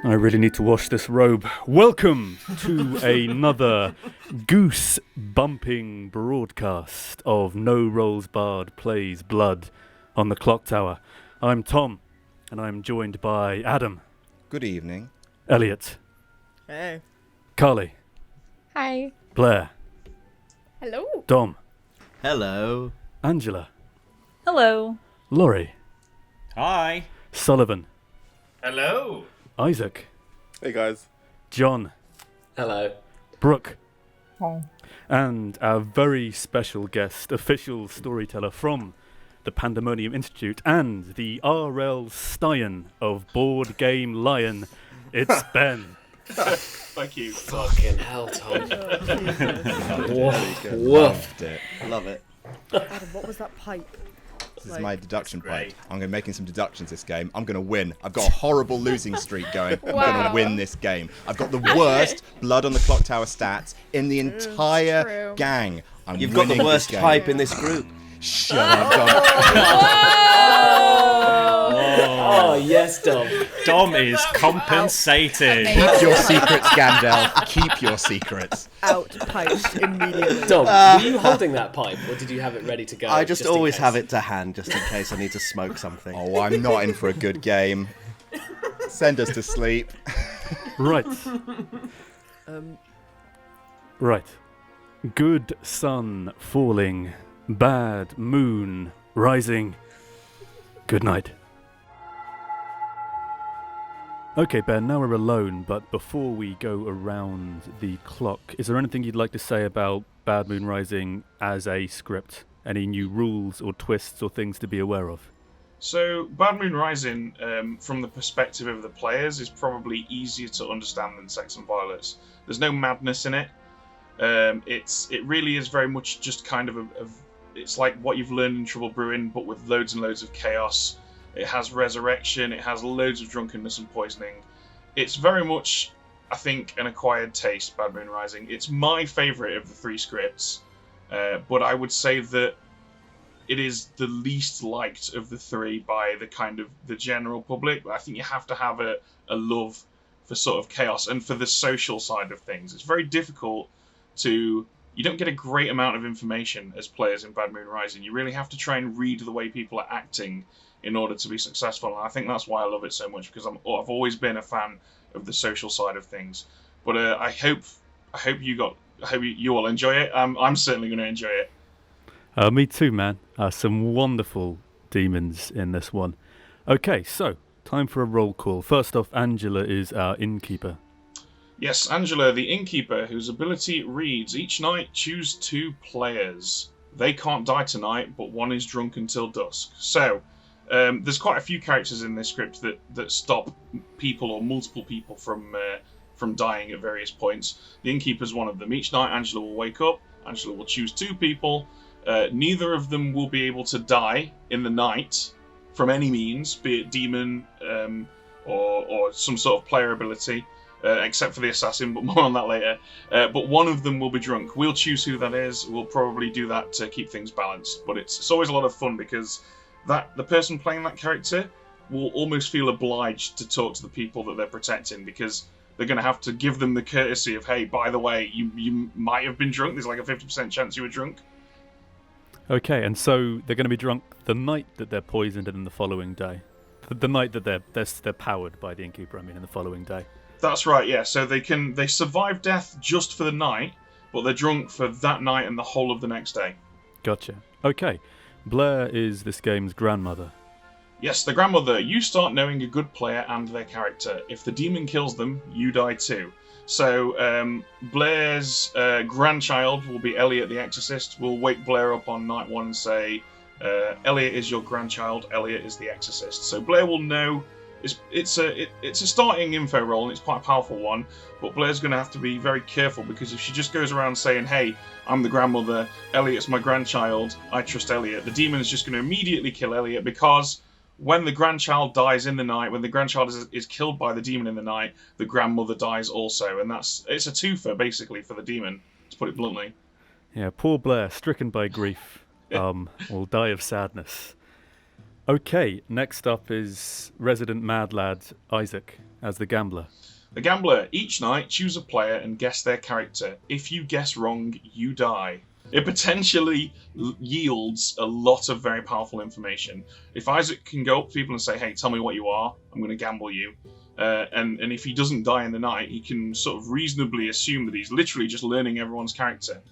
I really need to wash this robe. Welcome to another goose-bumping broadcast of No Rolls Barred Plays Blood on the Clocktower. I'm Tom, and I'm joined by Adam. Good evening. Elliot. Hey. Carly. Hi. Blair. Hello. Dom. Hello. Angela. Hello. Laurie. Hi. Sullivan. Hello. Isaac. Hey guys. John. Hello. Brooke. Hi. And our very special guest, official storyteller from the Pandemonium Institute and the R.L. Stein of Board Game Lion, it's Ben. Thank you. Fucking hell, Tom. Woof. Loved it. Love it. Adam, what was that pipe? This is my deduction pipe. I'm going to be making some deductions this game. I'm going to win. I've got a horrible losing streak going. I'm going to win this game. I've got the worst blood on the Clocktower stats in the entire gang. You've got the worst pipe in this group. Shut up, Dom. Oh, yes, Dom. Dom is compensating. Keep your secrets, Gandalf. Keep your secrets. Outpiped immediately. Dom, were you holding that pipe, or did you have it ready to go? I just always have it to hand, just in case I need to smoke something. Oh, I'm not in for a good game. Send us to sleep. Right. Right. Good sun falling, bad moon rising. Good night. Okay, Ben, now we're alone, but before we go around the clock, is there anything you'd like to say about Bad Moon Rising as a script? Any new rules or twists or things to be aware of? So, Bad Moon Rising, from the perspective of the players, is probably easier to understand than Sex and Violets. There's no madness in it. It really is very much just kind of it's like what you've learned in Trouble Brewing, but with loads and loads of chaos. It has resurrection, it has loads of drunkenness and poisoning. It's very much, I think, an acquired taste, Bad Moon Rising. It's my favourite of the three scripts, but I would say that it is the least liked of the three by the general public. I think you have to have a love for sort of chaos and for the social side of things. It's very difficult you don't get a great amount of information as players in Bad Moon Rising. You really have to try and read the way people are acting in order to be successful, and I think that's why I love it so much, because I've always been a fan of the social side of things. But I hope you all enjoy it. I'm certainly going to enjoy it. Me too, man. Some wonderful demons in this one. Okay, so time for a roll call. First off, Angela is our innkeeper. Yes, Angela, the innkeeper, whose ability reads, each night choose 2 players. They can't die tonight, but one is drunk until dusk. So, there's quite a few characters in this script that stop people or multiple people from dying at various points. The innkeeper's one of them. Each night, Angela will wake up. Angela will choose 2 people. Neither of them will be able to die in the night from any means, be it demon or some sort of player ability. Except for the assassin, but more on that later. But one of them will be drunk. We'll choose who that is. We'll probably do that to keep things balanced. But it's always a lot of fun because the person playing that character will almost feel obliged to talk to the people that they're protecting, because they're going to have to give them the courtesy of, hey, by the way, you might have been drunk. There's like a 50% chance you were drunk. Okay, and so they're going to be drunk the night that they're poisoned and then the following day. The night that they're powered by the innkeeper, in the following day. That's right, yeah. So they survive death just for the night, but they're drunk for that night and the whole of the next day. Gotcha. Okay. Blair is this game's grandmother. Yes, the grandmother. You start knowing a good player and their character. If the demon kills them, you die too. So Blair's grandchild will be Elliot the Exorcist. We'll wake Blair up on night 1 and say, Elliot is your grandchild, Elliot is the Exorcist. So Blair will know. It's a starting info roll, and it's quite a powerful one, but Blair's going to have to be very careful, because if she just goes around saying, hey, I'm the grandmother, Elliot's my grandchild, I trust Elliot, the demon is just going to immediately kill Elliot, because when the grandchild dies in the night, when the grandchild is killed by the demon in the night, the grandmother dies also, and it's a twofer, basically, for the demon, to put it bluntly. Yeah, poor Blair, stricken by grief, will die of sadness. Okay, next up is resident mad lad Isaac. as the gambler? The gambler, each night choose a player and guess their character. If you guess wrong, you die. It potentially yields a lot of very powerful information. If Isaac can go up to people and say, hey, tell me what you are, I'm going to gamble you. And if he doesn't die in the night, he can sort of reasonably assume that he's literally just learning everyone's character.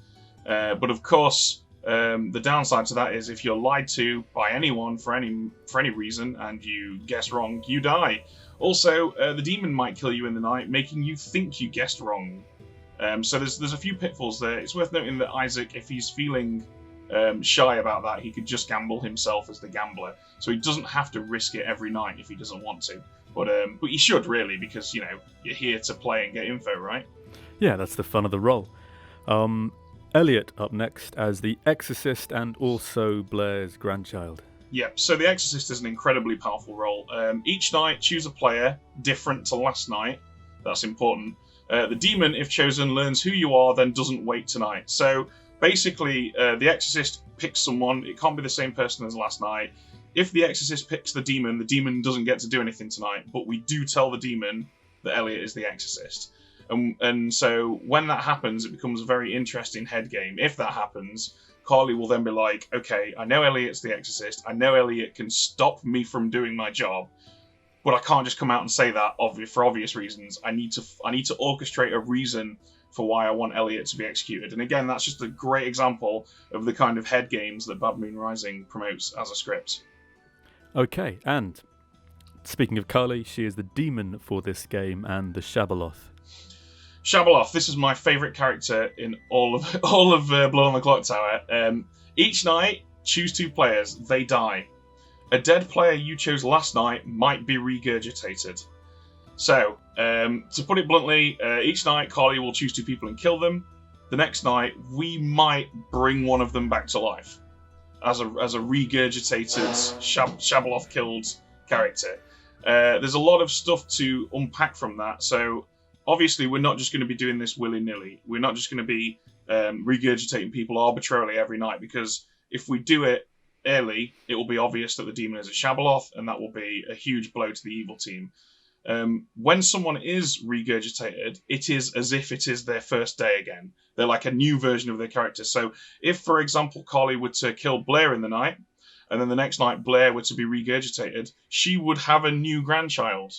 But of course, the downside to that is if you're lied to by anyone for any reason and you guess wrong, you die. Also, the demon might kill you in the night, making you think you guessed wrong. So there's a few pitfalls there. It's worth noting that Isaac, if he's feeling shy about that, he could just gamble himself as the gambler. So he doesn't have to risk it every night if he doesn't want to. But he should really, because you're here to play and get info, right? Yeah, that's the fun of the role. Elliot up next as the Exorcist and also Blair's grandchild. Yeah, so the Exorcist is an incredibly powerful role. Each night, choose a player different to last night. That's important. The demon, if chosen, learns who you are, then doesn't wait tonight. So basically, the Exorcist picks someone. It can't be the same person as last night. If the Exorcist picks the demon doesn't get to do anything tonight, but we do tell the demon that Elliot is the Exorcist. And so when that happens, it becomes a very interesting head game. If that happens, Carly will then be like, okay, I know Elliot's the Exorcist. I know Elliot can stop me from doing my job, but I can't just come out and say that for obvious reasons. I need to orchestrate a reason for why I want Elliot to be executed. And again, that's just a great example of the kind of head games that Bad Moon Rising promotes as a script. Okay, and speaking of Carly, she is the demon for this game and the Shabaloth. Shabaloth, this is my favourite character in all of Blood on the Clocktower. Each night, choose 2 players. They die. A dead player you chose last night might be regurgitated. So, to put it bluntly, each night Carly will choose 2 people and kill them. The next night, we might bring one of them back to life as a regurgitated Shabaloth killed character. There's a lot of stuff to unpack from that. So, obviously, we're not just going to be doing this willy-nilly. We're not just going to be regurgitating people arbitrarily every night, because if we do it early, it will be obvious that the demon is a Shabaloth, and that will be a huge blow to the evil team. When someone is regurgitated, it is as if it is their first day again. They're like a new version of their character. So if, for example, Carly were to kill Blair in the night, and then the next night Blair were to be regurgitated, she would have a new grandchild.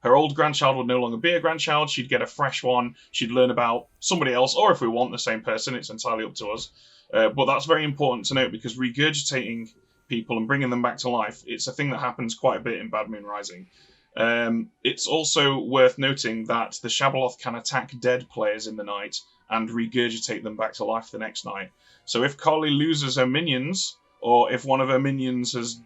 Her old grandchild would no longer be a grandchild. She'd get a fresh one. She'd learn about somebody else, or if we want the same person, it's entirely up to us. But that's very important to note, because regurgitating people and bringing them back to life, it's a thing that happens quite a bit in Bad Moon Rising. It's also worth noting that the Shabaloth can attack dead players in the night and regurgitate them back to life the next night. So if Carly loses her minions, or if one of her minions has,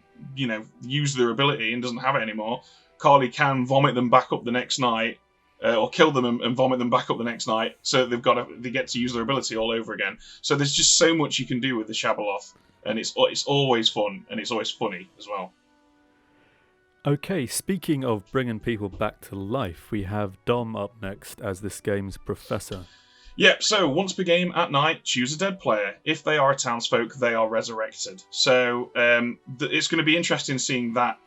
used their ability and doesn't have it anymore, Carly can vomit them back up the next night, or kill them and vomit them back up the next night, so they get to use their ability all over again. So there's just so much you can do with the Shabaloth, and it's always fun, and it's always funny as well. Okay, speaking of bringing people back to life, we have Dom up next as this game's professor. Yep, so once per game at night, choose a dead player. If they are a townsfolk, they are resurrected. So it's going to be interesting seeing that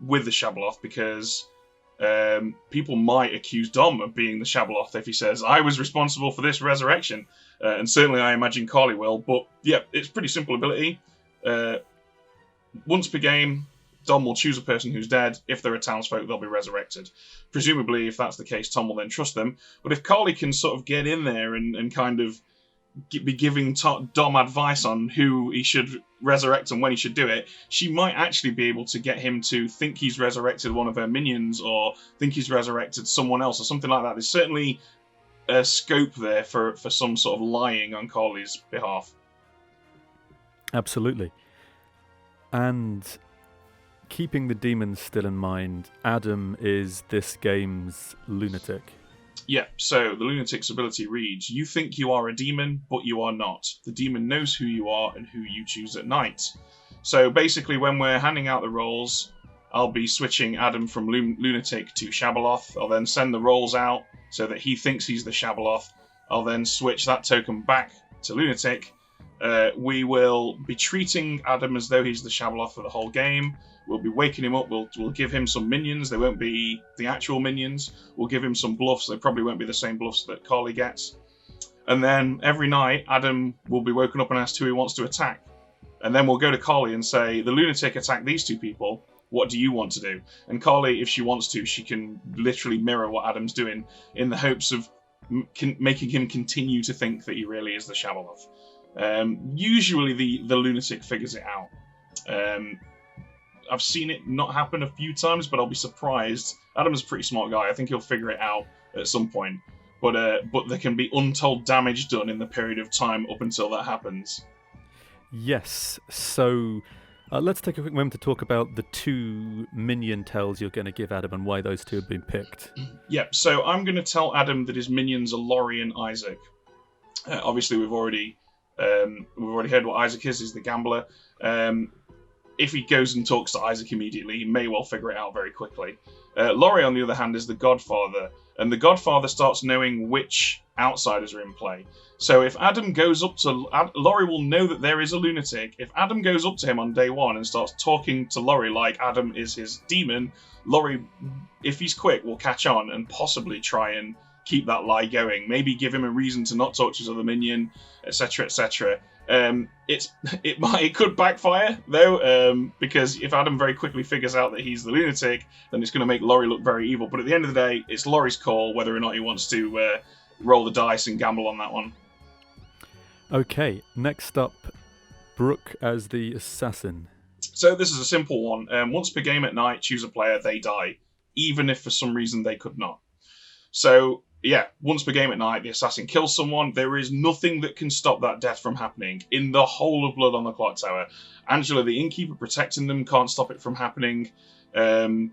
with the Shabaloth, because people might accuse Dom of being the Shabaloth if he says, I was responsible for this resurrection. And certainly I imagine Carly will. But yeah, it's pretty simple ability. Once per game, Dom will choose a person who's dead. If they're a townsfolk, they'll be resurrected. Presumably, if that's the case, Tom will then trust them. But if Carly can sort of get in there and kind of be giving Dom advice on who he should resurrect and when he should do it, she might actually be able to get him to think he's resurrected one of her minions, or think he's resurrected someone else, or something like that. There's certainly a scope there for some sort of lying on Carly's behalf. Absolutely. And keeping the demons still in mind, Adam is this game's lunatic. Yeah, so the lunatic's ability reads, you think you are a demon, but you are not. The demon knows who you are and who you choose at night. So basically, when we're handing out the roles, I'll be switching Adam from lunatic to Shabaloth. I'll then send the roles out so that he thinks he's the Shabaloth. I'll then switch that token back to lunatic, We will be treating Adam as though he's the Shabaloth for the whole game. We'll be waking him up. We'll give him some minions. They won't be the actual minions. We'll give him some bluffs. They probably won't be the same bluffs that Carly gets. And then every night, Adam will be woken up and asked who he wants to attack. And then we'll go to Carly and say, the lunatic attacked these two people. What do you want to do? And Carly, if she wants to, she can literally mirror what Adam's doing in the hopes of making him continue to think that he really is the Shabaloth. Usually the lunatic figures it out. I've seen it not happen a few times, but I'll be surprised. Adam's a pretty smart guy. I think he'll figure it out at some point. But there can be untold damage done in the period of time up until that happens. Yes, so let's take a quick moment to talk about the 2 minion tells you're going to give Adam and why those 2 have been picked. Yep, so I'm going to tell Adam that his minions are Laurie and Isaac. Obviously, we've already heard what Isaac is. He's the gambler. If he goes and talks to Isaac immediately, he may well figure it out very quickly. Laurie, on the other hand, is the Godfather, and the Godfather starts knowing which outsiders are in play. So if Adam goes up to... Laurie will know that there is a lunatic. If Adam goes up to him on day 1 and starts talking to Laurie like Adam is his demon, Laurie, if he's quick, will catch on and possibly try and keep that lie going. Maybe give him a reason to not talk to his other minion, etc., etc. It could backfire though, because if Adam very quickly figures out that he's the lunatic, then it's going to make Laurie look very evil. But at the end of the day, it's Laurie's call whether or not he wants to roll the dice and gamble on that one. Okay, next up, Brooke as the assassin. So this is a simple one. Once per game at night, choose a player, they die, even if for some reason they could not. So yeah, once per game at night, the assassin kills someone. There is nothing that can stop that death from happening in the whole of Blood on the Clocktower. Angela, the innkeeper protecting them, can't stop it from happening. The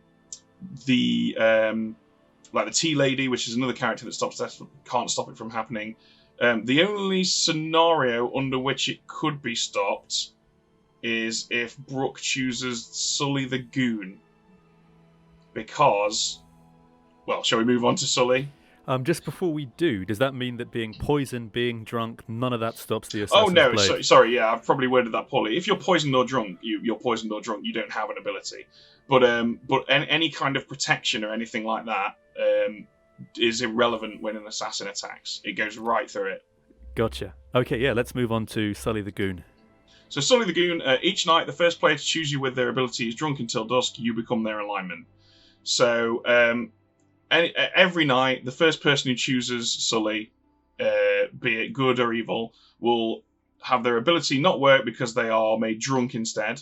tea lady, which is another character that stops death, can't stop it from happening. The only scenario under which it could be stopped is if Brooke chooses Sully the Goon. Because, well, shall we move on to Sully? Just before we do, does that mean that being poisoned, being drunk, none of that stops the assassin's Oh no, blade? sorry, yeah, I've probably worded that poorly. If you're poisoned or drunk, you're poisoned or drunk, you don't have an ability. But any kind of protection or anything like that is irrelevant when an assassin attacks. It goes right through it. Gotcha. Okay, yeah, let's move on to Sully the Goon. So Sully the Goon, each night the first player to choose you with their ability is drunk until dusk, you become their alignment. So every night, the first person who chooses Sully, be it good or evil, will have their ability not work because they are made drunk instead,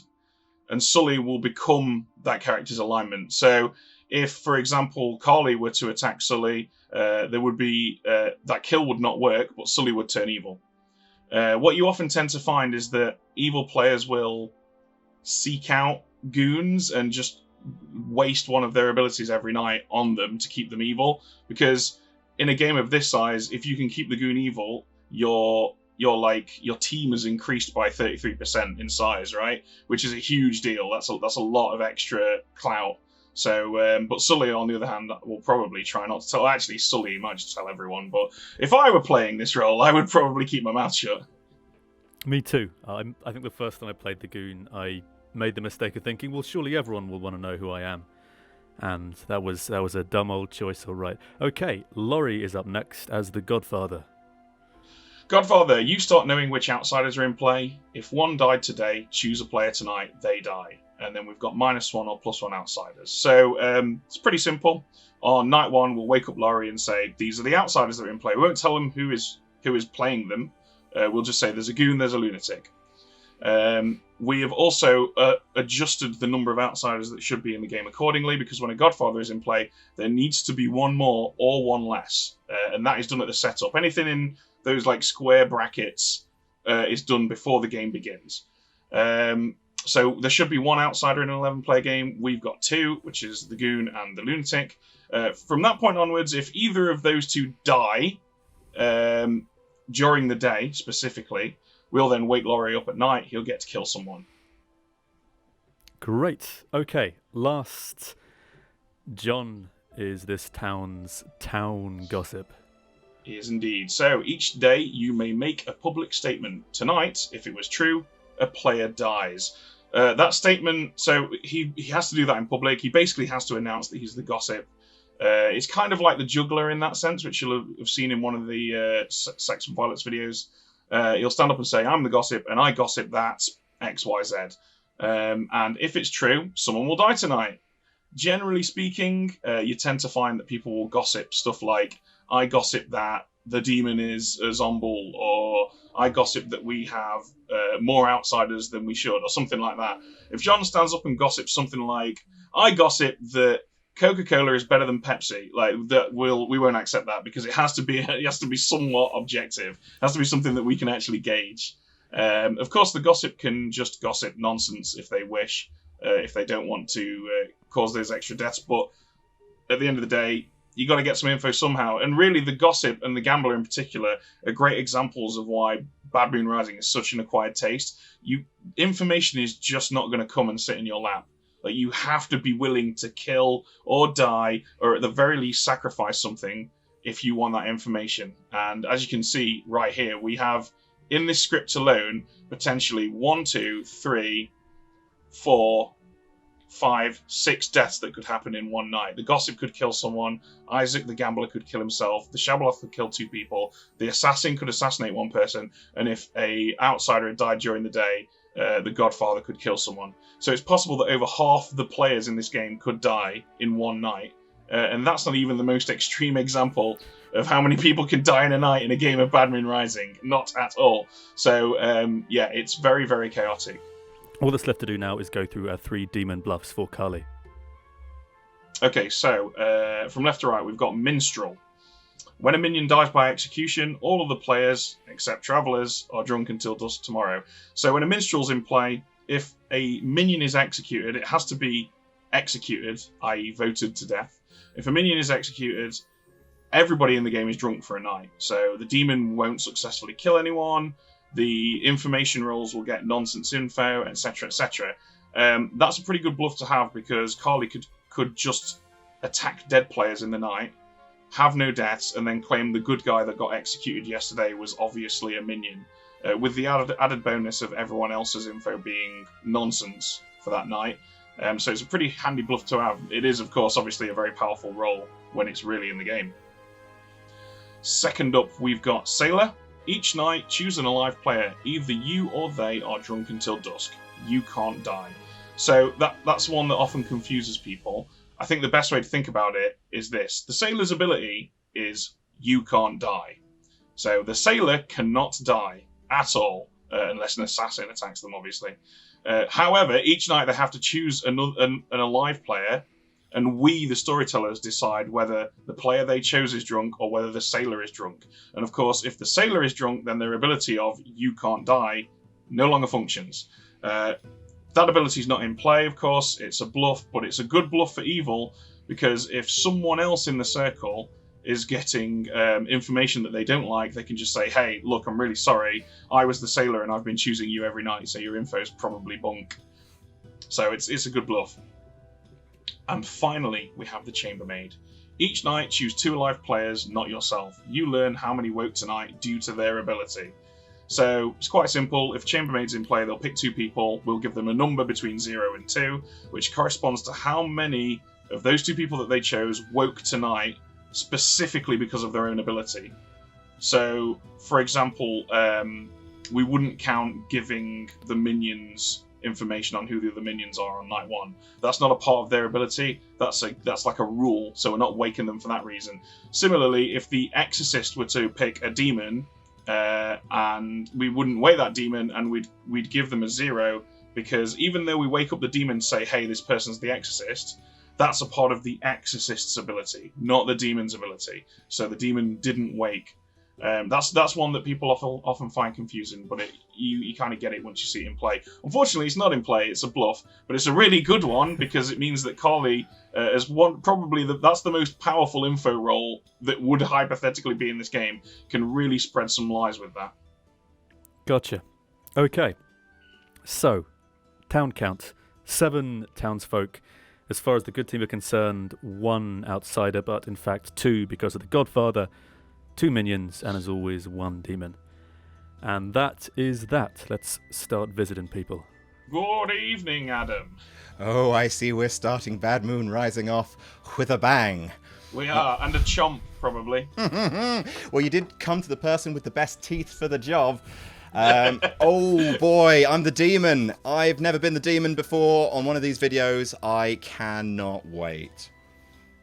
and Sully will become that character's alignment. So if, for example, Carly were to attack Sully, there would be that kill would not work, but Sully would turn evil. What you often tend to find is that evil players will seek out goons and just waste one of their abilities every night on them to keep them evil, because in a game of this size, if you can keep the goon evil, your team is increased by 33% in size, right? Which is a huge deal. That's a lot of extra clout. So, but Sully, on the other hand, will probably try not to tell. Actually, Sully might just tell everyone. But if I were playing this role, I would probably keep my mouth shut. Me too. I think the first time I played the Goon, I made the mistake of thinking, well, surely everyone will want to know who I am. And that was a dumb old choice, all right. Okay, Laurie is up next as the Godfather. Godfather, you start knowing which outsiders are in play. If one died today, choose a player tonight, they die. And then we've got -1 or +1 outsiders. So it's pretty simple. On night 1, we'll wake up Laurie and say, these are the outsiders that are in play. We won't tell them who is playing them. We'll just say there's a goon, there's a lunatic. We have also adjusted the number of outsiders that should be in the game accordingly, because when a Godfather is in play, there needs to be one more or one less. And that is done at the setup. Anything in those like square brackets is done before the game begins. So there should be one outsider in an 11-player game. We've got 2, which is the Goon and the Lunatic. From that point onwards, if either of those 2 die during the day, specifically, we'll then wake Laurie up at night. He'll get to kill someone. Great. Okay, last. John is this town's town gossip. He is indeed. So each day you may make a public statement. Tonight, if it was true, a player dies. That statement, so he has to do that in public. He basically has to announce that he's the gossip. It's kind of like the juggler in that sense, which you'll have seen in one of the Sex and Violence videos. He'll stand up and say, I'm the gossip, and I gossip that X, Y, Z. And if it's true, someone will die tonight. Generally speaking, you tend to find that people will gossip stuff like, I gossip that the demon is a zombie, or I gossip that we have more outsiders than we should, or something like that. If John stands up and gossips something like, I gossip that Coca-Cola is better than Pepsi, like that, we won't accept that, because it has to be somewhat objective. It has to be something that we can actually gauge. Of course, the gossip can just gossip nonsense if they wish, if they don't want to cause those extra deaths. But at the end of the day, you got to get some info somehow. And really, the gossip and the gambler in particular are great examples of why Bad Moon Rising is such an acquired taste. Information is just not going to come and sit in your lap. Like, you have to be willing to kill or die, or at the very least sacrifice something if you want that information. And as you can see right here, we have in this script alone potentially 1, 2, 3, 4, 5, 6 deaths that could happen in one night. The gossip could kill someone. Isaac the gambler could kill himself. The Shabaloth could kill 2 people. The assassin could assassinate 1 person. And if a outsider had died during the day, the Godfather could kill someone. So it's possible that over half the players in this game could die in one night. And that's not even the most extreme example of how many people can die in a night in a game of Bad Moon Rising. Not at all. So, yeah, it's very, very chaotic. All that's left to do now is go through 3 demon bluffs for Kali. Okay, so from left to right, we've got Minstrel. When a minion dies by execution, all of the players, except Travellers, are drunk until dusk tomorrow. So when a Minstrel's in play, if a minion is executed, it has to be executed, i.e. voted to death. If a minion is executed, everybody in the game is drunk for a night. So the demon won't successfully kill anyone, the information rolls will get nonsense info, etc., etc. That's a pretty good bluff to have, because Carly could just attack dead players in the night, have no deaths, and then claim the good guy that got executed yesterday was obviously a minion, with the added bonus of everyone else's info being nonsense for that night. So it's a pretty handy bluff to have. It is, of course, obviously a very powerful roll when it's really in the game. Second up, we've got Sailor. Each night, choose an alive player. Either you or they are drunk until dusk. You can't die. So that's one that often confuses people. I think the best way to think about it is this. The Sailor's ability is you can't die. So the Sailor cannot die at all, unless an assassin attacks them, obviously. However, each night they have to choose an alive player, and we, the storytellers, decide whether the player they chose is drunk or whether the Sailor is drunk. And of course, if the Sailor is drunk, then their ability of you can't die no longer functions. That ability is not in play, of course. It's a bluff, but it's a good bluff for evil, because if someone else in the circle is getting information that they don't like, they can just say, hey, look, I'm really sorry. I was the Sailor and I've been choosing you every night, so your info is probably bunk. So it's a good bluff. And finally, we have the Chambermaid. Each night, choose 2 alive players, not yourself. You learn how many woke tonight due to their ability. So it's quite simple. If Chambermaid's in play, they'll pick 2 people. We'll give them a number between 0 and 2, which corresponds to how many of those 2 people that they chose woke tonight, specifically because of their own ability. So, for example, we wouldn't count giving the minions information on who the other minions are on night 1. That's not a part of their ability. That's like a rule, so we're not waking them for that reason. Similarly, if the Exorcist were to pick a demon, and we wouldn't wake that demon, and we'd give them a 0, because even though we wake up the demon and say, hey, this person's the Exorcist, that's a part of the Exorcist's ability, not the demon's ability. So the demon didn't wake. That's one that people often find confusing, but you kind of get it once you see it in play. Unfortunately, it's not in play; it's a bluff, but it's a really good one, because it means that Carly is that's the most powerful info roll that would hypothetically be in this game. Can really spread some lies with that. Gotcha. Okay. So, town count: 7 townsfolk. As far as the good team are concerned, 1 outsider, but in fact 2 because of the Godfather. 2 minions, and as always, 1 demon. And that is that. Let's start visiting people. Good evening, Adam. Oh, I see we're starting Bad Moon Rising off with a bang. We are, and a chomp, probably. Well, you did come to the person with the best teeth for the job. Oh boy, I'm the demon. I've never been the demon before on one of these videos. I cannot wait.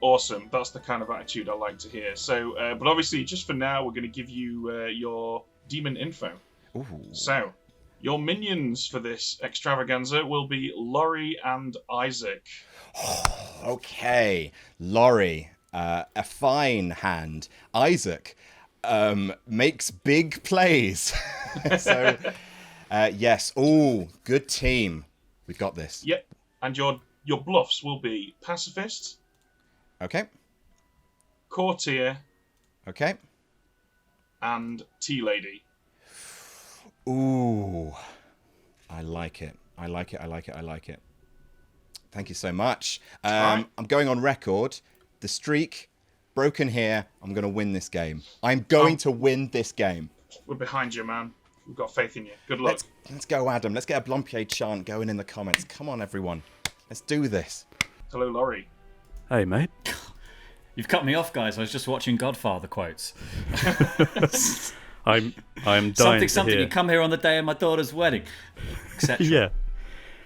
Awesome. That's the kind of attitude I like to hear. So, but obviously, just for now, we're going to give you your demon info. Ooh. So, your minions for this extravaganza will be Laurie and Isaac. Okay, Laurie, a fine hand. Isaac makes big plays. So, yes. Ooh, good team. We've got this. Yep. And your bluffs will be Pacifist, Okay. Courtier, Okay. and Tea Lady. Ooh, I like it. I like it. I like it. I like it. Thank you so much. Right. I'm going on record. The streak broken here. I'm going to win this game. I'm going to win this game. We're behind you, man. We've got faith in you. Good luck. Let's go, Adam. Let's get a Blampied chant going in the comments. Come on, everyone. Let's do this. Hello, Laurie. Hey, mate. You've cut me off, guys. I was just watching Godfather quotes. I'm dying to hear. You come here on the day of my daughter's wedding, etc. Yeah.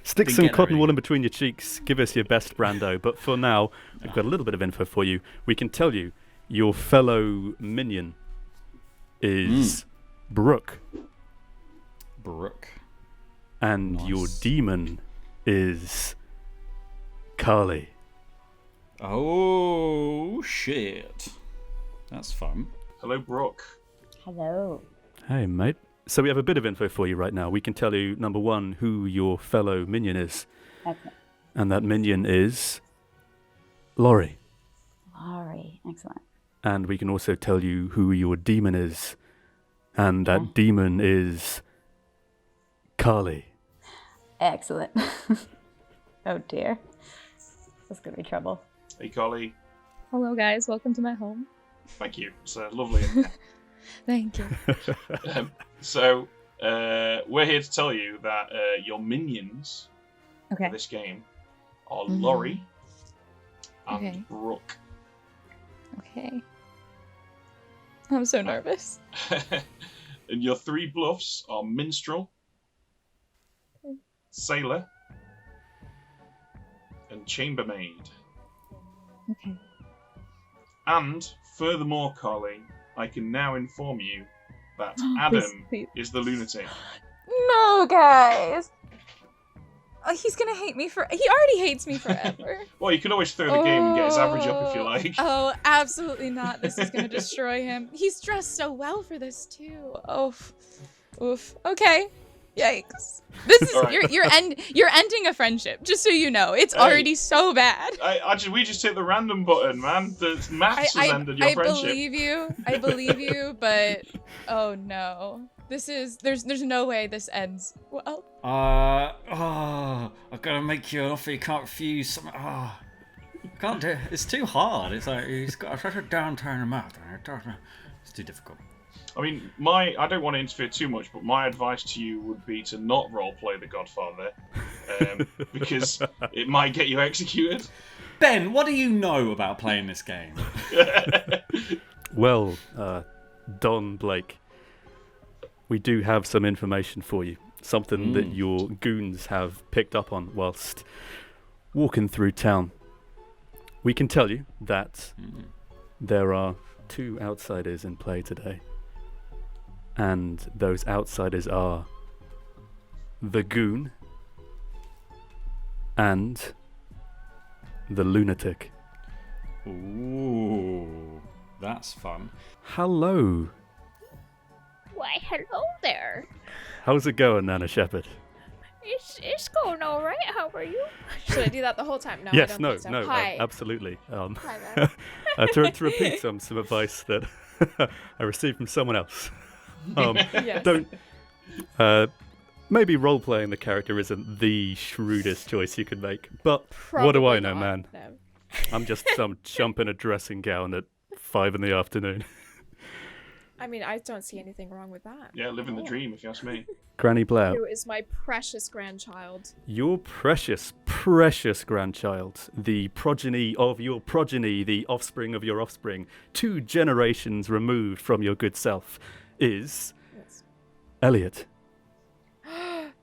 Stick Didn't some get that cotton really. wool in between your cheeks. Give us your best Brando. But for now, we've got a little bit of info for you. We can tell you your fellow minion is Brooke. Brooke. And Nice. your demon is Carly. Oh, shit. That's fun. Hello, Brooke. Hello. Hey, mate. So we have a bit of info for you right now. We can tell you, number one, who your fellow minion is. Excellent. And that minion is Laurie. Laurie. Excellent. And we can also tell you who your demon is. And that Okay. demon is Carly. Excellent. Oh dear. That's gonna be trouble. Hey, Carly. Hello, guys. Welcome to my home. Thank you. It's lovely. Thank you. So, we're here to tell you that your minions Okay. for this game are Mhm. Laurie and Okay. Brooke. Okay. I'm so nervous. And your 3 bluffs are Minstrel, Sailor, and Chambermaid. Okay. And furthermore, Carly, I can now inform you that Please, Adam please. is the lunatic. No, guys. He's gonna hate me for. He already hates me forever. Well, you can always throw the game and get his average up if you like. Oh, absolutely not. This is gonna destroy him. He's dressed so well for this too. Oof. Oof. Okay. Yikes. This is All right. you're ending a friendship. Just so you know, it's Hey. already so bad. We just hit the random button, man. The maths has ended your friendship. I believe you, but oh no. There's no way this ends well. I've got to make you an offer you can't refuse. Can't do it. It's too hard. It's like he's got such a downturn in math. It's too difficult. I mean, I don't want to interfere too much, but my advice to you would be to not roleplay The Godfather, because it might get you executed. Ben, what do you know about playing this game? Well, Don Blake, we do have some information for you. Something that your goons have picked up on whilst walking through town. We can tell you that there are 2 outsiders in play today. And those outsiders are the goon and the lunatic. Ooh, that's fun. Hello. Why, hello there. How's it going, Nana Shepherd? It's going all right. How are you? Should I do that the whole time? No, I Yes, don't no, think so. no, Hi. absolutely. Hi there. To repeat some advice that I received from someone else. Yes. Don't. Maybe role-playing the character isn't the shrewdest choice you could make, but what do I Probably know, not, man? no. I'm just some chump in a dressing gown at 5 in the afternoon. I mean, I don't see anything wrong with that. Yeah, living the dream, if you ask me. Granny Blair, Who is my precious grandchild? your precious, precious grandchild, the progeny of your progeny, the offspring of your offspring, 2 generations removed from your good self, is Yes. Elliot.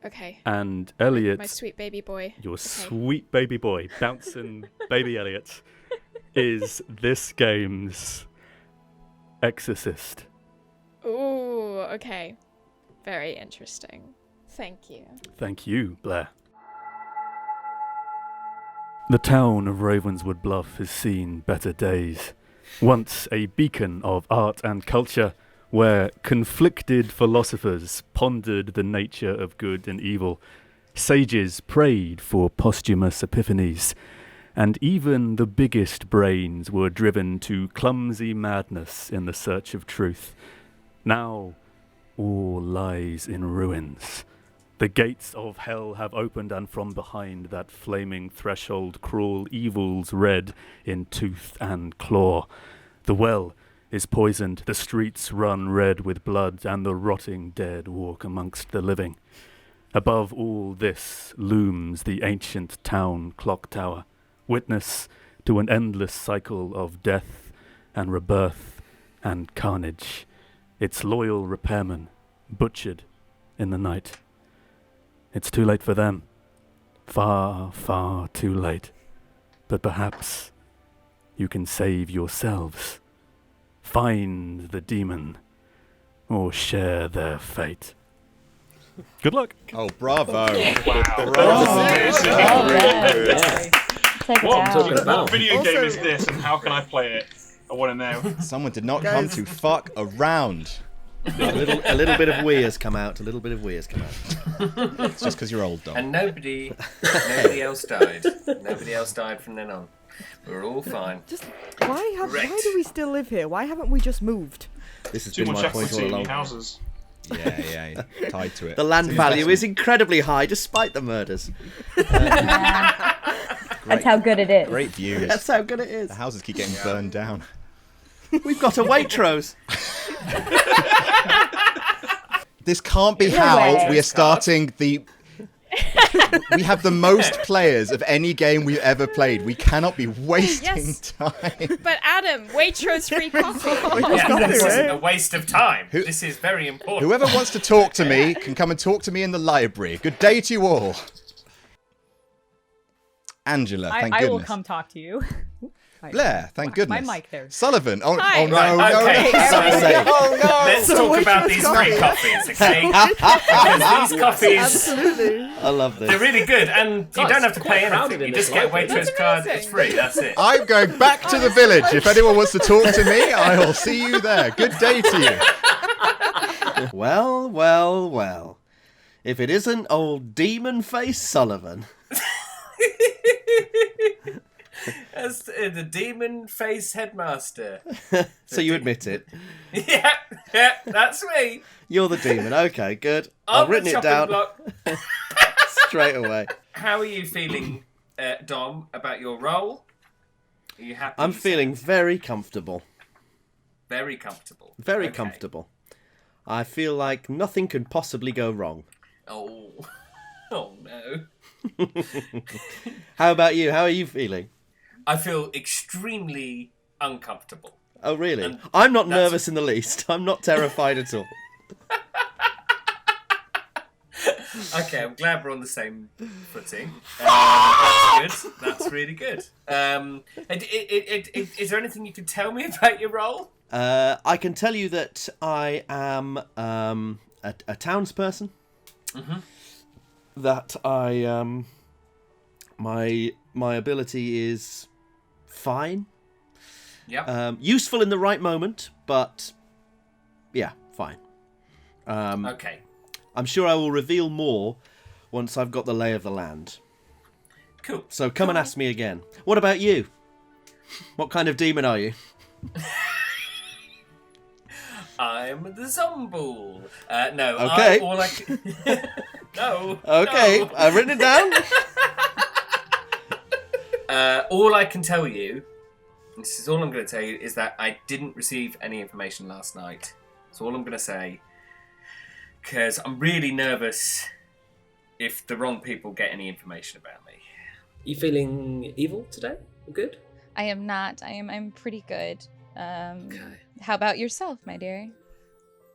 Okay. And Elliot, My sweet baby boy. your Okay. sweet baby boy, bouncing baby Elliot, is this game's exorcist. Ooh, okay. Very interesting. Thank you. Thank you, Blair. The town of Ravenswood Bluff has seen better days. Once a beacon of art and culture, where conflicted philosophers pondered the nature of good and evil, sages prayed for posthumous epiphanies, and even the biggest brains were driven to clumsy madness in the search of truth. Now all lies in ruins. The gates of hell have opened, and from behind that flaming threshold crawl evils red in tooth and claw. The well is poisoned, the streets run red with blood, and the rotting dead walk amongst the living. Above all this looms the ancient town Clocktower, witness to an endless cycle of death and rebirth and carnage. Its loyal repairman butchered in the night. It's too late for them. Far, far too late. But perhaps you can save yourselves. Find the demon or share their fate. Good luck. Oh, bravo. Wow. Bravo. Take it What, down. what video game is this, and how can I play it? I want to know. Someone did not come to fuck around. A little bit of we has come out. A little bit of we has come out. It's just because you're old, Dom. And nobody else died. Nobody else died from then on. We're all fine. Just why do we still live here? Why haven't we just moved? This has Too been much my point equity all in along. your houses. Yeah, tied to it. The land It's an value is investment. incredibly high despite the murders. That's how good it is. Great views. That's how good it is. The houses keep getting burned down. We've got a Waitrose. This can't be No how way. we are starting the... We have the most players of any game we've ever played. We cannot be wasting Yes. time. But Adam, Waitrose free coffee. Yeah, this Anyway. isn't a waste of time. This is very important. Whoever wants to talk to me can come and talk to me in the library. Good day to you all. Angela, thank I goodness. will come talk to you. Blair, thank goodness. My mic there. Sullivan, oh, Hi. oh no, Right, no, okay, no, so- oh no. Let's talk about these free coffees, okay? Because these coffees, Absolutely. I love this. they're really good, and you don't have to pay crowded anything. in You this just get a library. Waitrose card, it's free, that's it. I'm going back to the village. If anyone wants to talk to me, I will see you there. Good day to you. Well, well, well. If it isn't old Demon Face Sullivan. As the demon face headmaster. So you admit it. Yeah, that's me. You're the demon. Okay, good. On I've written the it chopping down block. straight away. How are you feeling, Dom, about your role? Are you happy? I'm feeling very comfortable. very comfortable. Very Okay. comfortable. I feel like nothing can possibly go wrong. Oh. Oh no. How about you? How are you feeling? I feel extremely uncomfortable. Oh, really? And I'm not that's- nervous in the least. I'm not terrified at all. Okay, I'm glad we're on the same footing. That's good. That's really good. Is there anything you can tell me about your role? I can tell you that I am a townsperson. Mm-hmm. That I my ability is fine. Yeah. Useful in the right moment, but yeah, fine. Okay. I'm sure I will reveal more once I've got the lay of the land. Cool. So come and ask me again. What about you? What kind of demon are you? I'm the Zombool. No. Okay. No. Okay, no. I've written it down. All I can tell you, this is all I'm going to tell you, is that I didn't receive any information last night. That's all I'm going to say. Because I'm really nervous if the wrong people get any information about me. You feeling evil today? Good? I am not. I'm pretty good. Okay. How about yourself, my dear?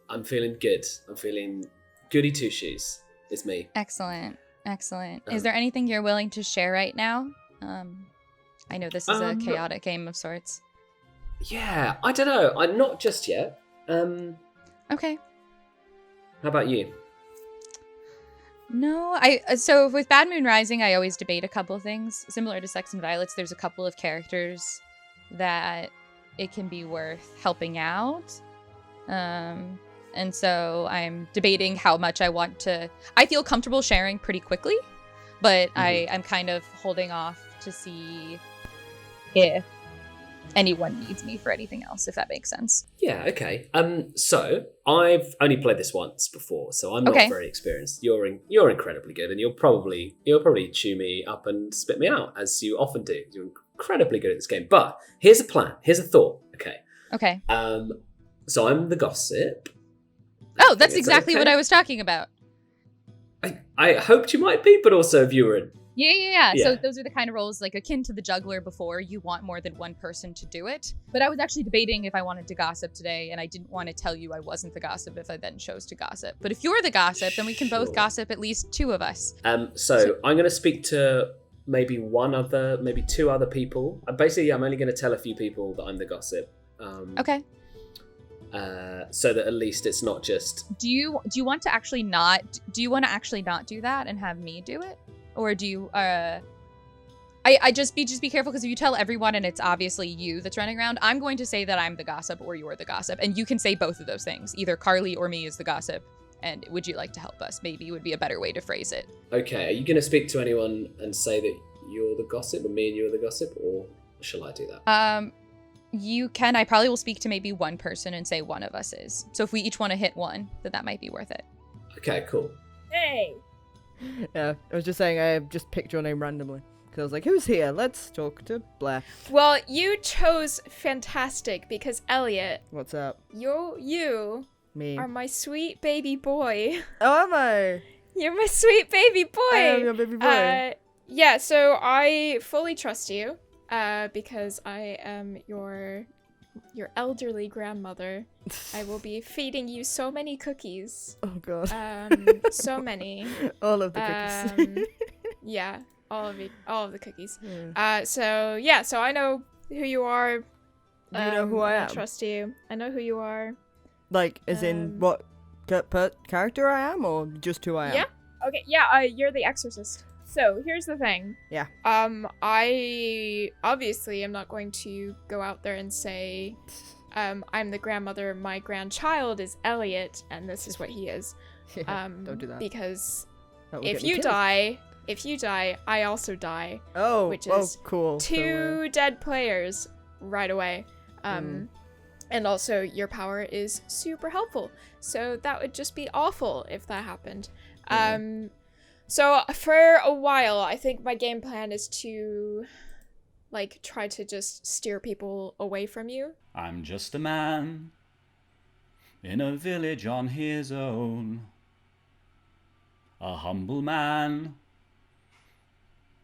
I'm feeling good. I'm feeling goody two shoes. It's me. Excellent. Is there anything you're willing to share right now? I know this is a chaotic game of sorts. Yeah, I don't know. I'm not just yet. Okay. How about you? No, so with Bad Moon Rising, I always debate a couple of things. Similar to Sex and Violets, there's a couple of characters that it can be worth helping out. And so I'm debating how much I want to... I feel comfortable sharing pretty quickly, but I'm kind of holding off to see if anyone needs me for anything else, if that makes sense. Yeah, okay. So I've only played this once before, so I'm not very experienced. You're incredibly good, and you'll probably chew me up and spit me out, as you often do. You're incredibly good at this game. But here's a plan. Here's a thought. Okay. So I'm the gossip. Oh, that's exactly what I was talking about. I hoped you might be, but also if you were in... Yeah. So those are the kind of roles like akin to the juggler before. You want more than one person to do it. But I was actually debating if I wanted to gossip today, and I didn't want to tell you I wasn't the gossip if I then chose to gossip. But if you're the gossip, then we can both gossip, at least two of us. So I'm going to speak to maybe two other people. Basically, I'm only going to tell a few people that I'm the gossip. Okay. So that at least it's not just... Do you want to actually not do that and have me do it? Or do you, I just be careful, because if you tell everyone and it's obviously you that's running around, I'm going to say that I'm the gossip or you're the gossip. And you can say both of those things. Either Carly or me is the gossip. And would you like to help us? Maybe would be a better way to phrase it. Okay, are you going to speak to anyone and say that you're the gossip, or me and you're the gossip, or shall I do that? You can. I probably will speak to maybe one person and say one of us is. So if we each want to hit one, then that might be worth it. Okay, cool. Hey! Yeah, I was just saying I just picked your name randomly. Because I was like, who's here? Let's talk to Blair. Well, you chose fantastic because, Elliot... What's up? You Me. are my sweet baby boy. Oh, am I? You're my sweet baby boy! I am your baby boy. Yeah, so I fully trust you. Because I am your elderly grandmother. I will be feeding you so many cookies. Oh god. So many. All of the cookies. Yeah, all of the cookies. So I know who you are. Do you know who I am? I trust you. I know who you are. Like, as in what character I am, or just who I am? Yeah. Okay. Yeah. You're the exorcist. So here's the thing. Yeah. I obviously am not going to go out there and say, I'm the grandmother. My grandchild is Elliot, and this is what he is. Don't do that. Because if you die, I also die. Oh, which is cool. Two dead players right away. And also your power is super helpful. So that would just be awful if that happened. So for a while, I think my game plan is to, like, try to just steer people away from you. I'm just a man in a village on his own. A humble man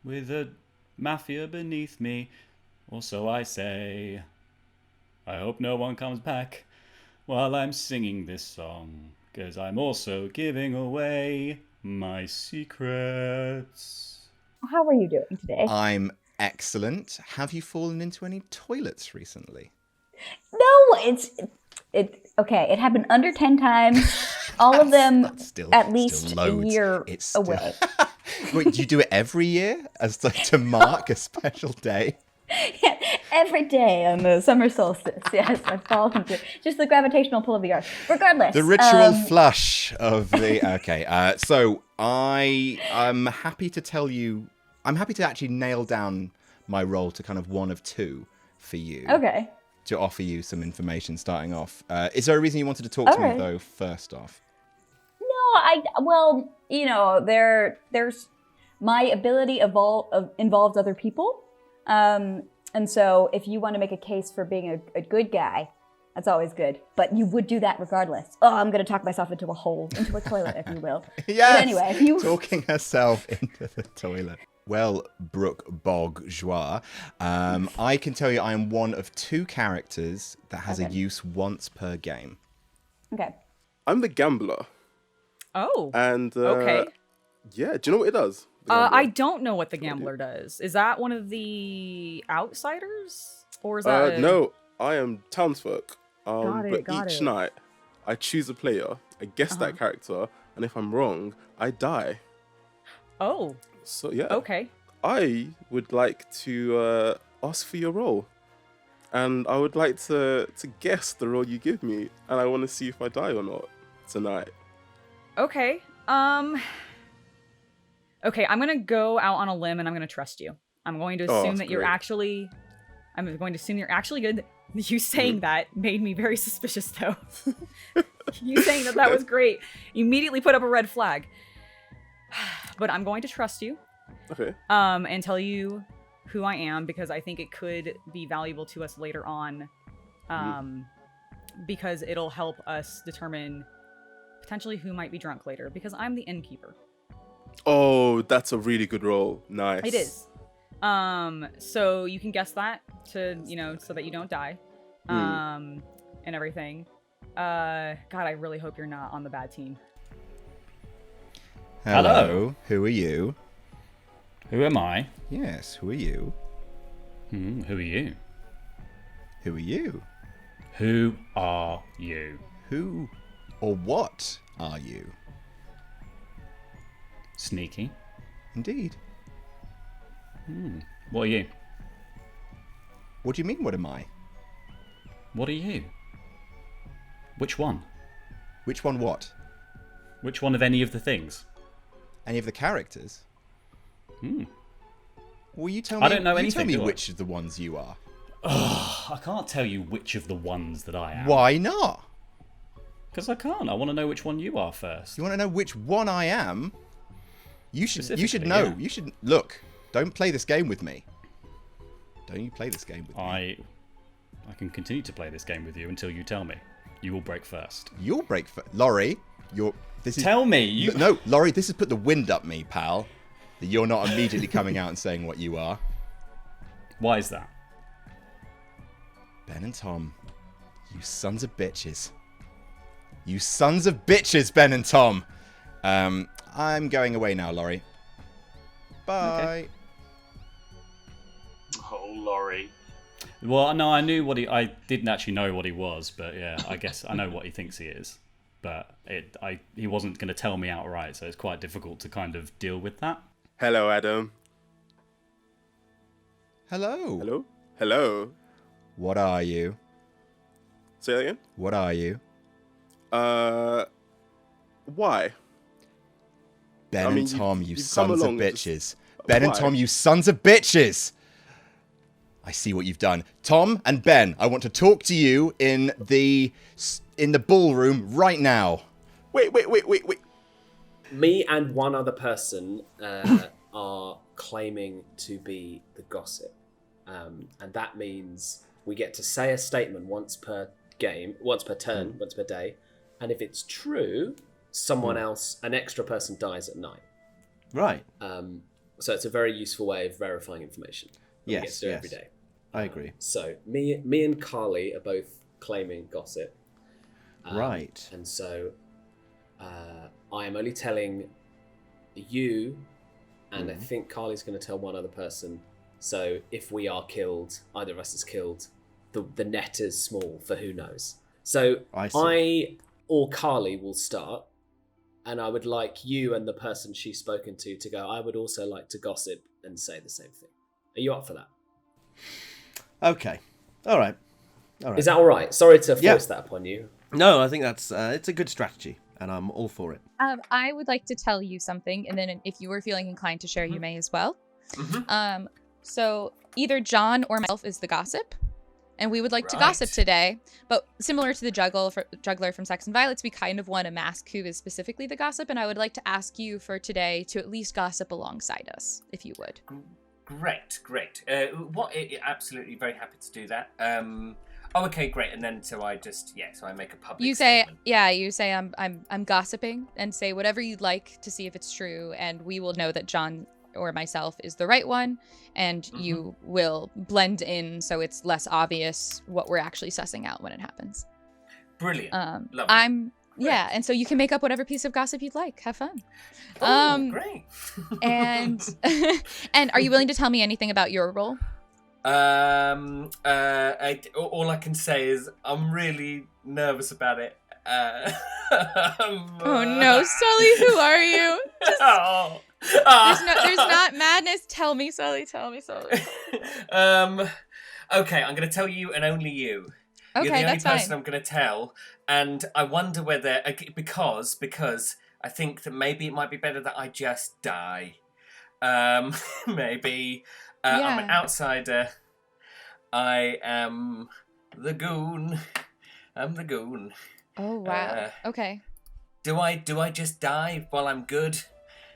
with a mafia beneath me, or so I say. I hope no one comes back while I'm singing this song, 'cause I'm also giving away my secrets. How are you doing today? I'm excellent. Have you fallen into any toilets recently? No, it okay. It happened under 10 times. All of them at least a year away. Wait, do you do it every year as to mark a special day? Yeah, every day on the summer solstice. Yes, I fall into just the gravitational pull of the earth. Regardless, the ritual flush of the. Okay, so I'm happy to tell you. I'm happy to actually nail down my role to kind of one of two for you. Okay. To offer you some information starting off. Is there a reason you wanted to talk to me though? First off. No, there's my ability involves other people. And so if you want to make a case for being a good guy, That's always good. But you would do that regardless. Oh, I'm going to talk myself into a hole, into a toilet, if you will. Yes! But anyway, if you... Talking herself into the toilet. Well, Brooke Bourgeois, I can tell you I am one of 2 characters that has a use once per game. Okay. I'm the gambler. Oh. And, okay. Yeah, do you know what it does? I don't know what the gambler does. Is that one of the outsiders? Or is that... No, I am townsfolk. Got each night, I choose a player, I guess that character, and if I'm wrong, I die. Oh. So, yeah. Okay. I would like to ask for your role. And I would like to guess the role you give me. And I want to see if I die or not tonight. Okay. Okay, I'm gonna go out on a limb and I'm gonna trust you. I'm going to assume that you're actually... I'm going to assume you're actually good. You saying that made me very suspicious, though. You saying that was great. You immediately put up a red flag. But I'm going to trust you. Okay. And tell you who I am, because I think it could be valuable to us later on. Because it'll help us determine potentially who might be drunk later, because I'm the innkeeper. Oh, that's a really good role. Nice. It is. So you can guess that to, so that you don't die. And everything. God, I really hope you're not on the bad team. Hello. Who are you? Who am I? Yes, who are you? Who are you? Who are you? Who are you? Who or what are you? Sneaky. Indeed. What are you? What do you mean, what am I? What are you? Which one? Which one what? Which one of any of the things? Any of the characters? Well, you tell me. I don't know anything. You tell me which of the ones you are. I can't tell you which of the ones that I am. Why not? Because I can't. I want to know which one you are first. You want to know which one I am? You should know. Yeah. You should look. Don't play this game with me. Don't you play this game with me? I can continue to play this game with you until you tell me. You will break first. You'll break first. Laurie, Tell me. No, Laurie, this has put the wind up me, pal. That you're not immediately coming out and saying what you are. Why is that? Ben and Tom, you sons of bitches. You sons of bitches, Ben and Tom. I'm going away now, Laurie. Bye. Okay. Oh, Laurie. Well, no, I knew I didn't actually know what he was, but yeah, I guess I know what he thinks he is. But he wasn't going to tell me outright, so it's quite difficult to kind of deal with that. Hello, Adam. Hello. Hello? Hello. What are you? Say that again? What are you? Why? Ben and Tom, you sons of bitches. Ben and Tom, you sons of bitches! I see what you've done. Tom and Ben, I want to talk to you in the ballroom right now. Wait. Me and one other person are claiming to be the gossip. And that means we get to say a statement once per game, once per turn, once per day. And if it's true, someone else, an extra person dies at night. Right. So it's a very useful way of verifying information. Yes, we get to do every day. I agree. So me and Carly are both claiming gossip. Right. And so I am only telling you, and I think Carly's going to tell one other person. So if we are killed, either of us is killed, the net is small for who knows. So I or Carly will start, and I would like you and the person she's spoken to go, I would also like to gossip and say the same thing. Are you up for that? Okay. All right. Is that all right? Sorry to force that upon you. No, I think that's it's a good strategy, and I'm all for it. I would like to tell you something, and then if you were feeling inclined to share, you may as well. So either John or myself is the gossip, and we would like to gossip today. But similar to the juggler from Sex and Violets, we kind of want to mask who is specifically the gossip, and I would like to ask you for today to at least gossip alongside us, if you would. Great. Absolutely very happy to do that. Oh, okay, great. And then so I make a public. You say, statement. I'm gossiping, and say whatever you'd like to see if it's true, and we will know that John or myself is the right one, and you will blend in so it's less obvious what we're actually sussing out when it happens. Brilliant. Lovely. Yeah, and so you can make up whatever piece of gossip you'd like. Have fun. Great. and are you willing to tell me anything about your role? All I can say is I'm really nervous about it. Oh no, Sully, who are you? There's not madness. Tell me, Sully. Okay, I'm going to tell you and only you. Okay, You're the only that's person fine. I'm going to tell, and I wonder whether because I think that maybe it might be better that I just die. Maybe I'm an outsider. I am the goon. I'm the goon. Oh wow. Okay. Do I just die while I'm good?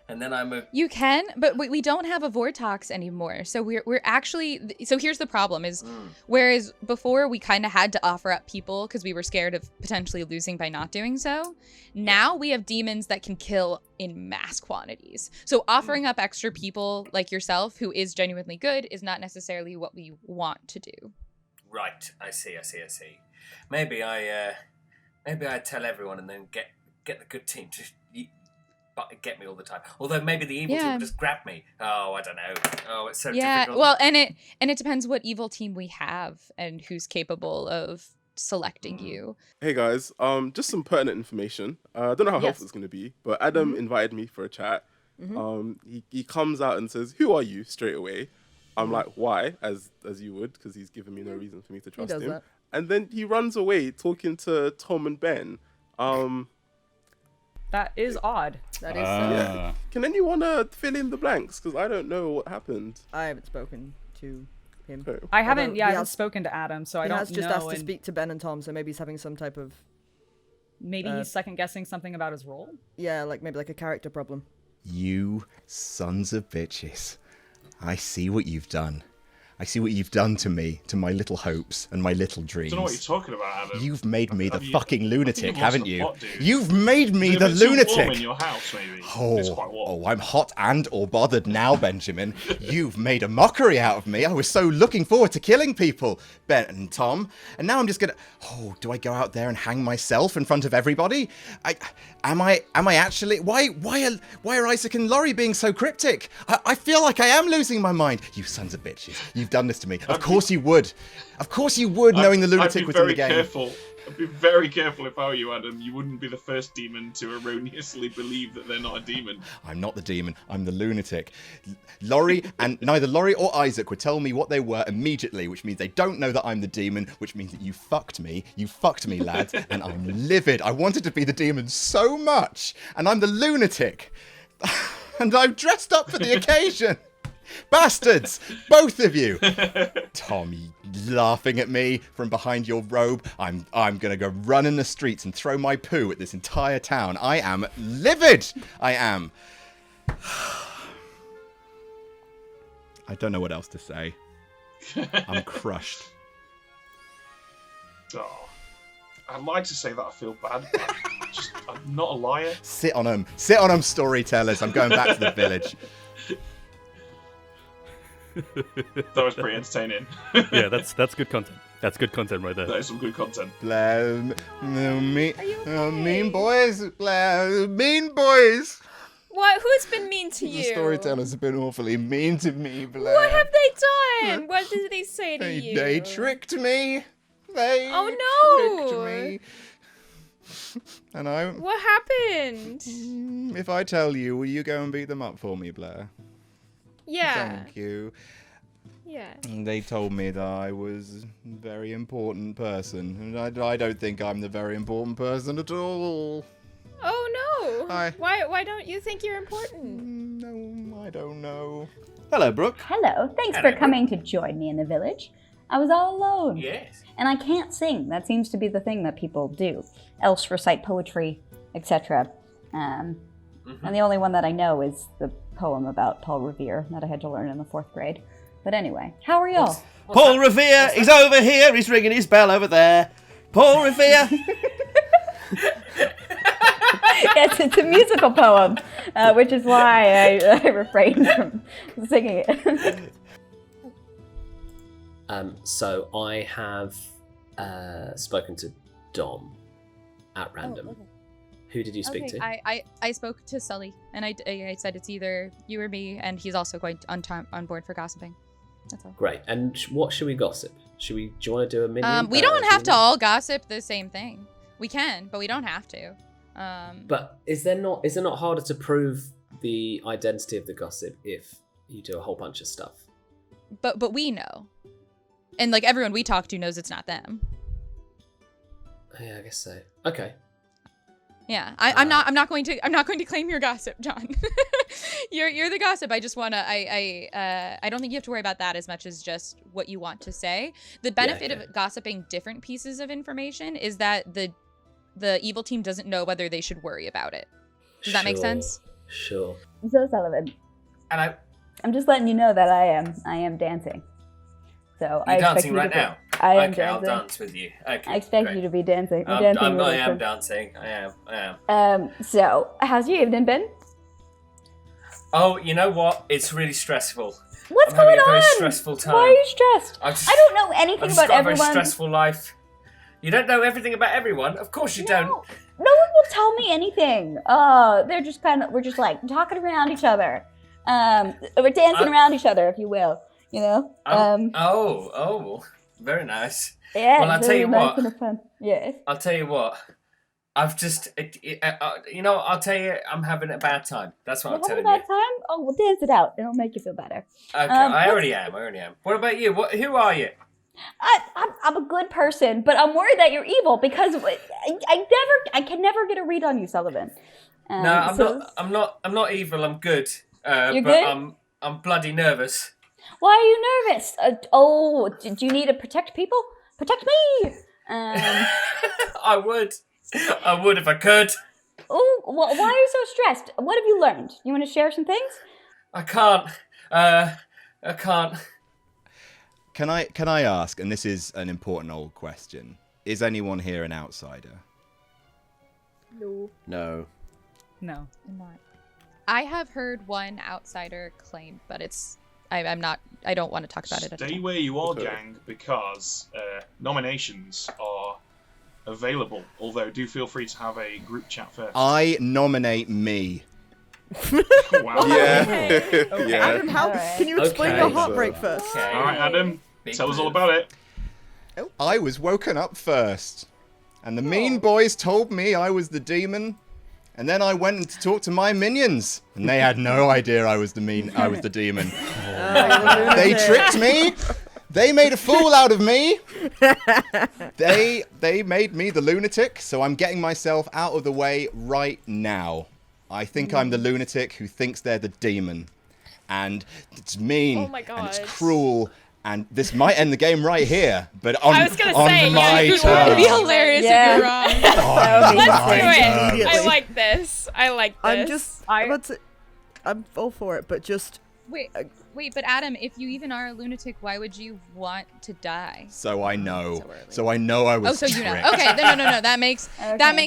And then You can, but we don't have a Vortox anymore. So we're actually, so here's the problem is, whereas before we kind of had to offer up people because we were scared of potentially losing by not doing so, now we have demons that can kill in mass quantities. So offering up extra people like yourself who is genuinely good is not necessarily what we want to do. Right, I see. Maybe I tell everyone and then get the good team to get me all the time. Although maybe the evil team will just grab me. Oh, I don't know. Oh, it's so difficult. Well, and it depends what evil team we have and who's capable of selecting you. Hey guys, just some pertinent information. I don't know how helpful it's going to be, but Adam invited me for a chat. He comes out and says, "Who are you?" straight away. I'm like, "Why?" As you would, because he's given me no reason for me to trust him. That. And then he runs away talking to Tom and Ben. That is odd. That is yeah. Can anyone fill in the blanks? Because I don't know what happened. I haven't spoken to him. I haven't spoken to Adam, so I don't know. He has just asked to speak to Ben and Tom, so maybe he's having some type of... Maybe he's second-guessing something about his role? Yeah, maybe a character problem. You sons of bitches. I see what you've done. I see what you've done to me, to my little hopes and my little dreams. I don't know what you're talking about, Adam. You've made me the fucking lunatic, haven't you? Plot, you've made me the Too lunatic. warm in your house, maybe. It's quite warm. I'm hot and or bothered now, Benjamin. You've made a mockery out of me. I was so looking forward to killing people, Ben and Tom, and now I'm just gonna. Oh, do I go out there and hang myself in front of everybody? Am I actually? Why are Isaac and Laurie being so cryptic? I feel like I am losing my mind. You sons of bitches. You've done this to me. Of course you would. Of course you would, knowing the lunatic was in the game. I'd be very careful if I were you, Adam. You wouldn't be the first demon to erroneously believe that they're not a demon. I'm not the demon. I'm the lunatic. Laurie, and neither Laurie or Isaac would tell me what they were immediately, which means they don't know that I'm the demon, which means that you fucked me. You fucked me, lads, and I'm livid. I wanted to be the demon so much, and I'm the lunatic. And I've dressed up for the occasion. Bastards! Both of you! Tom, you laughing at me from behind your robe. I'm gonna go run in the streets and throw my poo at this entire town. I am livid! I am. I don't know what else to say. I'm crushed. Oh, I'd like to say that I feel bad, but I'm not a liar. Sit on them. Sit on them, storytellers. I'm going back to the village. That was pretty entertaining. Yeah, that's good content. That's good content right there. That is some good content. Mean boys. Mean boys. What? Who's been mean to you? The storytellers have been awfully mean to me, Blair. What have they done? What did they say to you? They tricked me. They tricked me. And I... What happened? If I tell you, will you go and beat them up for me, Blair? Yeah. Thank you. Yeah. They told me that I was a very important person, and I don't think I'm the very important person at all. Oh no! Why don't you think you're important? No, I don't know. Hello, Brooke. Hello. Thanks for coming to join me in the village. I was all alone. Yes. And I can't sing. That seems to be the thing that people do. Else recite poetry, etc. And the only one that I know is the poem about Paul Revere that I had to learn in the 4th grade. But anyway, how are y'all? Paul Revere, he's over here. He's ringing his bell over there. Paul Revere. Yes, it's a musical poem, which is why I refrain from singing it. So I have spoken to Dom at random. Oh, okay. Who did you speak to? I spoke to Sully, and I said it's either you or me, and he's also going on board for gossiping. That's all. Great. And what should we gossip? Do you want to do a minion? We don't have to all gossip the same thing. We can, but we don't have to. But is it not harder to prove the identity of the gossip if you do a whole bunch of stuff? But we know, and like everyone we talk to knows it's not them. Yeah, I guess so. Okay. Yeah, I'm not going to claim your gossip, John. You're the gossip. I just wanna. I don't think you have to worry about that as much as just what you want to say. The benefit of gossiping different pieces of information is that the evil team doesn't know whether they should worry about it. Does that make sense? Sure. So Sullivan. And I'm just letting you know that I am dancing. So You're I dancing right now? I am okay, dancing. I'll dance with you. Okay, I expect great. you to be dancing. I am dancing. I am. So how's your evening been? Oh, you know what? It's really stressful. What's I'm going having a very on? stressful time. Why are you stressed? I don't know I've anything just about got everyone. a very stressful life. You don't know everything about everyone? Of course you don't. No one will tell me anything. We're just like talking around each other. We're dancing around each other, if you will. You know. Oh, very nice. Yeah. Well, I'll tell you what. Yes. I'll tell you what. I've just, I'll tell you, I'm having a bad time. That's what I'm telling you. Having a bad time? Oh, well, dance it out. It'll make you feel better. Okay, I already am. What about you? Who are you? I'm a good person, but I'm worried that you're evil because I can never get a read on you, Sullivan. No, I'm not evil. I'm good. You're but good? I'm bloody nervous. Why are you nervous? Do you need to protect people? Protect me! I would if I could. Oh, well, why are you so stressed? What have you learned? You want to share some things? I can't. Can I ask, and this is an important old question, is anyone here an outsider? No. No. No. I'm not. I have heard one outsider claim, but I'm not. I don't want to talk about it. Stay where you are, Jang, because nominations are available. Although, do feel free to have a group chat first. I nominate me. Wow. Yeah. Okay, Yeah. Adam, can you explain your heartbreak first? Okay. All right, Adam, tell us all about it. I was woken up first, and the mean boys told me I was the demon, and then I went and talked to my minions, and they had no idea I was the demon. They tricked me. They made a fool out of me. They made me the lunatic, so I'm getting myself out of the way right now. I think I'm the lunatic who thinks they're the demon. And it's mean, Oh my and it's God. cruel, and this might end the game right here, but on, I was gonna on say, my yeah, terms. It'd be hilarious if you're wrong. On Let's my do it. terms. I like this. I'm all for it, but just Wait, but Adam, if you even are a lunatic, why would you want to die? So I know. So I know I was Oh, so you know. tricked. Okay, no. That makes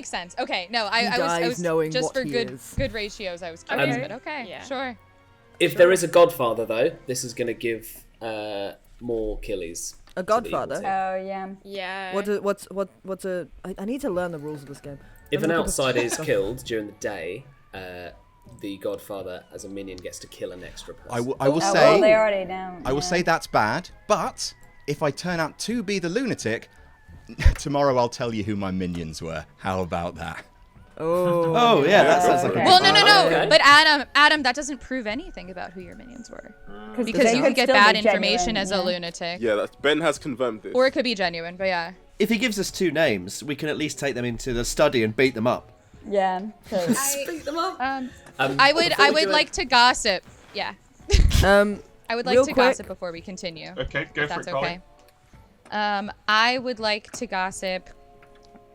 sense. Okay, no, I was knowing just what for he good is. good ratios. I was curious, Okay. but okay, Yeah. sure. If there is a godfather, though, this is going to give more killies. A godfather? Oh, yeah. Yeah. What's a? I need to learn the rules of this game. If Let an me look up outsider a- is killed during the day, the godfather, as a minion, gets to kill an extra person. I will Oh, say. well, they already know. I will say that's bad, but if I turn out to be the lunatic, tomorrow I'll tell you who my minions were. How about that? Oh, yeah, that sounds like a Well, good no. plan. Okay. But Adam, that doesn't prove anything about who your minions were, because they you could could get still bad be information genuine, as yeah. a lunatic, Yeah, Ben has confirmed this. or it could be genuine. But yeah. If he gives us two names, we can at least take them into the study and beat them up. Yeah. So. Beat them up. I would like to gossip. Yeah. I would like Real to quick. gossip before we continue. Okay, go if for that's it, Colin. okay. I would like to gossip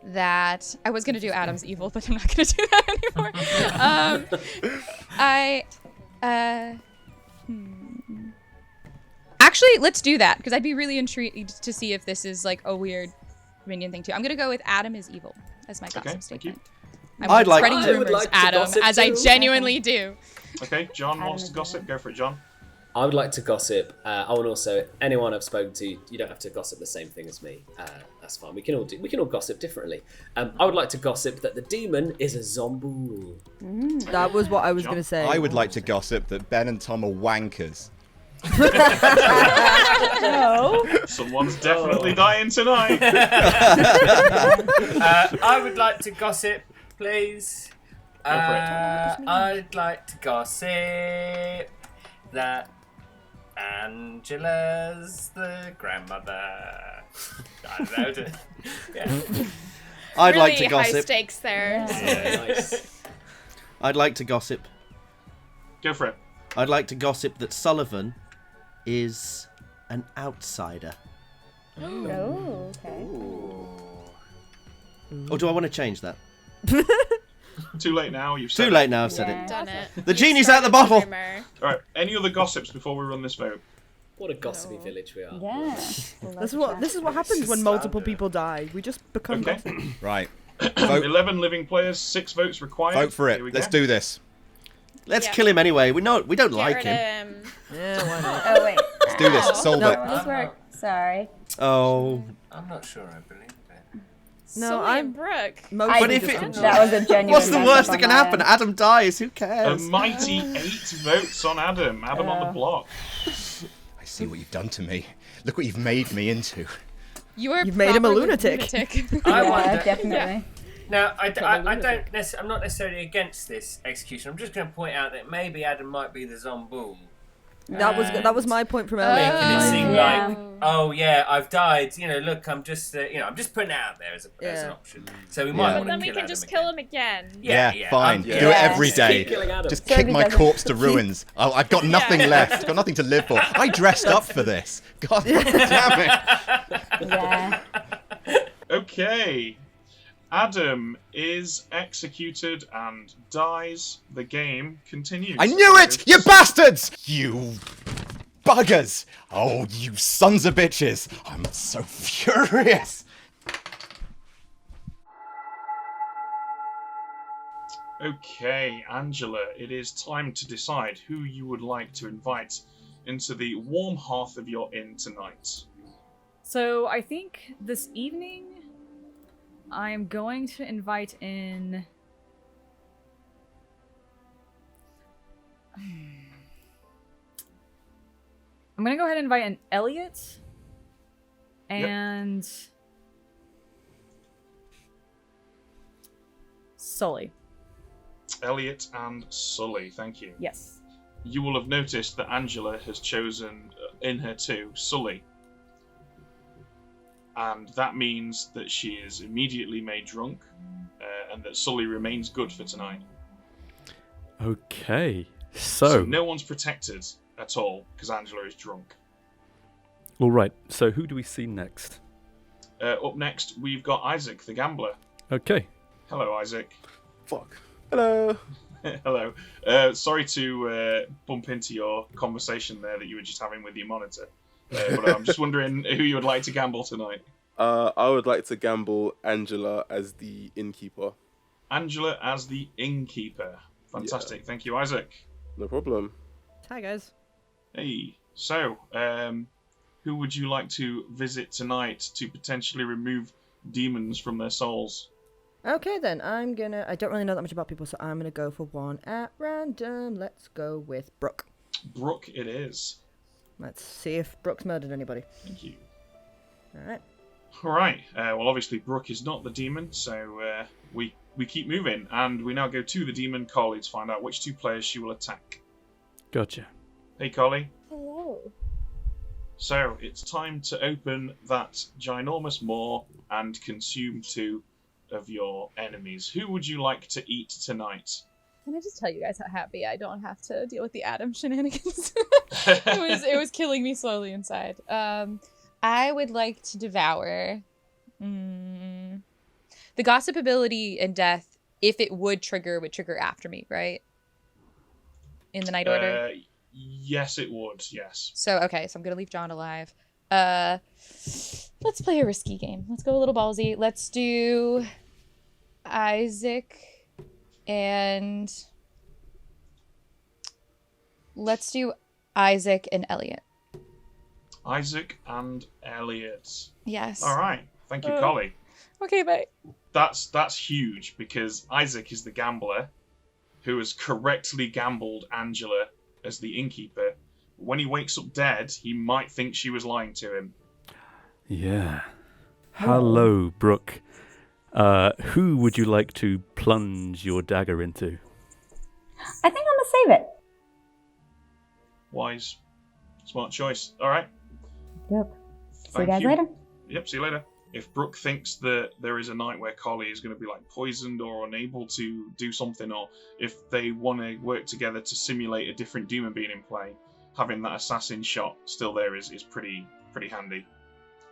that I was gonna do Adam's evil, but I'm not gonna do that anymore. Actually, let's do that, because I'd be really intrigued to see if this is like a weird minion thing too. I'm gonna go with Adam is evil as my gossip statement. I would like to Adam, as I genuinely do. Okay, John wants to gossip. Go for it, John. I would like to gossip. And also, anyone I've spoken to, you don't have to gossip the same thing as me. That's fine. We can all gossip differently. I would like to gossip that the demon is a zombie. That was what I was going to say. I would like to gossip that Ben and Tom are wankers. No. Someone's definitely dying tonight. I would like to gossip, please. I'd like to gossip that Angela's the grandmother. I don't know. Yeah. I'd really like to high gossip. stakes there. Yeah, nice. I'd like to gossip. Go for it. I'd like to gossip that Sullivan is an outsider. Oh, okay. Or do I want to change that? Too late now. You've said Too late now. I've said it. Done it. The genie's out the bottle. All right. Any other gossips before we run this vote? What a gossipy village we are. Yeah. This is what happens when multiple people die. We just become gossip. Right. Vote. 11 living players, 6 votes required. Vote for it. Here we Let's go. do this. Let's kill him anyway. We don't like him. Yeah, why not? Oh wait. Let's do this. Solve it. This work. Sorry. Oh. I'm not sure I believe it. No, Sully I'm and Brooke. But if it, That was a genuine. what's the mess worst up that on can my happen? end. Adam dies. Who A cares? mighty 8 votes on Adam. Adam on the block. I see what you've done to me. Look what you've made me into. You've made him a lunatic. I Yeah, wonder. definitely. Now, I'm not necessarily against this execution. I'm just going to point out that maybe Adam might be the zombie. That was my point from earlier. Making it seem like, oh yeah, I've died. You know, look, I'm just putting it out there as an option. So we might But want then to we kill can Adam just again. kill him again. Yeah, fine. Yeah. Do it every day. Keep killing Adam. Just So kick he my doesn't- corpse to ruins. Oh, I've got nothing left. Got nothing to live for. I dressed up for this. God damn it. Yeah. Okay. Adam is executed and dies. The game continues. I knew it! You bastards! You buggers! Oh, you sons of bitches! I'm so furious! Okay, Angela, it is time to decide who you would like to invite into the warm hearth of your inn tonight. So I think this evening I'm going to invite in. I'm gonna go ahead and invite in Elliot and Sully. Elliot and Sully, thank you. Yes. You will have noticed that Angela has chosen in her too Sully. And that means that she is immediately made drunk, and that Sully remains good for tonight. Okay, So so no one's protected at all, because Angela is drunk. all right. So who do we see next? Up next, we've got Isaac, the gambler. Okay. Hello, Isaac. Fuck. Hello. Hello. Sorry to bump into your conversation there that you were just having with your monitor. But I'm just wondering who you would like to gamble tonight. I would like to gamble Angela as the innkeeper. Angela as the innkeeper. Fantastic. Yeah. Thank you, Isaac. No problem. Hi guys. Hey. So, who would you like to visit tonight to potentially remove demons from their souls? Okay then, I don't really know that much about people, so I'm gonna go for one at random. Let's go with Brooke. Brooke it is. Let's see if Brooke's murdered anybody. Thank you. Alright. Alright, well obviously Brooke is not the demon, so we keep moving, and we now go to the demon Carly to find out which 2 players she will attack. Gotcha. Hey Carly. Hello. So, it's time to open that ginormous maw and consume 2 of your enemies. Who would you like to eat tonight? Can I just tell you guys how happy I don't have to deal with the Adam shenanigans? it was killing me slowly inside. I would like to devour the gossip ability and death. If it would trigger after me, right? In the night order. Yes, it would. Yes. So okay, so I'm gonna leave John alive. Let's play a risky game. Let's go a little ballsy. Let's do Isaac and Elliot. Isaac and Elliot. Yes. All right. Thank you, Collie. Okay, bye. That's huge because Isaac is the gambler who has correctly gambled Angela as the innkeeper. When he wakes up dead, he might think she was lying to him. Yeah. Hello, Brooke. Who would you like to plunge your dagger into? I think I'm gonna save it. Wise. Smart choice. All right. Yep. See you guys later. Yep, see you later. If Brooke thinks that there is a night where Collie is going to be like poisoned or unable to do something, or if they want to work together to simulate a different demon being in play, having that assassin shot still there is pretty handy.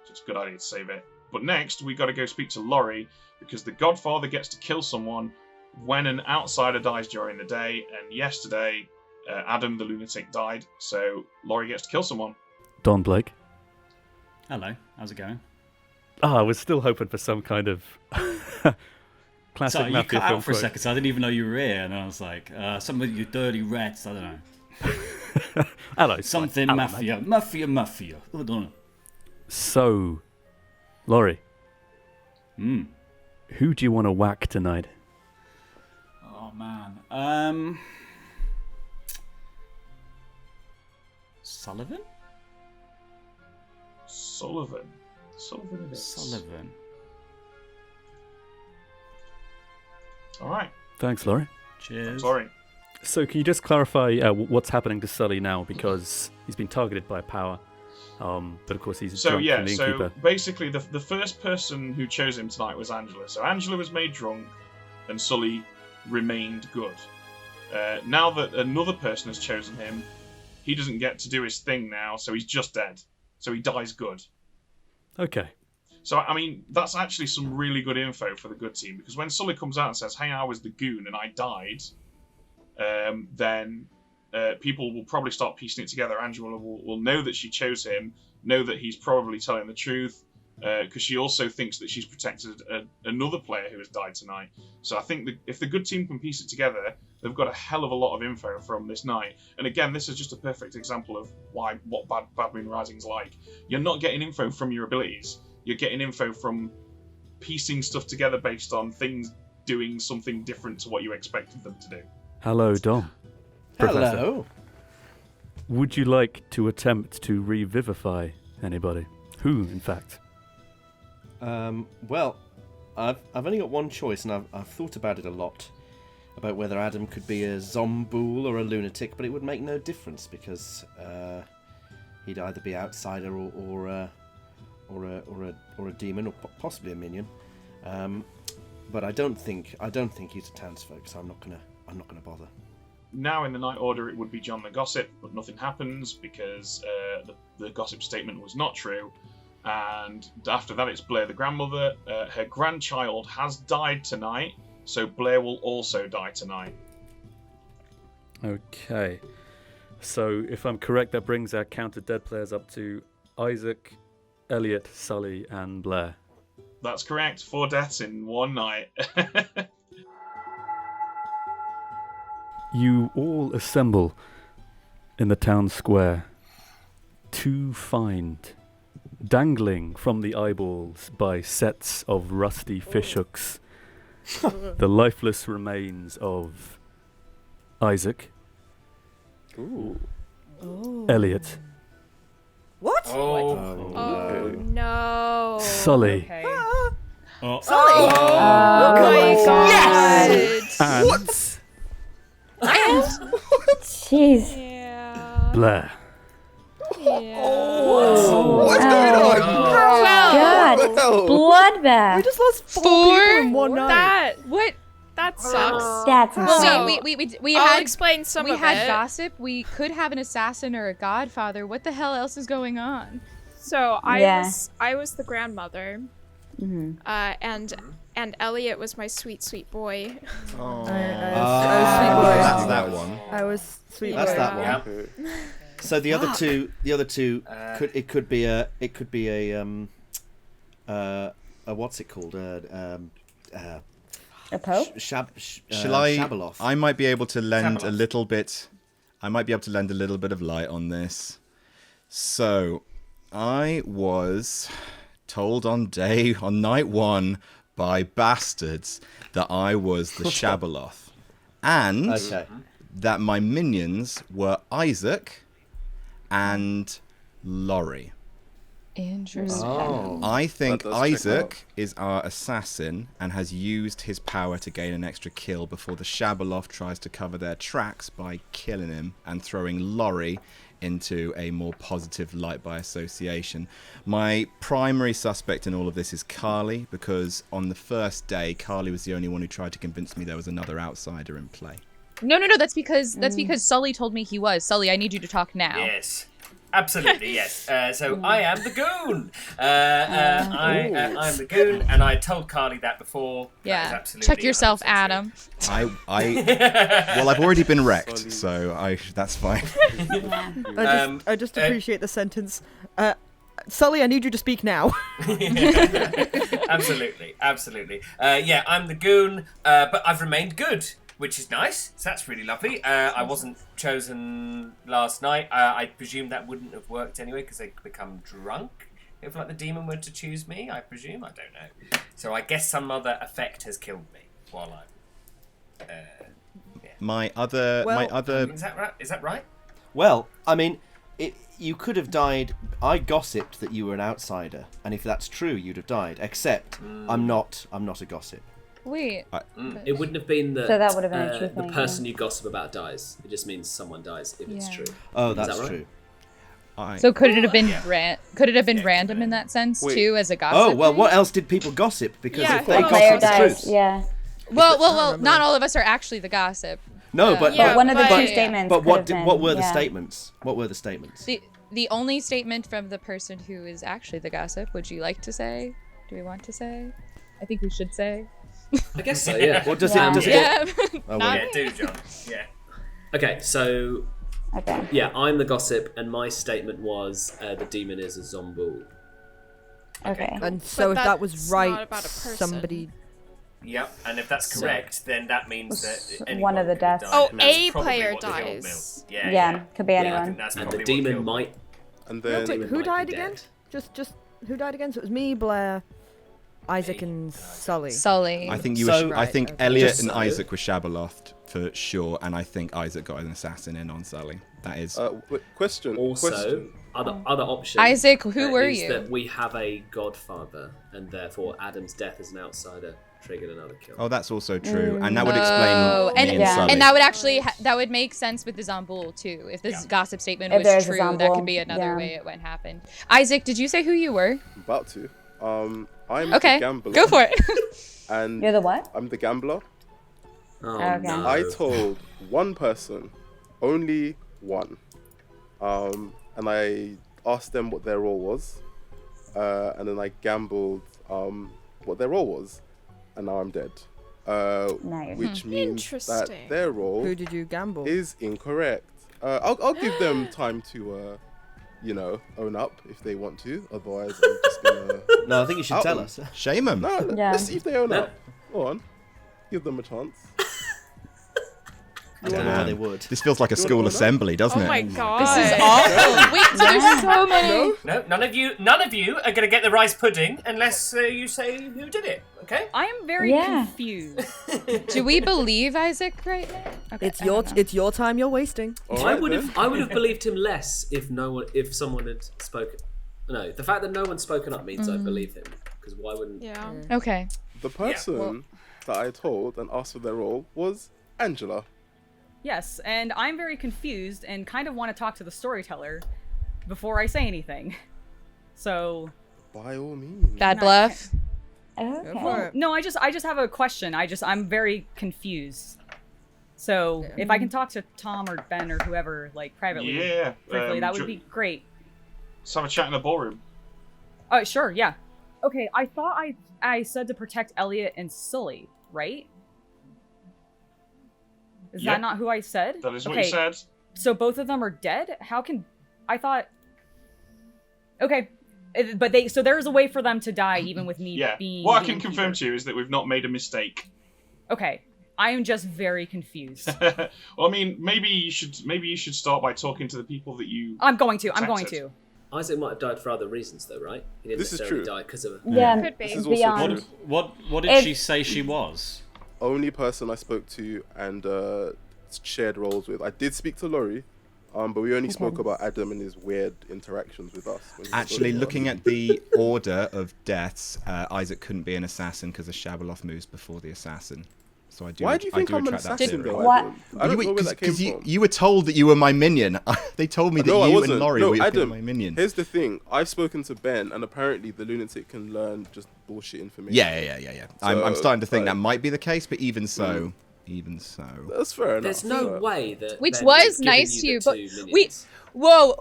So it's a good idea to save it. But next, we got to go speak to Laurie, because the Godfather gets to kill someone when an outsider dies during the day, and yesterday, Adam the Lunatic died, so Laurie gets to kill someone. Don Blake. Hello, how's it going? I was still hoping for some kind of classic Sorry, you mafia cut film out for a quote. second, so I didn't even know you were here, and I was like, some of you dirty rats, I don't know. Hello. Something Hello, mafia. mate. Mafia. I don't know. So, Laurie. Hmm. Who do you want to whack tonight? Oh, man. Sullivan it is. Sullivan. All right. Thanks, Laurie. Cheers. Sorry. So, can you just clarify what's happening to Sully now? Because he's been targeted by power. But of course, he's drunk from the innkeeper. So basically, the first person who chose him tonight was Angela. So Angela was made drunk, and Sully remained good. Now that another person has chosen him, he doesn't get to do his thing now, so he's just dead. So he dies good. Okay. So, I mean, that's actually some really good info for the good team, because when Sully comes out and says, hey, I was the goon and I died, then people will probably start piecing it together. Angela will know that she chose him, know that he's probably telling the truth, because she also thinks that she's protected another player who has died tonight. So I think if the good team can piece it together, they've got a hell of a lot of info from this night. And again, this is just a perfect example of what Bad Moon Rising's like. You're not getting info from your abilities. You're getting info from piecing stuff together based on things doing something different to what you expected them to do. Hello, Dom. Professor. Hello. Would you like to attempt to revivify anybody? Who, in fact? Well, I've only got one choice, and I've thought about it a lot, about whether Adam could be a zombool or a lunatic, but it would make no difference because he'd either be outsider or a demon, or possibly a minion. But I don't think he's a townsfolk, so I'm not gonna bother. Now in the Night Order, it would be John the Gossip, but nothing happens because the gossip statement was not true. And after that, it's Blair the grandmother. Her grandchild has died tonight, so Blair will also die tonight. Okay. So, if I'm correct, that brings our count of dead players up to Isaac, Elliot, Sully, and Blair. That's correct. 4 deaths in one night. You all assemble in the town square to find, dangling from the eyeballs by sets of rusty fishhooks, the lifeless remains of Isaac, Elliot, What? Oh no. Sully, Okay. Sully! Oh my god. Yes! and What? Jeez. Yeah. Blair. What's going on? God. Bloodbath. We just lost 4 people in one night. That sucks. That's Well, insane. no, we I'll had explain some we of had it. gossip. We could have an assassin or a godfather. What the hell else is going on? So Yeah. I was the grandmother, Mhm. and Elliot was my sweet boy. Oh, sweet boy. that's that one. I was sweet. That's boy. that one. Yeah. So the other two could be a what's it called? A Poe? Shabaloth. I might be able to lend Shabaloth. a little bit. I might be able to lend a little bit of light on this. So, I was told on night one by bastards that I was the Shabaloth, and that my minions were Isaac and Laurie. Interesting. Oh. I think That does check Isaac is our assassin and has used his power to gain an extra kill before the Shabaloth tries to cover their tracks by killing him and throwing Laurie into a more positive light by association. My primary suspect in all of this is Carly, because on the first day, Carly was the only one who tried to convince me there was another outsider in play. No. That's because Sully told me he was. Sully, I need you to talk now. Yes. Absolutely, yes. So I am the goon. I am the goon, and I told Carly that before. Yeah. That is absolutely Check yourself, 100% Adam. Well, I've already been wrecked, so that's fine. I just appreciate the sentence. Sully, I need you to speak now. Absolutely. Yeah, I'm the goon, but I've remained good, which is nice. So that's really lovely. I wasn't chosen last night. I presume that wouldn't have worked anyway because they'd become drunk if like the demon were to choose me. I presume. I don't know. So I guess some other effect has killed me while I'm. Yeah. My other. Is that right? Well, I mean, you could have died. I gossiped that you were an outsider, and if that's true, you'd have died. Except I'm not a gossip. Wait. It wouldn't have been that, So that would have been a true thing, the person you gossip about dies. It just means someone dies if it's true. Oh, that's Is that true. So could it have been random in that sense too, as a gossip? Oh well, thing? what else did people gossip? Because if they player gossip the dies, truth. yeah. Well, not all of us are actually the gossip. No, but one of the two statements. But what were the yeah. statements? What were the statements? The only statement from the person who is actually the gossip. Would you like to say? Do we want to say? I think we should say. I guess so. Yeah. Well, does Yeah. it? Oh, Yeah, do John. Yeah. Okay, so Okay. yeah, I'm the gossip, and my statement was the demon is a zombie. Okay. And so if that was that's right, not about a person. somebody. Yep, and if that's correct, then that means that One of the anyone could have deaths. died, Oh, and that's a probably player what killed dies. Mill. Yeah, could be I anyone. think that's And probably the what demon killed might. And then Demon Who might died be again? dead. Just who died again? So it was me, Blair, Isaac, and Sully. Sully. I think Right, okay. Elliot Just and so. Isaac were Shabaloth for sure, and I think Isaac got an assassin in on Sully. That is. Question. Also, Question. other option. Isaac, who were is you? that we have a godfather, and therefore Adam's death as an outsider triggered another kill. Oh, that's also true, and that would explain me and Sully. and that would actually that would make sense with the Zomboul too. If this gossip statement If was there's a true, that Zomboul, could be another yeah. way it went happened. Isaac, did you say who you were? I'm about to. I'm Okay, the gambler. go for it. And You're the what? I'm the gambler. Oh, Okay. no. I told one person, only one, and I asked them what their role was, and then I gambled what their role was, and now I'm dead. Which means that their role Who did you gamble? is incorrect. I'll give them time to, own up if they want to. Otherwise, I'm just gonna. No, I think you should out tell them. us. Shame them. No, Yeah. let's see if they own up. Go on, give them a chance. I don't know how they would. This feels like a school assembly, doesn't Oh it? my god. This is awful. Wait, so there's so many. No, none of you are going to get the rice pudding unless you say who did it. Okay? I am very confused. Do we believe Isaac right now? Okay, It's your time you're wasting. I would have believed him less if someone had spoken. No, the fact that no one's spoken up means I believe him, because why wouldn't? Yeah. Okay. The person that I told and asked for their role was Angela. Yes, and I'm very confused and kind of want to talk to the storyteller before I say anything. So, by all means. Bad bluff. Okay. Well, no, I just have a question. I'm very confused. So, if I can talk to Tom or Ben or whoever, like privately, briefly, that would be great. Let's have a chat in the ballroom. Oh, sure, yeah. Okay, I thought I said to protect Elliot and Sully, right? Is that not who I said? That is what you said. So both of them are dead? How can... I thought... Okay. But so there is a way for them to die even with me being... What I can confirm to you is that we've not made a mistake. Okay. I am just very confused. Well, I mean, maybe you should start by talking to the people that you... I'm going to. Isaac might have died for other reasons, though, right? He didn't necessarily die because of... Could be. This is also true. What did she say she was? Only person I spoke to and shared roles with. I did speak to Laurie, but we only spoke about Adam and his weird interactions with us. Actually, looking at the order of deaths, Isaac couldn't be an assassin because the Shabaloth moves before the assassin. So I do. Why do you think I'm an assassin, though? What? I don't know where that came from. You were told that you were my minion. They told me that you and Laurie were Adam, my minion. Here's the thing. I've spoken to Ben, and apparently the lunatic can learn just bullshit information. Yeah. I'm starting to think that might be the case, but even so. That's fair enough. There's no way that... Which Ben was giving nice to the you, two but minions.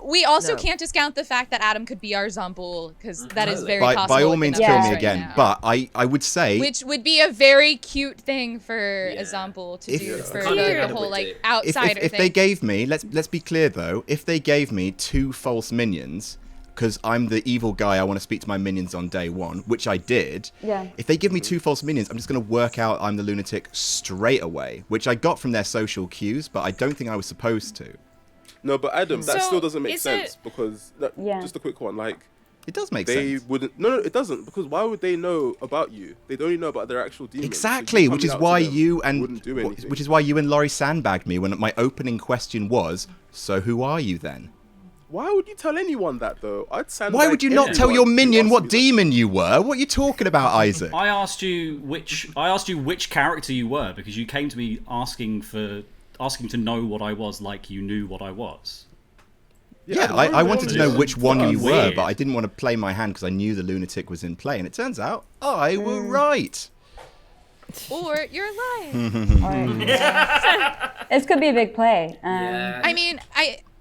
we also can't discount the fact that Adam could be our Zomboul, because that is very possible. By all means, kill me right again. now. But I would say... Which would be a very cute thing for a Zomboul to do for the whole, like, outsider if thing. they gave me... Let's be clear, though. If they gave me 2 false minions... Because I'm the evil guy, I want to speak to my minions on day 1, which I did. Yeah. If they give me 2 false minions, I'm just going to work out I'm the lunatic straight away, which I got from their social cues, but I don't think I was supposed to. No, but Adam, that So, still doesn't make is sense it- because just a quick one, like It does make they sense. wouldn't. No, it doesn't because why would they know about you? They'd only know about their actual demons. Exactly, So which is coming out why to them you and wouldn't do anything. which is why you and Laurie sandbagged me when my opening question was, "So who are you then?" Why would you tell anyone that though? I'd sandbag Why would you not tell your anyone who minion asked what me that. demon you were? What are you talking about, Isaac? I asked you which character you were because you came to me asking to know what I was, like you knew what I was. Yeah, I wanted to know which one you were, weird. but I didn't want to play my hand because I knew the lunatic was in play, and it turns out I were right. Or you're lying. This could be a big play. I mean,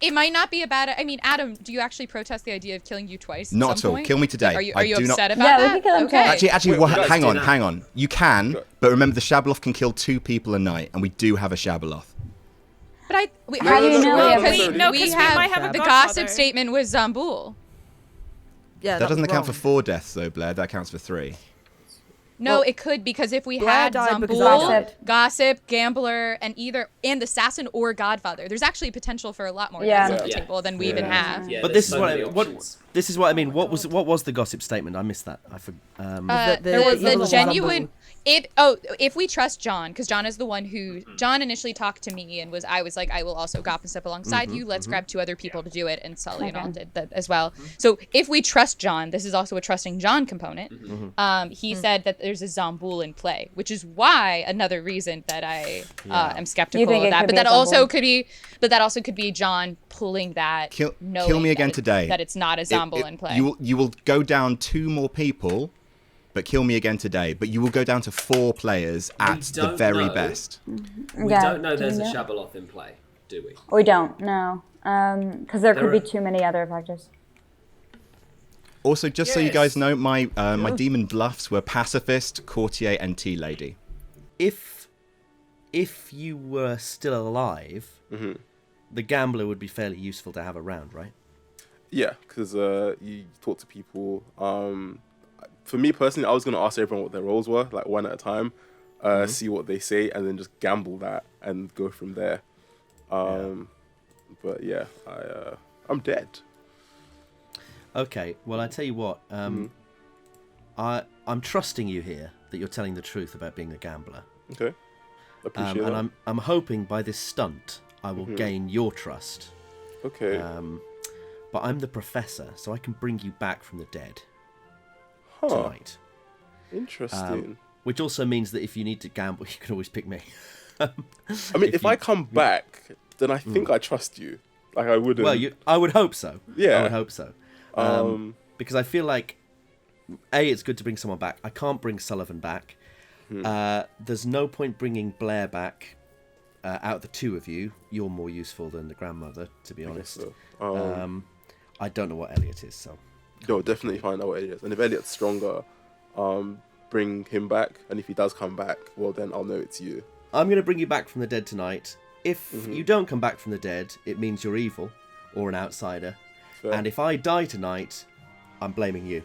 it might not be a bad... I mean, Adam, do you actually protest the idea of killing you twice? Not at some at all. point? Kill me today. Are you I do not- upset about Yeah, that? we can kill him Okay. today. Actually, Wait, hang on. You can, but remember the Shabaloth can kill 2 people a night, and we do have a Shabaloth. But How do you know we have because a- we might have a the godfather. gossip statement was Zomboul. Yeah, That doesn't was account for wrong. 4 deaths, though, Blair. That counts for 3. No, Well, it could, because if we Blair had died because Zomboul, Gossip. Gossip, Gambler, and Assassin or Godfather, there's actually potential for a lot more Yeah. deaths on the table than we even have. Yeah, But there's this is so what many what options. this is what I mean. What was the gossip statement? I missed that. I forgot. There was evil the of genuine. Zomboul. If we trust John, because John is the one who John initially talked to me and I was like, I will also gossip alongside you. Let's grab 2 other people to do it, and Sully and all did that as well. So if we trust John, this is also a trusting John component. He said that there's a Zomboul in play, which is why another reason that I am skeptical think of it that. could But be a that also Zomboul? could be John pulling that. Kill knowing me again that today. That it's not a Zomboul in play. You will go down 2 more people, but kill me again today. But you will go down to 4 players at the don't very know. best. We Yeah, don't know do there's we a know? Shabaloth in play, do we? We don't, no. Because there could be too many other factors. Also, just so you guys know, my demon bluffs were pacifist, courtier, and tea lady. If you were still alive, the gambler would be fairly useful to have around, right? Yeah, because you talk to people. For me personally, I was going to ask everyone what their roles were, like one at a time, see what they say, and then just gamble that and go from there. But yeah, I'm dead. Okay, well, I tell you what, I'm trusting you here that you're telling the truth about being a gambler. Okay, appreciate that. And I'm hoping by this stunt I will gain your trust. Okay. But I'm the professor, so I can bring you back from the dead tonight. Interesting. Which also means that if you need to gamble, you can always pick me. I mean, if I come back, then I think I trust you. Like I wouldn't. Well, I would hope so. Yeah. I would hope so. Because I feel like, A, it's good to bring someone back. I can't bring Sullivan back. There's no point bringing Blair back. Out of the 2 of you, you're more useful than the grandmother, to be honest. So. I don't know what Elliot is, so. No, definitely find out what Elliot is. And if Elliot's stronger, bring him back. And if he does come back, well, then I'll know it's you. I'm going to bring you back from the dead tonight. If you don't come back from the dead, it means you're evil or an outsider. Fair. And if I die tonight, I'm blaming you.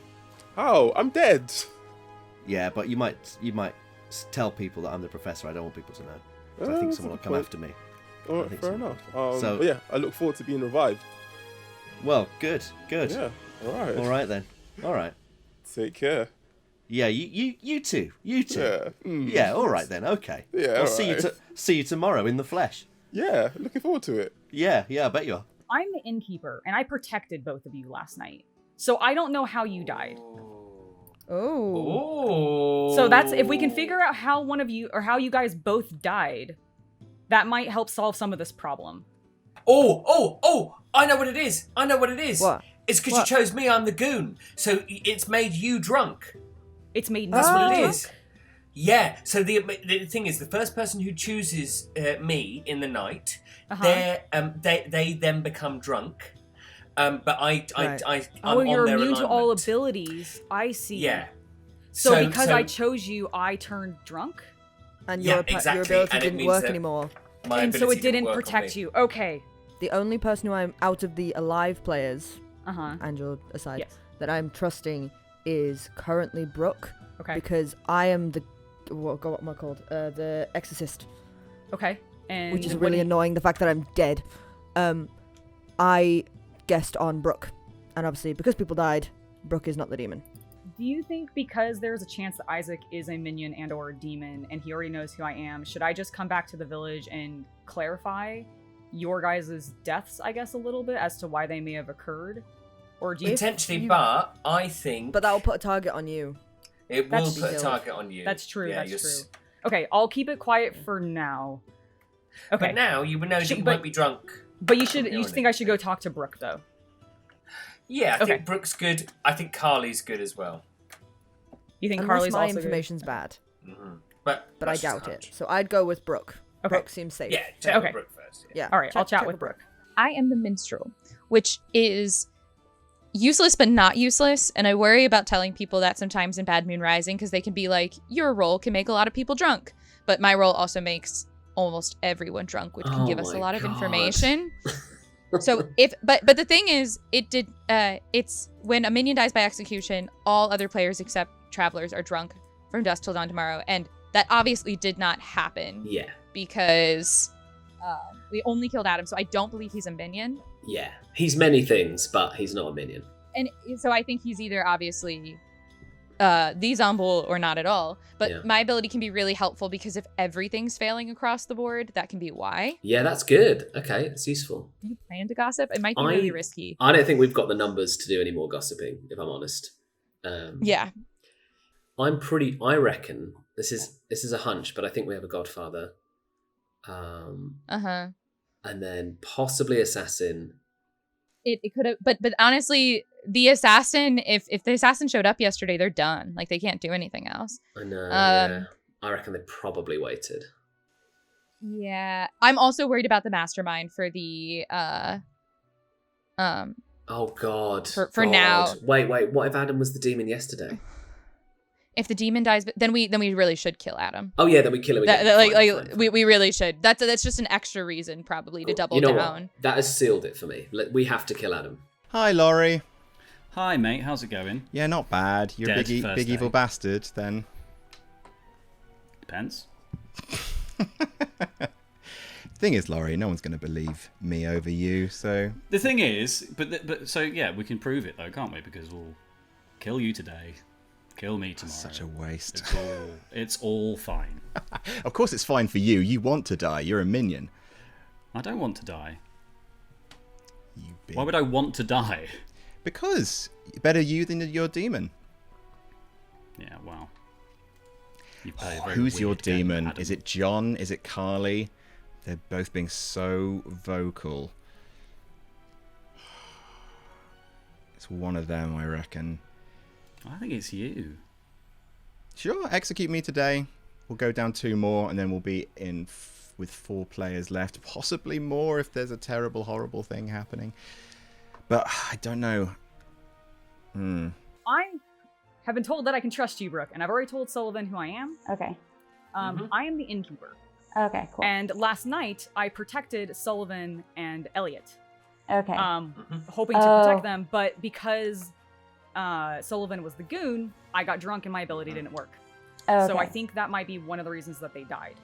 Oh, I'm dead. Yeah, but you might tell people that I'm the professor. I don't want people to know. So I think someone will come after me. All right, fair enough. So yeah, I look forward to being revived. Well, good. Yeah, All right then. All right. Take care. Yeah, you too. Yeah. Yeah. All right then. Okay. Yeah. I'll all see right. you tomorrow in the flesh. Yeah, looking forward to it. Yeah. I bet you are. I'm the innkeeper, and I protected both of you last night. So I don't know how you died. Oh. So that's, if we can figure out how one of you, or how you guys both died, that might help solve some of this problem. Oh! I know what it is. What? It's because you chose me. I'm the goon. So it's made you drunk. It's made That's me what it drunk? is. Yeah. So the thing is, the first person who chooses me in the night, they then become drunk. But I'm you're on their immune to all alignment. abilities. I see. Yeah. So because I chose you, I turned drunk? And Yeah, your exactly. ability And it didn't means work that anymore. my And so ability it didn't work on protect me. you. Okay. The only person who I'm out of the alive players, Angela aside, Yes. that I'm trusting is currently Brooke. Okay. Because I am what am I called? The exorcist. Okay. And which is what really do you- annoying. The fact that I'm dead. I guessed on Brooke, and obviously because people died, Brooke is not the demon. Do you think because there's a chance that Isaac is a minion and or a demon, and he already knows who I am, should I just come back to the village and clarify your guys' deaths, I guess, a little bit as to why they may have occurred? Or do you Potentially, but I think... But that will put a target on you. It will put a target on you. That's true, Yeah, that's true. Okay, I'll keep it quiet for now. Okay. But now you would know that you won't be drunk. But you think I should go talk to Brooke, though? Yeah, I think Brooke's good. I think Carly's good as well. You think Unless Carly's my also information's bad. But I doubt it. So I'd go with Brooke. Okay. Brooke seems safe. Yeah, chat with Brooke first. Yeah. All right, I'll chat with Brooke. I am the minstrel, which is useless but not useless, and I worry about telling people that sometimes in Bad Moon Rising because they can be like, your role can make a lot of people drunk, but my role also makes almost everyone drunk, which can give us a lot of information. So but the thing is, it's when a minion dies by execution, all other players except travelers are drunk from dusk till dawn tomorrow, and that obviously did not happen. Yeah. Because we only killed Adam, so I don't believe he's a minion. Yeah. He's many things, but he's not a minion. And so I think he's either obviously the Zombul or not at all. But my ability can be really helpful because if everything's failing across the board, that can be why. Yeah, that's good. Okay, it's useful. Do you plan to gossip? It might be really risky. I don't think we've got the numbers to do any more gossiping, if I'm honest. Yeah. I reckon, this is a hunch, but I think we have a godfather. Uh-huh. And then possibly assassin. It could have, but honestly, the assassin, if the assassin showed up yesterday, they're done. Like, they can't do anything else. I know, yeah. I reckon they probably waited. Yeah. I'm also worried about the mastermind for the, Oh, God. For God. now. Wait, what if Adam was the demon yesterday? If the demon dies, then we really should kill Adam. Oh, yeah, then we kill him again. Fine. We really should. That's just an extra reason, probably, to double down. What? That has sealed it for me. We have to kill Adam. Hi, Laurie. Hi, mate. How's it going? Yeah, not bad. You're a big evil bastard, then. Depends. Thing is, Laurie, no one's going to believe me over you, so... The thing is, so yeah, we can prove it, though, can't we? Because we'll kill you today, kill me tomorrow. Such a waste. It's all fine. Of course it's fine for you. You want to die. You're a minion. I don't want to die. Why would I want to die? Because better you than your demon. Yeah, well. Who's your demon? Is it John? Is it Carly? They're both being so vocal. It's one of them, I reckon. I think it's you. Sure, execute me today. We'll go down 2 more, and then we'll be in with 4 players left. Possibly more if there's a terrible, horrible thing happening. But I don't know. I have been told that I can trust you, Brooke, and I've already told Sullivan who I am. Okay. I am the innkeeper. Okay, cool. And last night, I protected Sullivan and Elliot. Okay. Hoping to protect them, but because Sullivan was the goon, I got drunk and my ability didn't work. Okay. So I think that might be one of the reasons that they died.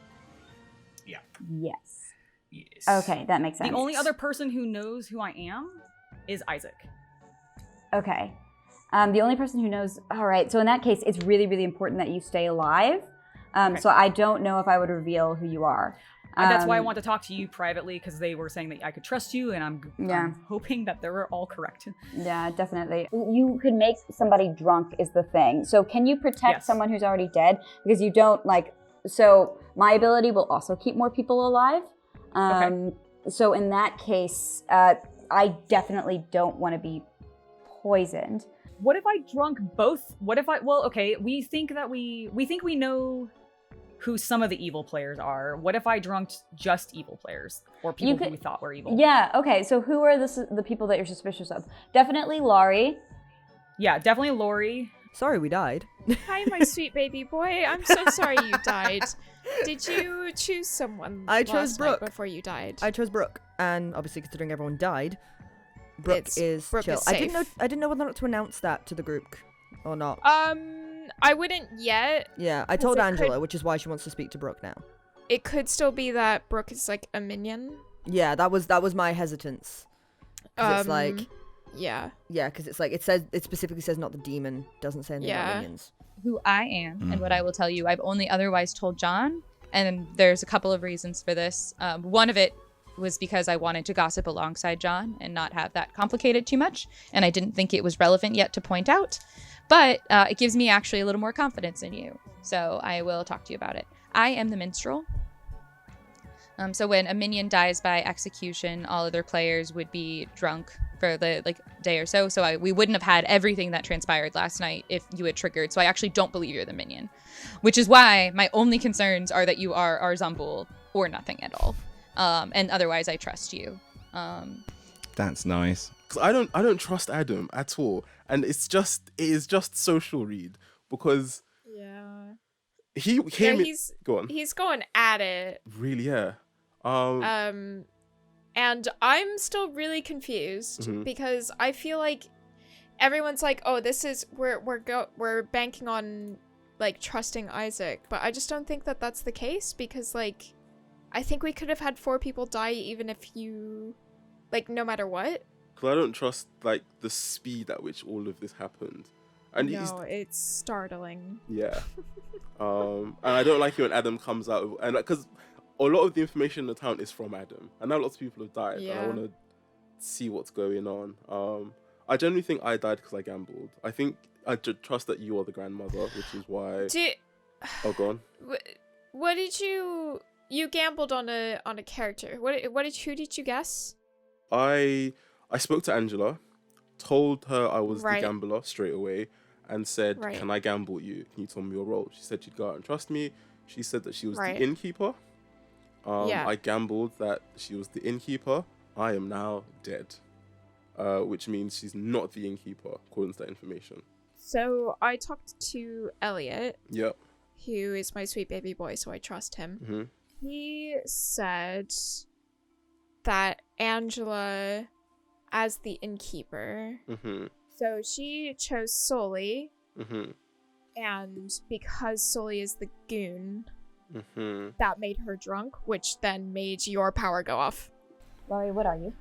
Yeah. Yes. Yes. Okay, that makes sense. The only other person who knows who I am is Isaac. Okay. The only person who knows... All right, so in that case, it's really, really important that you stay alive. Okay. So I don't know if I would reveal who you are. That's why I want to talk to you privately, because they were saying that I could trust you, and I'm hoping that they were all correct. Yeah, definitely. You could make somebody drunk is the thing. So can you protect someone who's already dead? Because you don't, like... So my ability will also keep more people alive. Okay. So in that case, I definitely don't want to be poisoned. What if I drunk both? What if I... Well, okay, we think we know who some of the evil players are. What if I drunked just evil players? Or people who we thought were evil? Yeah, okay, so who are the people that you're suspicious of? Definitely Laurie. Yeah, definitely Laurie. Sorry we died. Hi, my sweet baby boy. I'm so sorry you died. Did you choose someone I chose Brooke before you died? I chose Brooke, and obviously considering everyone died, Brooke is chill. safe. I didn't know whether or not to announce that to the group or not. I wouldn't yet. Yeah, I told Angela, which is why she wants to speak to Brooke now. It could still be that Brooke is like a minion. Yeah, that was my hesitance. 'Cause it's like, yeah, because it's like it specifically says not the demon, doesn't say anything about minions. Who I am and what I will tell you, I've only otherwise told John, and there's a couple of reasons for this. One of it was because I wanted to gossip alongside John and not have that complicated too much, and I didn't think it was relevant yet to point out. But it gives me actually a little more confidence in you, so I will talk to you about it. I am the minstrel. So when a minion dies by execution, all other players would be drunk for the day or so. So we wouldn't have had everything that transpired last night if you had triggered. So I actually don't believe you're the minion, which is why my only concerns are that you are Zambul or nothing at all. And otherwise, I trust you. That's nice. Because I don't trust Adam at all, and it is just social read because he's go on. He's going at it. Really, yeah. And I'm still really confused because I feel like everyone's like, oh, this is we're banking on like trusting Isaac, but I just don't think that that's the case because like I think we could have had 4 people die even if you like no matter what. Because I don't trust like the speed at which all of this happened. And it's startling. Yeah. And I don't like it when Adam comes out and because a lot of the information in the town is from Adam. I know lots of people have died, and I want to see what's going on. I generally think I died because I gambled. I think I trust that you are the grandmother, which is why. Oh, go on. What did you gambled on a character? Who did you guess? I spoke to Angela, told her I was the gambler straight away, and said, "Can I gamble you? Can you tell me your role?" She said she'd go out and trust me. She said that she was the innkeeper. I gambled that she was the innkeeper. I am now dead, which means she's not the innkeeper, according to that information. So I talked to Elliot. Yep. Who is my sweet baby boy, so I trust him. Mm-hmm. He said that Angela as the innkeeper. Mm-hmm. So she chose Sully. Mm-hmm. And because Sully is the goon, that made her drunk, which then made your power go off. Laurie, what are you?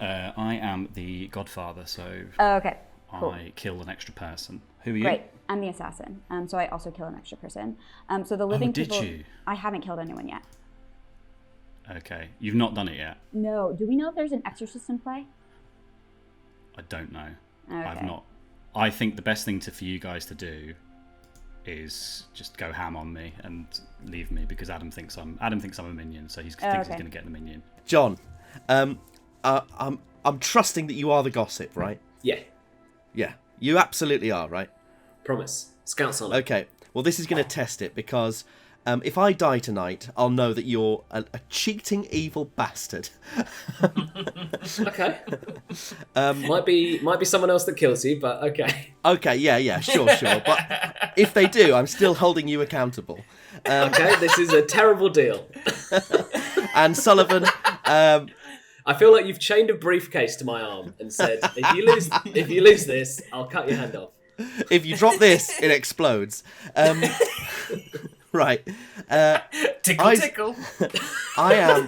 I am the godfather, so okay, cool. I kill an extra person. Who are you? Great, I'm the assassin. So I also kill an extra person. So the living people. Did you? I haven't killed anyone yet. Okay, you've not done it yet. No. Do we know if there's an exorcist in play? I don't know. Okay. I've not. I think the best thing for you guys to do is just go ham on me and leave me because Adam thinks I'm a minion, so he thinks he's going to get the minion. John, I'm trusting that you are the gossip, right? Yeah. Yeah, you absolutely are, right? Promise. Scouts on it. Okay. Well, this is going to test it because if I die tonight, I'll know that you're a cheating evil bastard. Okay. Might be someone else that kills you, but okay. Okay, yeah, sure. But if they do, I'm still holding you accountable. Okay, this is a terrible deal. And Sullivan, I feel like you've chained a briefcase to my arm and said, if you lose this, I'll cut your hand off. if you drop this, it explodes. Right. Tickle. I am.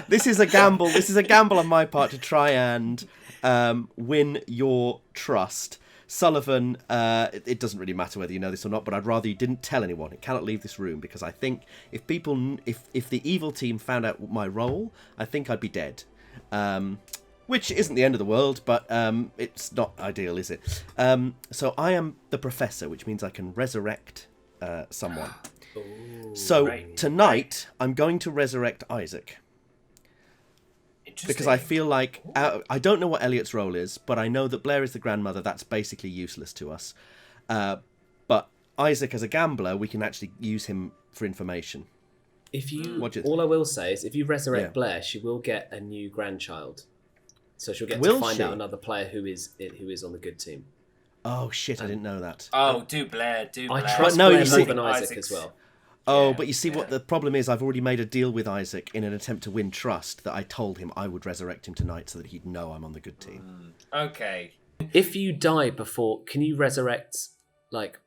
This is a gamble. This is a gamble on my part to try and win your trust. Sullivan, it doesn't really matter whether you know this or not, but I'd rather you didn't tell anyone. It cannot leave this room because I think if the evil team found out my role, I think I'd be dead. Which isn't the end of the world, but it's not ideal, is it? So I am the professor, which means I can resurrect someone. Ooh, so tonight, I'm going to resurrect Isaac. Because I feel like, I don't know what Elliot's role is, but I know that Blair is the grandmother. That's basically useless to us. But Isaac, as a gambler, we can actually use him for information. All I will say is, if you resurrect Blair, she will get a new grandchild. So she'll get to find out another player who is on the good team. Oh shit! I didn't know that. Oh, do Blair. I trust Blair more than Isaac as well. Oh, but you see what the problem is? I've already made a deal with Isaac in an attempt to win trust that I told him I would resurrect him tonight so that he'd know I'm on the good team. Okay. If you die before, can you resurrect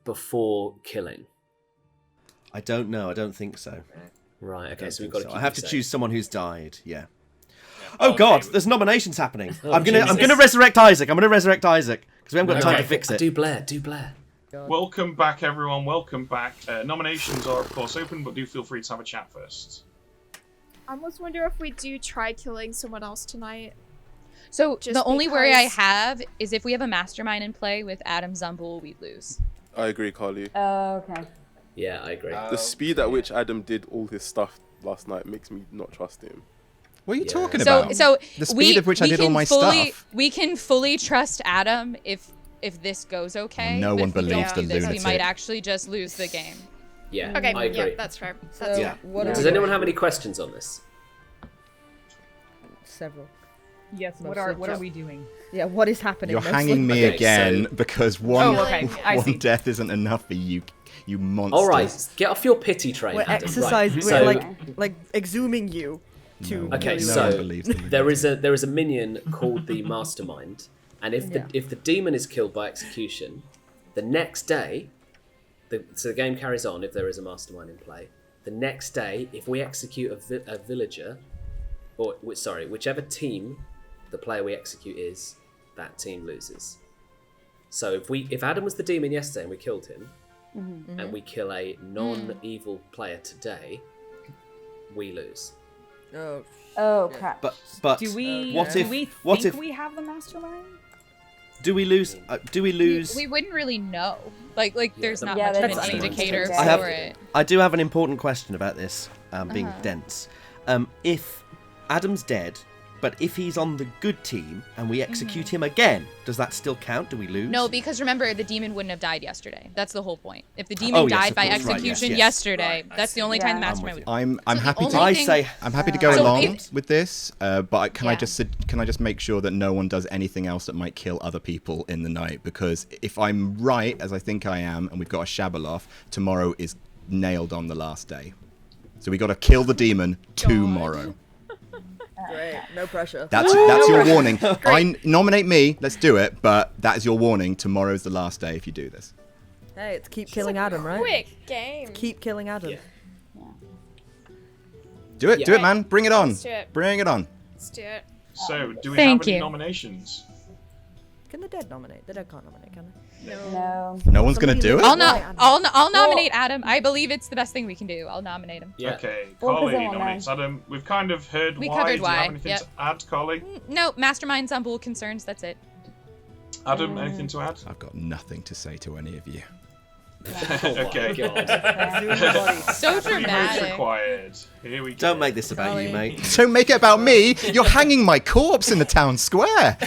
before killing? I don't know. I don't think so. Right. Okay. So we've got to. I have to choose someone who's died. Yeah. Oh God! There's nominations happening. I'm gonna resurrect Isaac. Because we haven't got time to fix it. Do Blair. Welcome back, everyone. Welcome back. Nominations are, of course, open, but do feel free to have a chat first. I almost wonder if we do try killing someone else tonight. So the only worry I have is if we have a mastermind in play with Adam Zumbul, we lose. I agree, Carly. Okay. Yeah, I agree. The speed at which Adam did all his stuff last night makes me not trust him. What are you talking about? So the speed of which I did all my stuff. We can fully trust Adam if this goes okay. No one believes the lunatic. We might actually just lose the game. Yeah, okay, I agree. Yeah, that's fair. Does anyone have any questions on this? Several. Yes. What are we doing? Yeah. What is happening? You're hanging me again because one death isn't enough for you. You monsters. All right, get off your pity train. We're Adam. exercising. Right. We're like exhuming you. Okay, so there is a minion called the Mastermind, and if the demon is killed by execution, the next day, so the game carries on if there is a Mastermind in play. The next day, if we execute a villager, whichever team the player we execute is, that team loses. So if Adam was the demon yesterday and we killed him, and we kill a non-evil player today, we lose. Oh crap! But do we? What if we have the mastermind? Do we lose? We wouldn't really know. Like there's not Yeah, much of that's an indicator I for it. I do have an important question about this being dense. If Adam's dead, but if he's on the good team and we execute him again, does that still count? Do we lose? No, because remember, the demon wouldn't have died yesterday. That's the whole point. If the demon died by execution yesterday, that's the only time the mastermind would. I'm happy to. I'm happy to go along with this, but can I just make sure that no one does anything else that might kill other people in the night? Because if I'm right, as I think I am, and we've got a Shabaloff, tomorrow is nailed on the last day. So we got to kill the demon tomorrow. Great, no pressure. That's your warning. Nominate me. Let's do it. But that is your warning. Tomorrow's the last day if you do this. Hey, it's keep killing Adam, right? Quick game. Keep killing Adam. Yeah. Do it, man. Bring it on. Let's do it. Bring it on. Let's do it. So, do we have any nominations? Can the dead nominate? The dead can't nominate, can they? No. No one's gonna do it. I'll nominate Adam. I believe it's the best thing we can do. I'll nominate him. Yeah. Okay, Carly nominates Adam. We've kind of heard why. Covered Do you why. have anything to add, Carly? No, masterminds on bull concerns. That's it. Adam, anything to add? I've got nothing to say to any of you. Okay. So Three votes dramatic. required. Here we go. Don't make this about you, mate. Don't make it about me. You're hanging my corpse in the town square.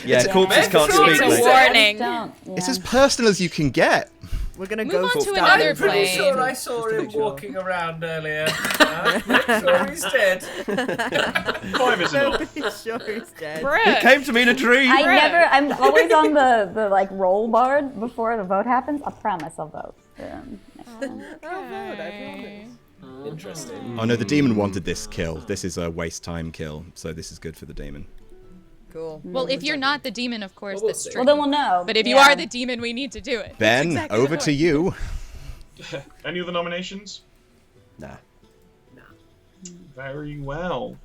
Yeah, corpses can't speak. It's a mate. warning. It's as personal as you can get. We're gonna Move go on for to another I'm pretty plane. sure I saw him walking around earlier. I'm sure he's dead. 5 is enough. Pretty sure he's dead. It came to me in a dream. I'm always on the like roll bar before the vote happens. I promise I'll vote. Interesting. Oh no, the demon wanted this kill. This is a waste time kill, so this is good for the demon. Cool. Well, if you're not the demon, of course, that's true. Well, then we'll know. But if you are the demon, we need to do it. Ben, exactly over to you. Any other nominations? Nah. Very well.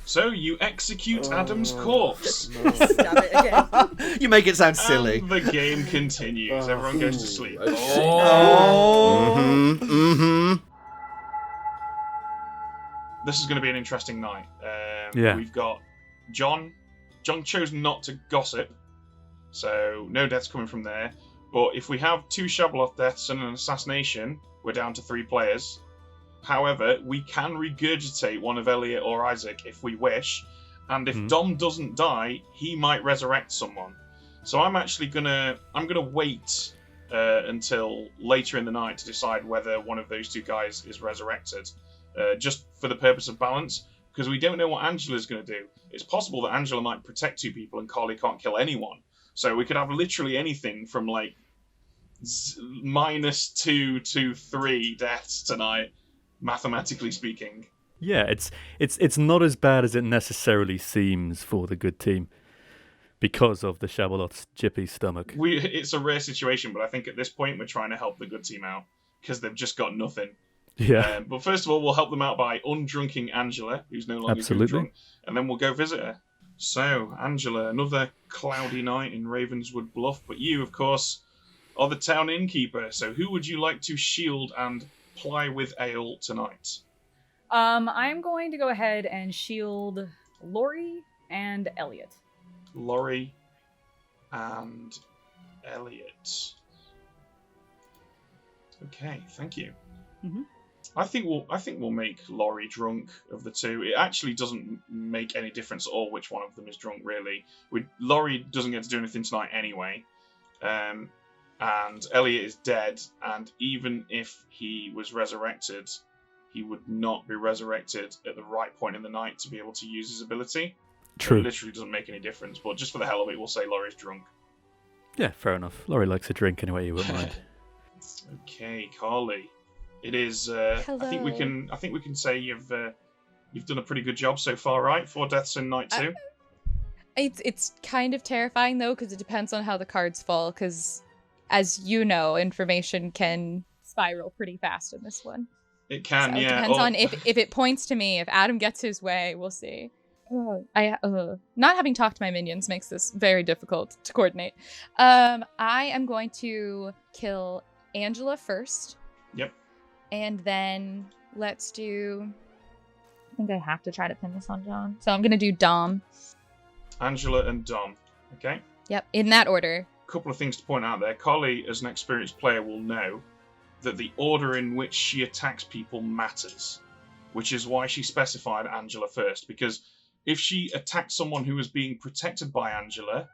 So you execute Adam's corpse. Stab it again. You make it sound silly. And the game continues. Everyone goes to sleep. This is going to be an interesting night. Yeah. We've got John. John chose not to gossip, so no deaths coming from there. But if we have 2 Shabaloth deaths and an assassination, we're down to 3 players. However, we can regurgitate one of Elliot or Isaac if we wish, and if Dom doesn't die, he might resurrect someone. So I'm actually gonna wait until later in the night to decide whether one of those 2 guys is resurrected, just for the purpose of balance, because we don't know what Angela's going to do. It's possible that Angela might protect 2 people and Carly can't kill anyone. So we could have literally anything from like -2 to 3 deaths tonight, mathematically speaking. Yeah, it's not as bad as it necessarily seems for the good team because of the Shabaloth's jippy stomach. It's a rare situation, but I think at this point we're trying to help the good team out because they've just got nothing. Yeah. But first of all, we'll help them out by undrunking Angela, who's no longer too drunk, and then we'll go visit her. So, Angela, another cloudy night in Ravenswood Bluff, but you, of course, are the town innkeeper. So who would you like to shield and ply with ale tonight? I'm going to go ahead and shield Lori and Elliot. Lori and Elliot. Okay, thank you. Mm-hmm. I think we'll make Lori drunk of the 2. It actually doesn't make any difference at all which one of them is drunk, really. Lori doesn't get to do anything tonight anyway. And Elliot is dead, and even if he was resurrected, he would not be resurrected at the right point in the night to be able to use his ability. True. It literally doesn't make any difference, but just for the hell of it, we'll say Lori's drunk. Yeah, fair enough. Lori likes a drink anyway, you wouldn't mind. Okay, Carly. It is. I think we can say you've done a pretty good job so far, right? 4 deaths in night 2. It's kind of terrifying though, because it depends on how the cards fall. Because, as you know, information can spiral pretty fast in this one. It can, so yeah. It depends on if it points to me. If Adam gets his way, we'll see. Not having talked to my minions makes this very difficult to coordinate. I am going to kill Angela first. Yep. And then let's do... I think I have to try to pin this on John. So I'm going to do Dom. Angela and Dom. Okay? Yep, in that order. A couple of things to point out there. Carly, as an experienced player, will know that the order in which she attacks people matters, which is why she specified Angela first, because if she attacked someone who was being protected by Angela,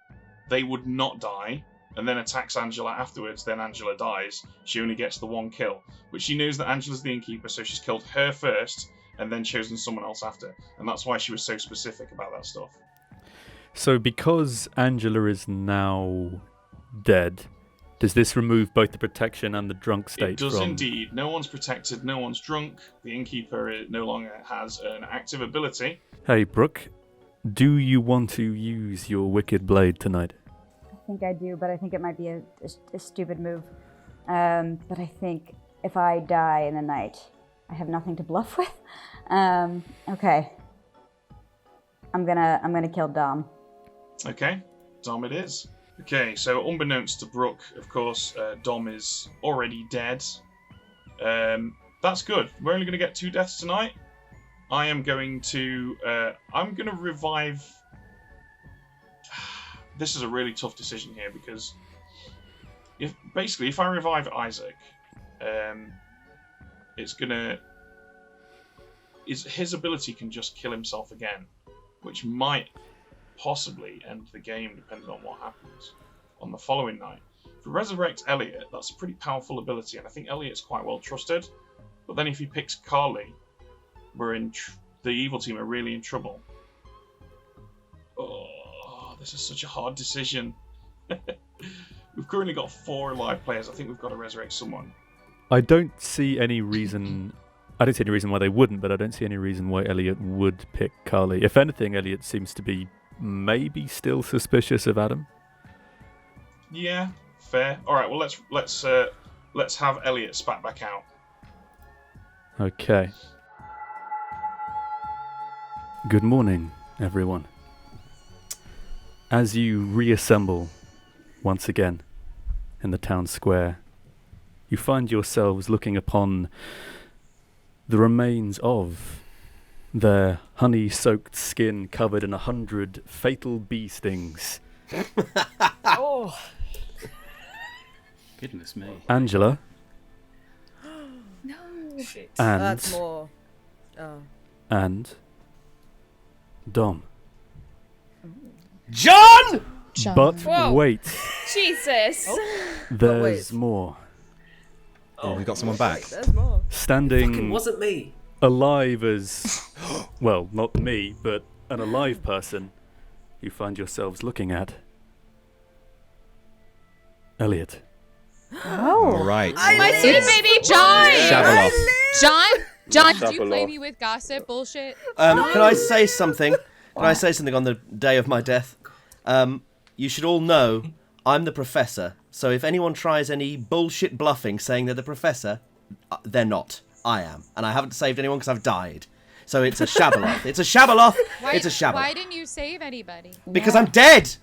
they would not die, and then attacks Angela afterwards, then Angela dies. She only gets the 1 kill. But she knows that Angela's the innkeeper, so she's killed her first, and then chosen someone else after. And that's why she was so specific about that stuff. So because Angela is now dead, does this remove both the protection and the drunk state? It does indeed. No one's protected, no one's drunk. The innkeeper no longer has an active ability. Hey, Brooke, do you want to use your wicked blade tonight? I think I do, but I think it might be a stupid move. But I think if I die in the night, I have nothing to bluff with. Okay. I'm gonna kill Dom. Okay, Dom it is. Okay, so unbeknownst to Brooke, of course, Dom is already dead. That's good. We're only going to get 2 deaths tonight. I'm going to revive... This is a really tough decision here, because if I revive Isaac, his ability can just kill himself again, which might possibly end the game depending on what happens on the following night. If we resurrect Elliot, that's a pretty powerful ability, and I think Elliot's quite well trusted. But then if he picks Carly, the evil team are really in trouble. Oh, this is such a hard decision. We've currently got 4 live players. I think we've got to resurrect someone. I don't see any reason why they wouldn't, but I don't see any reason why Elliot would pick Carly. If anything, Elliot seems to be maybe still suspicious of Adam. Yeah, fair. All right. Well, let's have Elliot spat back out. Okay. Good morning, everyone. As you reassemble once again in the town square, you find yourselves looking upon the remains of their honey-soaked skin covered in 100 fatal bee stings. Oh. Goodness me. Angela. No. Shit. And That's more. Oh. and Dom. John! But Whoa. wait, Jesus. there's more. Oh, we got someone back. There's more. Standing Fucking wasn't me. alive as, well, not me, but an alive person, you find yourselves looking at Elliot. All right. My sweet baby John. Shabalov. John, did you Shabalov. play me with gossip bullshit? Can I say something? Can I say something on the day of my death? You should all know I'm the professor, so if anyone tries any bullshit bluffing saying they're the professor, they're not. I am. And I haven't saved anyone because I've died. So it's a Shabaloth. It's a Shabaloth. It's a Shabaloth. Why didn't you save anybody? Because I'm dead.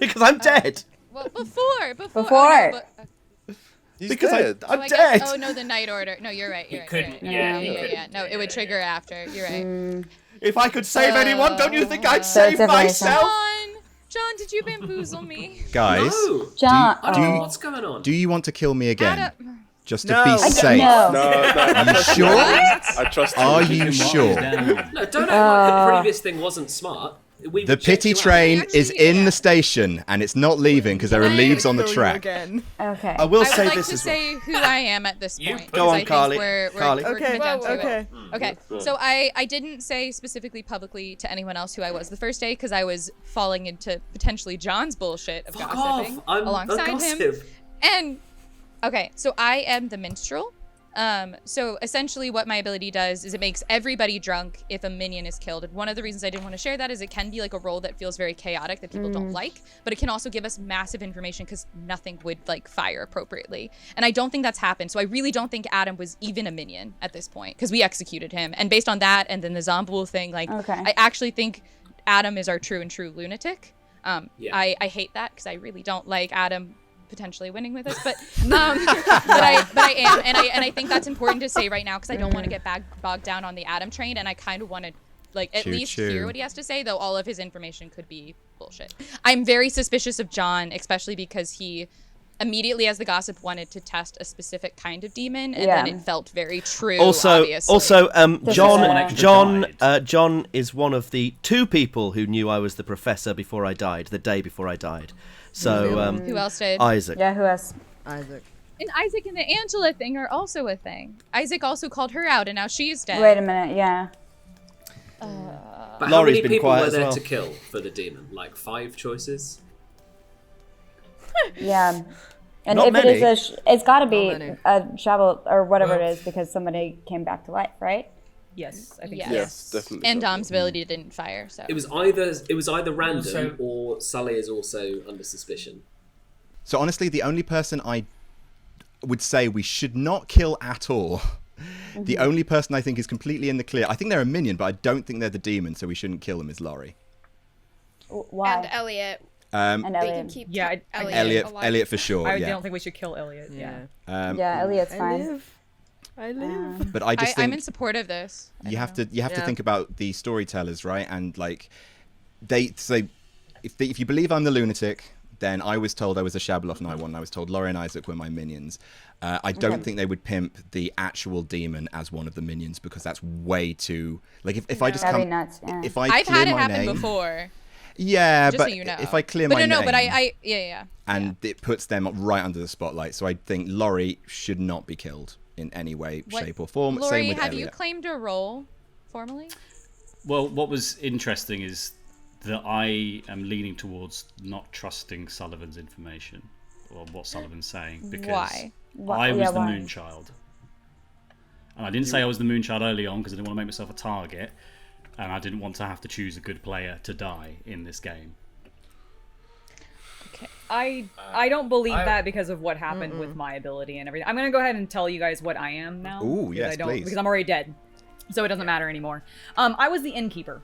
Because I'm dead. Well, before. Before. Oh, no, but, He's Because dead. I'm I dead. guess, oh no, the Night Order. No, you're right. You're right. couldn't- You're yeah, right. you Yeah. couldn't. No, it would trigger after. You're right. If I could save anyone, don't you think I'd So save it's definitely myself? John, did you bamboozle me? Guys, No. John. I don't know you- what's going on. do you want to kill me again? Adam- Just to No. be safe? No. No, Are you sure? I trust you. Are you sure? No, don't act like the previous thing wasn't smart. We The would check pity you out. train is in the station and it's not leaving because there are leaves on the track. Again. Okay. I will I would say like this to as well. say who I am at this point. Go on, because I think Carly. We're Carly. coming Okay. down to it. Okay. Okay, so I didn't say specifically publicly to anyone else who I was the first day because I was falling into potentially John's bullshit of Fuck gossiping off. I'm alongside a him. gossip. And okay, so I am the minstrel. So essentially what my ability does is it makes everybody drunk if a minion is killed. And one of the reasons I didn't want to share that is it can be like a role that feels very chaotic that people don't like, but it can also give us massive information because nothing would like fire appropriately. And I don't think that's happened. So I really don't think Adam was even a minion at this point because we executed him. And based on that and then the Zombool thing, like I actually think Adam is our true lunatic. Yeah. I hate that because I really don't like Adam potentially winning with us, but I am, and I think that's important to say right now because I don't want to get bogged down on the Adam train, and I kind of want to like at least hear what he has to say, though all of his information could be bullshit. I'm very suspicious of John, especially because he immediately, as the gossip, wanted to test a specific kind of demon, and then it felt very true. Obviously. John is one of the 2 people who knew I was the professor before I died, the day before I died. So who else did? Isaac. Yeah, who else? Isaac. And Isaac and the Angela thing are also a thing. Isaac also called her out, and now she's dead. Wait a minute, yeah. But how Laurie's many been people quiet were as there well. to kill for the demon? Like 5 choices? Yeah. And Not if many. it is it's got to be Not many. a shovel or whatever it is because somebody came back to life, right? Yes, I think Yes. so. Yes, definitely. And Dom's ability didn't fire, so. It was either random Also- or Sully is also under suspicion. So honestly, the only person I would say we should not kill at all, the only person I think is completely in the clear, I think they're a minion, but I don't think they're the demon, so we shouldn't kill them, is Laurie. Why? And Elliot. And They can Elliot. keep Yeah, Elliot alive. Elliot for sure. I yeah. don't think we should kill Elliot. Yeah. Yeah, Elliot's fine. I live. But I just I'm think in support of this. you have to think about the storytellers, right? And like they say, if you believe I'm the lunatic, then I was told I was a Shabaloth and I won. I was told Laurie and Isaac were my minions. I don't think they would pimp the actual demon as one of the minions because that's way too like if I just That'd come be nuts, yeah. if I I've clear had it my happen name, before. Yeah, Just but so you know. if I clear but my no, name, but yeah. and it puts them right under the spotlight. So I think Laurie should not be killed in any way, shape, or form. Laurie, Same with have Elliot. you claimed a role formally? Well, what was interesting is that I am leaning towards not trusting Sullivan's information. on what Sullivan's saying because Why? I was the why? Moonchild. And I didn't say I was the Moonchild early on because I didn't want to make myself a target, and I didn't want to have to choose a good player to die in this game. Okay. I don't believe that because of what happened with my ability and everything. I'm gonna go ahead and tell you guys what I am now. Ooh, yes, please. Because I'm already dead, so it doesn't matter anymore. I was the innkeeper,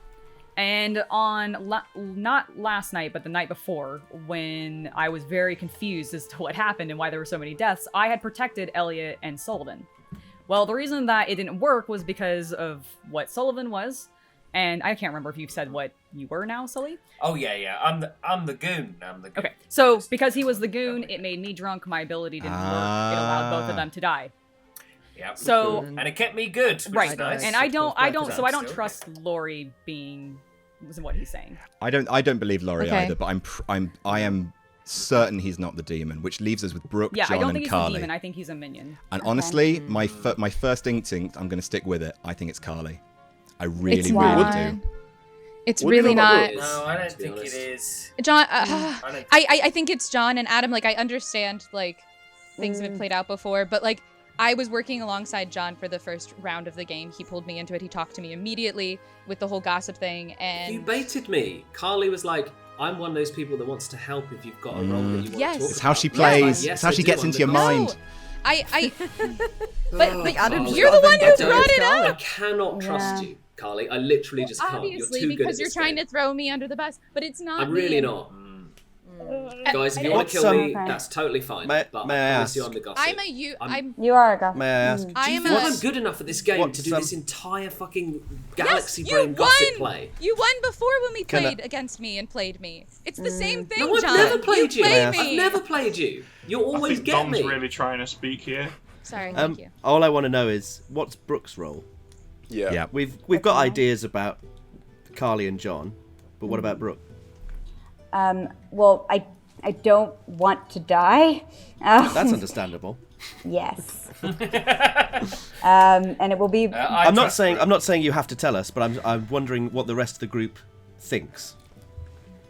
and on not last night, but the night before, when I was very confused as to what happened and why there were so many deaths, I had protected Elliot and Sullivan. Well, the reason that it didn't work was because of what Sullivan was, and I can't remember if you've said what you were now, Sully. Oh yeah. I'm the goon. Okay, so because he was the goon, it made me drunk. My ability didn't work. It allowed both of them to die. Yeah. So and it kept me good, which right, is nice. and I don't still. trust Laurie being what he's saying. I don't believe Laurie Okay. either, but I am certain he's not the demon, which leaves us with Brooke, Yeah, John, I don't and think he's Carly. a demon. I think he's a minion. And honestly, my first instinct, I'm going to stick with it. I think it's Carly. I really, It's really not. do. It's What do you really know about not. Brooke? No, I don't think it is. John, I I think it's John and Adam. Like, I understand, like, things have been played out before, but, like, I was working alongside John for the first round of the game. He pulled me into it. He talked to me immediately with the whole gossip thing, and... You baited me. Carly was like, I'm one of those people that wants to help if you've got a role that you want Yes. to talk It's how she about. plays. Yes, It's how I she do, gets I'm into the your gossip. mind. No, But Adam's you're the one who vendetta brought with it Carly. up. I cannot trust you, Carly. I literally just can't. Obviously, You're too good because at you're this trying game. to throw me under the bus, but it's not I'm me. really not. Guys, if you want to What's, kill me, okay. that's totally fine. May but I I promise you ask? I'm the gossip. You are a gossip. May I ask? Do I you am think a- I'm good enough at this game What, to do this entire fucking Yes, galaxy you brain gossip won! play? You won before when we Can I- played against me and played me. It's the same thing, No, I've John. never played you. play I've me. never played you. You I always think get Dom's me. really trying to speak here. Sorry, thank you. All I want to know is what's Brooke's role? Yeah. We've got ideas about Carly and John, but what about Brooke? Well, I don't want to die. That's understandable. Yes. And it will be. I'm not saying you have to tell us, but I'm wondering what the rest of the group thinks.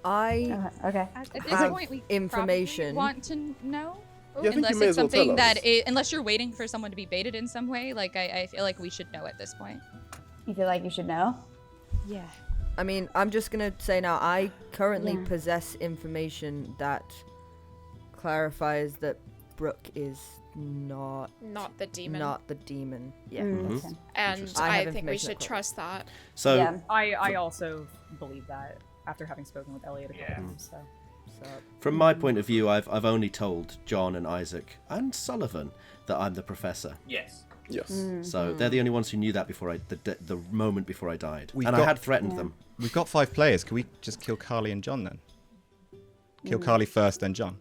I Okay. At this have point, we information. probably want to know. Yeah, I think Unless you may it's as well something tell us. unless you're waiting for someone to be baited in some way, like I feel like we should know at this point. You feel like you should know? Yeah. I mean, I'm just gonna say now, I currently possess information that clarifies that Brooke is not the demon. Not the demon. Yeah. Okay. And I I, have think we information should that trust that. So Yeah. I also believe that after having spoken with Elliot a couple times. So. from my point of view, I've only told John and Isaac and Sullivan that I'm the professor. Yes. Yes. So they're the only ones who knew that before the moment before I died, We've and I got- had threatened them. We've got 5 players. Can we just kill Carly and John then? Kill Carly first, then John.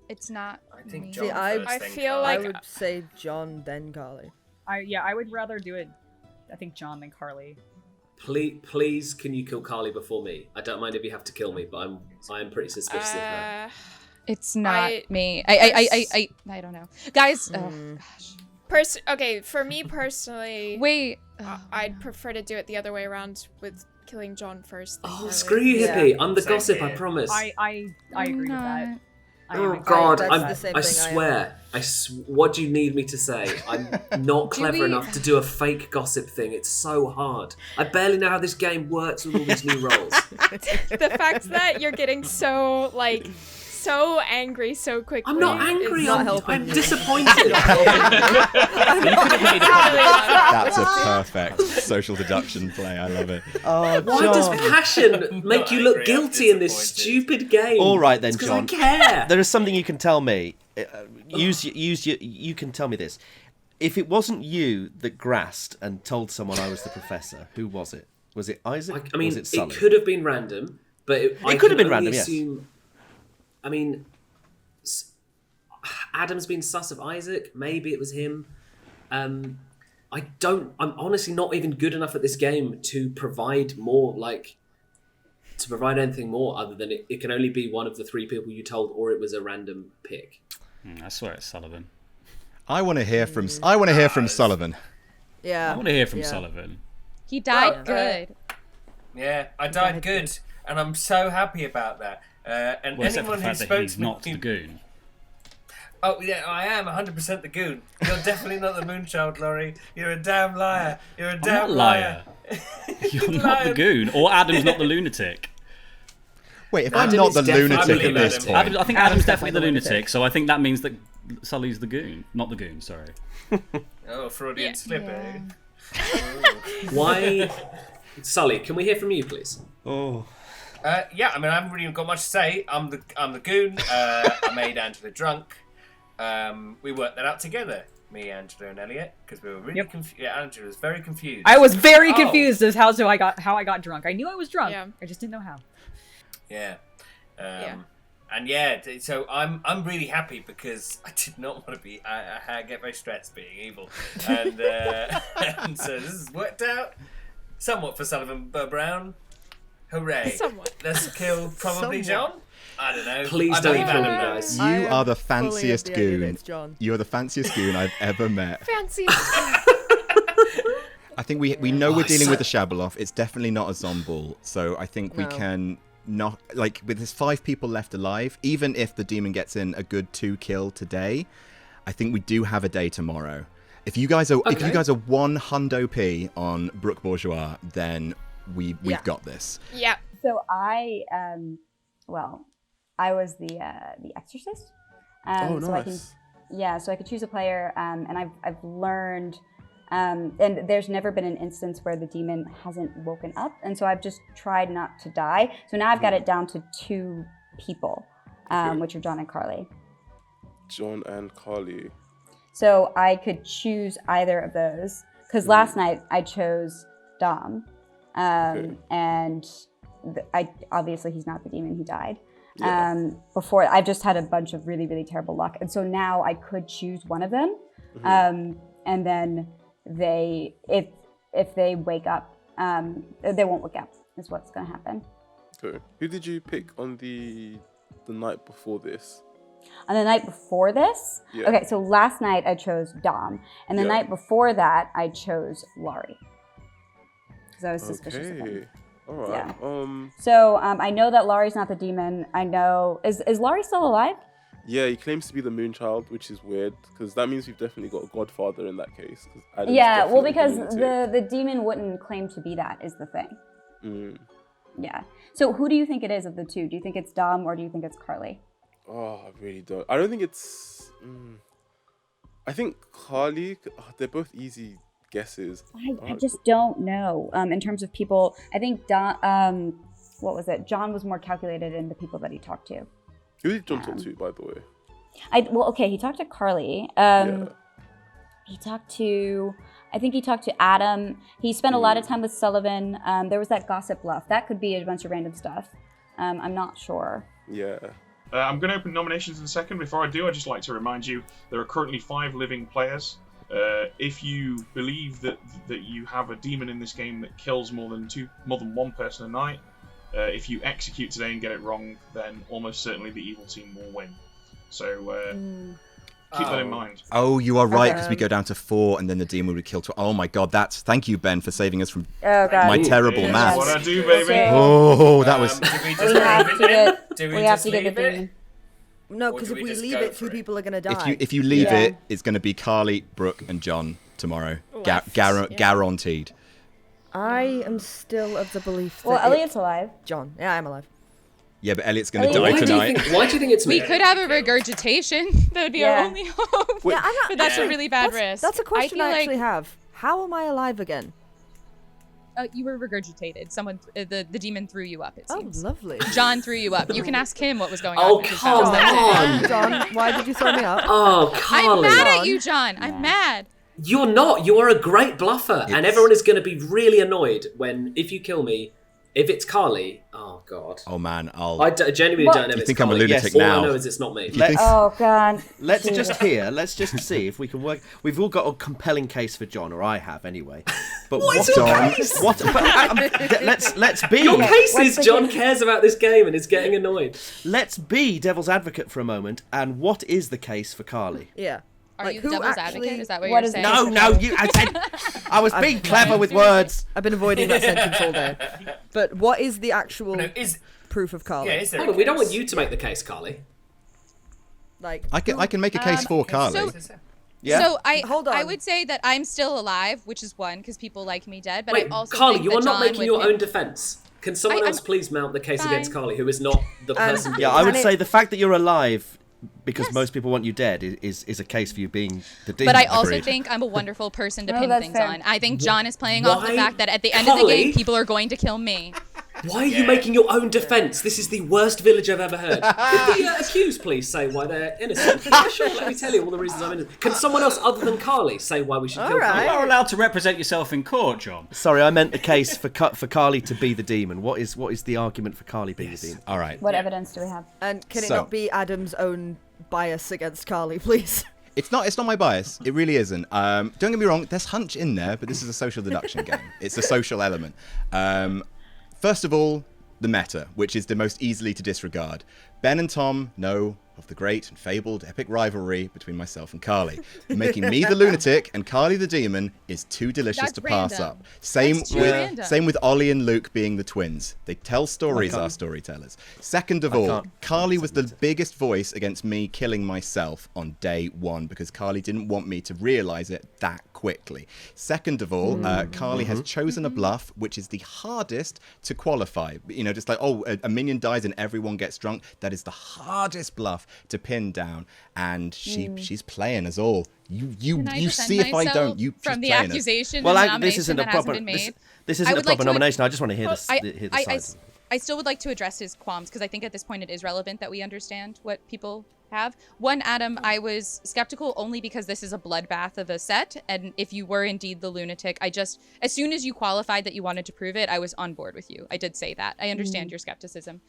It's not I think me. John See, I first, then feel Carly. I like- would say John, then Carly. I would rather do it. I think John than Carly. Please, can you kill Carly before me? I don't mind if you have to kill me, but I'm pretty suspicious of her. It's not I- me. I don't know, guys. Oh gosh. Okay, for me personally, Wait. I'd prefer to do it the other way around with killing John first. than Oh, Carly. screw you, Yeah. hippie! I'm the Same gossip. I here. promise. I agree with that. Oh God! That's the same I thing I am. swear. What do you need me to say? I'm not clever we- enough to do a fake gossip thing. It's so hard. I barely know how this game works with all these new roles. The fact that you're getting so so angry so quickly. I'm not angry. not I'm helping you. disappointed. That's a perfect social deduction play. I love it. Oh, Why does passion make you look angry, I'm guilty in this disappointed. stupid game? All right then, It's 'cause I John. care. There is something you can tell me. You can tell me this. If it wasn't you that grassed and told someone I was the professor, who was it? Was it Isaac? I mean, was it Sully? it could have been random, but it could have been only random, yes. assume, I mean, Adam's been sus of Isaac. Maybe it was him. I'm honestly not even good enough at this game to provide anything more other than it can only be one of the 3 people you told, or it was a random pick. I swear it's Sullivan. I want to hear from Sullivan. Yeah. I want to hear from yeah. Sullivan. He died good. Yeah, I died good, and I'm so happy about that. And Well, except for anyone the who fact that spoke he's to me, not the goon. Oh yeah, I am 100% the goon. You're definitely not the Moonchild, Laurie. You're a damn liar. You're a I'm damn not a liar. You're not the goon, or Adam's not the lunatic. Wait, if Adam I'm not is the definitely lunatic the at this lunatic. point, I think Adam's definitely the lunatic, so I think that means that Sully's the goon, not the goon. Sorry. Oh, Freudian slip, eh? Why, Sully? Can we hear from you, please? Oh. Yeah, I mean, I haven't really got much to say. I'm the goon. I made Angela drunk. We worked that out together, me, Angela, and Elliot, because we were really confused. Yeah, Angela was very confused. I was very confused as how I got drunk. I knew I was drunk. Yeah. I just didn't know how. Yeah. And yeah, so I'm really happy because I did not want to be. I get very stressed being evil, and and so this has worked out somewhat for Sullivan Brown. Hooray! Somewhat. Let's kill probably Somewhat. John. I don't know. Please I don't believe kill me, Adam guys. knows. you I are the am fully of fanciest the idea that goon. it's John. You are the fanciest goon I've ever met. Fancy. I think we know we're dealing with a Shabaloff. It's definitely not a Zomball. So I think we No. can not, like, with his 5 people left alive, even if the demon gets in a good 2 kill today, I think we do have a day tomorrow. If you guys are 1 hundo P on Brooke Bourgeois, then we've got this. Yeah. So I was the exorcist. Oh, So nice. I could choose a player, and I've learned, and there's never been an instance where the demon hasn't woken up, and so I've just tried not to die. So now I've got it down to 2 people, which are John and Carly. John and Carly. So I could choose either of those, because last night I chose Dom, and I obviously he's not the demon, he died. Yeah. Before I've just had a bunch of really, really terrible luck, and so now I could choose one of them, and then if they wake up, they won't wake up is what's going to happen. Okay. Who did you pick on the night before this? On the night before this, Yeah. okay, so last night I chose Dom, and the Yeah. night before that I chose Laurie because I was suspicious of him. Okay. All right. Yeah. So I know that Laurie's not the demon. I know is Laurie still alive? Yeah, he claims to be the Moonchild, which is weird because that means we've definitely got a Godfather in that case. Adam's Yeah, well, definitely because the lunatic. the demon wouldn't claim to be that is the thing. Mm. Yeah. So who do you think it is of the 2? Do you think it's Dom or do you think it's Carly? Oh, I really don't. I don't think it's. I think Carly. They're both easy guesses. I just don't know. In terms of people, I think Dom. What was it? John was more calculated in the people that he talked to. Who did John talk to, by the way? He talked to Carly. Yeah. He talked to. I think he talked to Adam. He spent a lot of time with Sullivan. There was that gossip bluff. That could be a bunch of random stuff. I'm not sure. Yeah. I'm going to open nominations in a second. Before I do, I'd just like to remind you there are currently 5 living players. If you believe that you have a demon in this game that kills more than one person a night, if you execute today and get it wrong, then almost certainly the evil team will win. So keep that in mind. Oh, you are right, because we go down to 4 and then the demon would kill 2. Oh my god, thank you, Ben, for saving us from my terrible maths. That's what I do, baby. Oh, that was... We have to get the demon. No, because if we leave it, 2 people are going to die. If you leave it, it's going to be Carly, Brooke, and John tomorrow. Guaranteed. I am still of the belief that Elliot's alive. John. Yeah, I'm alive. Yeah, but Elliot's going to die tonight. Why do you think it's me? We could have a regurgitation. That would be our only hope. Yeah, I'm not, but that's a really bad risk. That's a question I actually like have. How am I alive again? You were regurgitated. Someone, the demon threw you up, it seems. Oh, lovely. John threw you up. You can ask him what was going on. Oh, come on. John, why did you throw me up? Oh, Carly. I'm mad at you, John. I'm mad. You're not. You are a great bluffer. And everyone is going to be really annoyed if you kill me, if it's Carly. Oh, God. Oh, man. I genuinely don't know if it's think I'm a Carly. lunatic All now? I know is it's not me. Oh, God. Let's just see if we can work. We've all got a compelling case for John, or I have anyway. But What's your case? Let's be. Your case is John cares about this game and is getting annoyed. Let's be devil's advocate for a moment. And what is the case for Carly? Yeah. Are you the devil's advocate? Is that what you're saying? I was being clever with words. I've been avoiding that sentence all day. But what is the actual proof of Carly. Yeah, is there? Hold on, we don't want you to make the case, Carly. Like I can make a case for Carly. Yeah. So I would say that I'm still alive, which is one because people like me dead. But Wait, I also Carly, think you that are not John making would your pick- own defense. Can someone else please mount the case against Carly, who is not the person? Yeah, I would say the fact that you're alive, because most people want you dead, is a case for you being the demon. But I also think I'm a wonderful person to pin that's things fair. on. I think John is playing off the Why? fact that at the end of the Carly? game, people are going to kill me. Why are you making your own defense? This is the worst village I've ever heard. Could the accused please say why they're innocent? Sure, let me tell you all the reasons I'm innocent. Can someone else other than Carly say why we should kill Carly? You are allowed to represent yourself in court, John. Sorry, I meant the case for Carly to be the demon. What is the argument for Carly being the demon? All right. What evidence do we have? And can it not be Adam's own bias against Carly, please? It's not my bias. It really isn't. Don't get me wrong. There's hunch in there, but this is a social deduction game. It's a social element. First of all, the meta, which is the most easily to disregard. Ben and Tom know of the great and fabled epic rivalry between myself and Carly. Making me the lunatic and Carly the demon is too delicious to pass up. Same with Ollie and Luke being the twins. They tell stories, our storytellers. Second of all, Carly was the biggest voice against me killing myself on day one because Carly didn't want me to realise it that quickly. Second of all, Carly has chosen a bluff which is the hardest to qualify. You know, just like, a minion dies and everyone gets drunk. That is the hardest bluff to pin down, and she's playing us all. You see if I don't. You from the playing accusation. Well, this isn't a proper. This isn't a proper nomination. I just want to hear the sides. I still would like to address his qualms because I think at this point it is relevant that we understand what people have. One, Adam, I was skeptical only because this is a bloodbath of a set, and if you were indeed the lunatic, as soon as you qualified that you wanted to prove it, I was on board with you. I did say that. I understand your skepticism.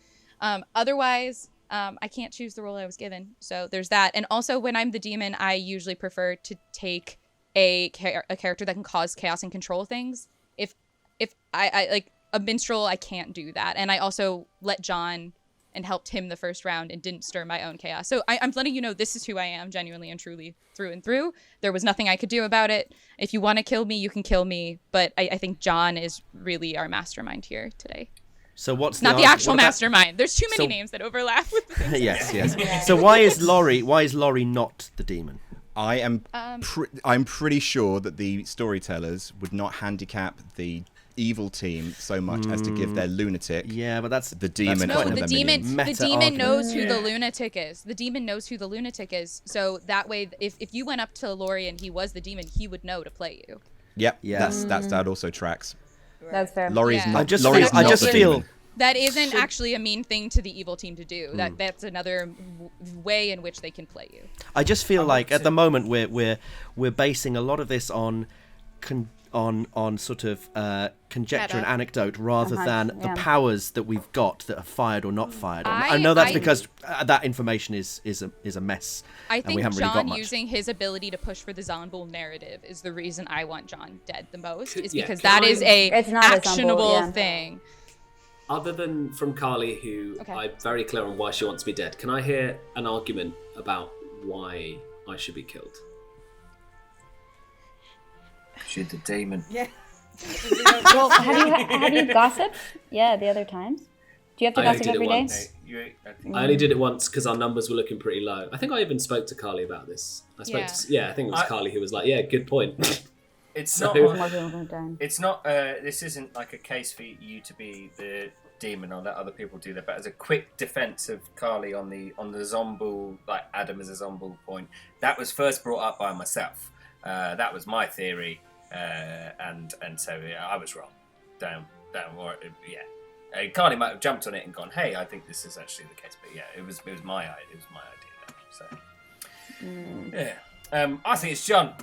Otherwise, I can't choose the role I was given, so there's that. And also, when I'm the demon, I usually prefer to take a character that can cause chaos and control things. If I like a minstrel, I can't do that. And I also let John and helped him the first round and didn't stir my own chaos. So I'm letting you know this is who I am, genuinely and truly, through and through. There was nothing I could do about it. If you want to kill me, you can kill me. But I think John is really our mastermind here today. So what's not the actual mastermind? There's too many names that overlap with the yes. So why is Laurie not the demon? I'm pretty sure that the storytellers would not handicap the evil team so much as to give their lunatic. Yeah, but that's the demon. No, the demon knows who the lunatic is. The demon knows who the lunatic is. So that way, if you went up to Laurie and he was the demon, he would know to play you. Yep. Yeah. That also tracks. That's fair. Laurie's not. I just feel that isn't actually a mean thing to the evil team to do. That's another way in which they can play you. I just feel like at the moment we're basing a lot of this on sort of conjecture and anecdote rather than the powers that we've got that are fired or not fired. I know that's because that information is a mess. I think we haven't really got much. Using his ability to push for the Zombull narrative is the reason I want John dead the most. Is because that is a actionable thing. Other than from Carly, who I'm very clear on why she wants me dead, can I hear an argument about why I should be killed? She's the demon. Yeah. Well, have you gossiped? Yeah, the other times. Do you have to gossip every day? I only did it once because our numbers were looking pretty low. I think I even spoke to Carly about this. I think it was Carly who was like, "Yeah, good point." It's not. This isn't like a case for you to be the demon or let other people do that. But as a quick defense of Carly on the Zombull, like Adam as a Zombull point, that was first brought up by myself. That was my theory, and so I was wrong. Carly might have jumped on it and gone, "Hey, I think this is actually the case." But yeah, it was my idea. It was my idea. So I think it's John.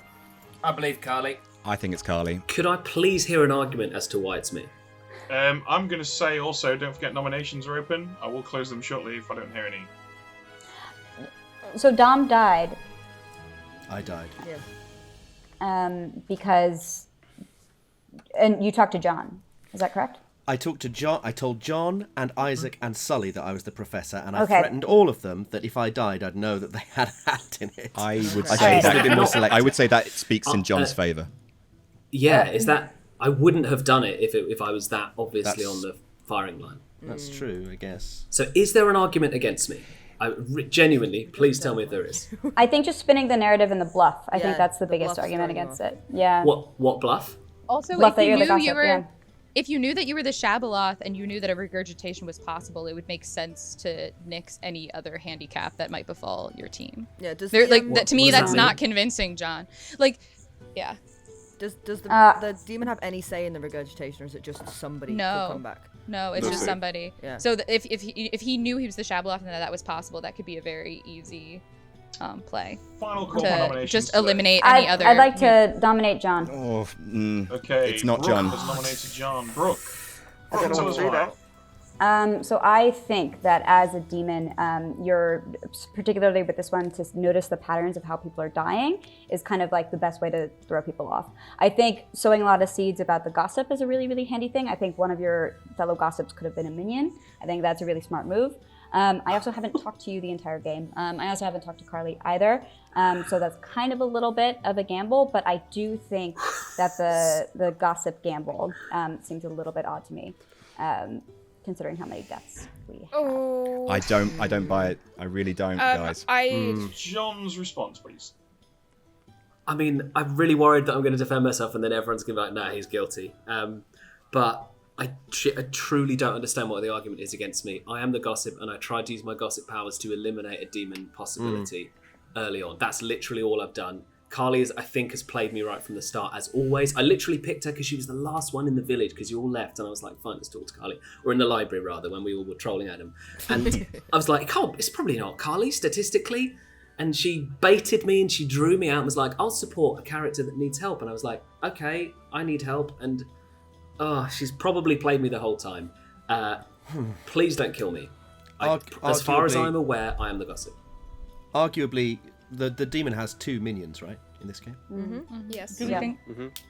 I believe Carly. I think it's Carly. Could I please hear an argument as to why it's me? I'm going to say also, don't forget nominations are open. I will close them shortly if I don't hear any. So Dom died. I died. Yeah. Because, and you talked to John. Is that correct? I talked to John. I told John and Isaac and Sully that I was the professor, and I threatened all of them that if I died, I'd know that they had a hat in it. I would say that speaks in John's favour. Yeah, is that I wouldn't have done it if I was that obviously on the firing line. That's true, I guess. So is there an argument against me? Genuinely, please tell me if there is. I think just spinning the narrative in the bluff. I think Yeah, that's the the biggest bluff's argument throwing against off. it. Yeah. What bluff? Also, Bluff if that you you're the knew gossip, you were, yeah. if you knew that you were the Shabaloth and you knew that a regurgitation was possible, it would make sense to nix any other handicap that might befall your team. Yeah, does There, like DM that, to me, what does that's that not mean? convincing, John. Like, yeah. Does the demon have any say in the regurgitation, or is it just somebody No. could come back? No, it's No just say. somebody. Yeah. So if he knew he was the Shabaloth and that was possible, that could be a very easy play Final call for to nominations. just today. eliminate any other. I'd like to nominate John. Oh, Okay. it's not Brooke John. has nominated John. Brooke. I don't know tell what us to do why. So I think that as a demon, you're particularly with this one, to notice the patterns of how people are dying is kind of like the best way to throw people off. I think sowing a lot of seeds about the gossip is a really, really handy thing. I think one of your fellow gossips could have been a minion. I think that's a really smart move. I also haven't talked to you the entire game. I also haven't talked to Carly either. So that's kind of a little bit of a gamble, but I do think that the gossip gamble seems a little bit odd to me. Considering how many deaths we have. Oh. I don't buy it. I really don't, guys. John's response, please. I mean, I'm really worried that I'm going to defend myself and then everyone's going to be like, nah, he's guilty. But I truly don't understand what the argument is against me. I am the gossip, and I tried to use my gossip powers to eliminate a demon possibility early on. That's literally all I've done. Carly, I think, has played me right from the start, as always. I literally picked her because she was the last one in the village, because you all left, and I was like, fine, let's talk to Carly. Or in the library, rather, when we all were trolling Adam. And I was like, it's probably not Carly, statistically. And she baited me, and she drew me out and was like, I'll support a character that needs help. And I was like, okay, I need help. And she's probably played me the whole time. Please don't kill me. As far as I'm aware, I am the gossip. Arguably, the demon has 2 minions, right, in this game? Yes. Do we think?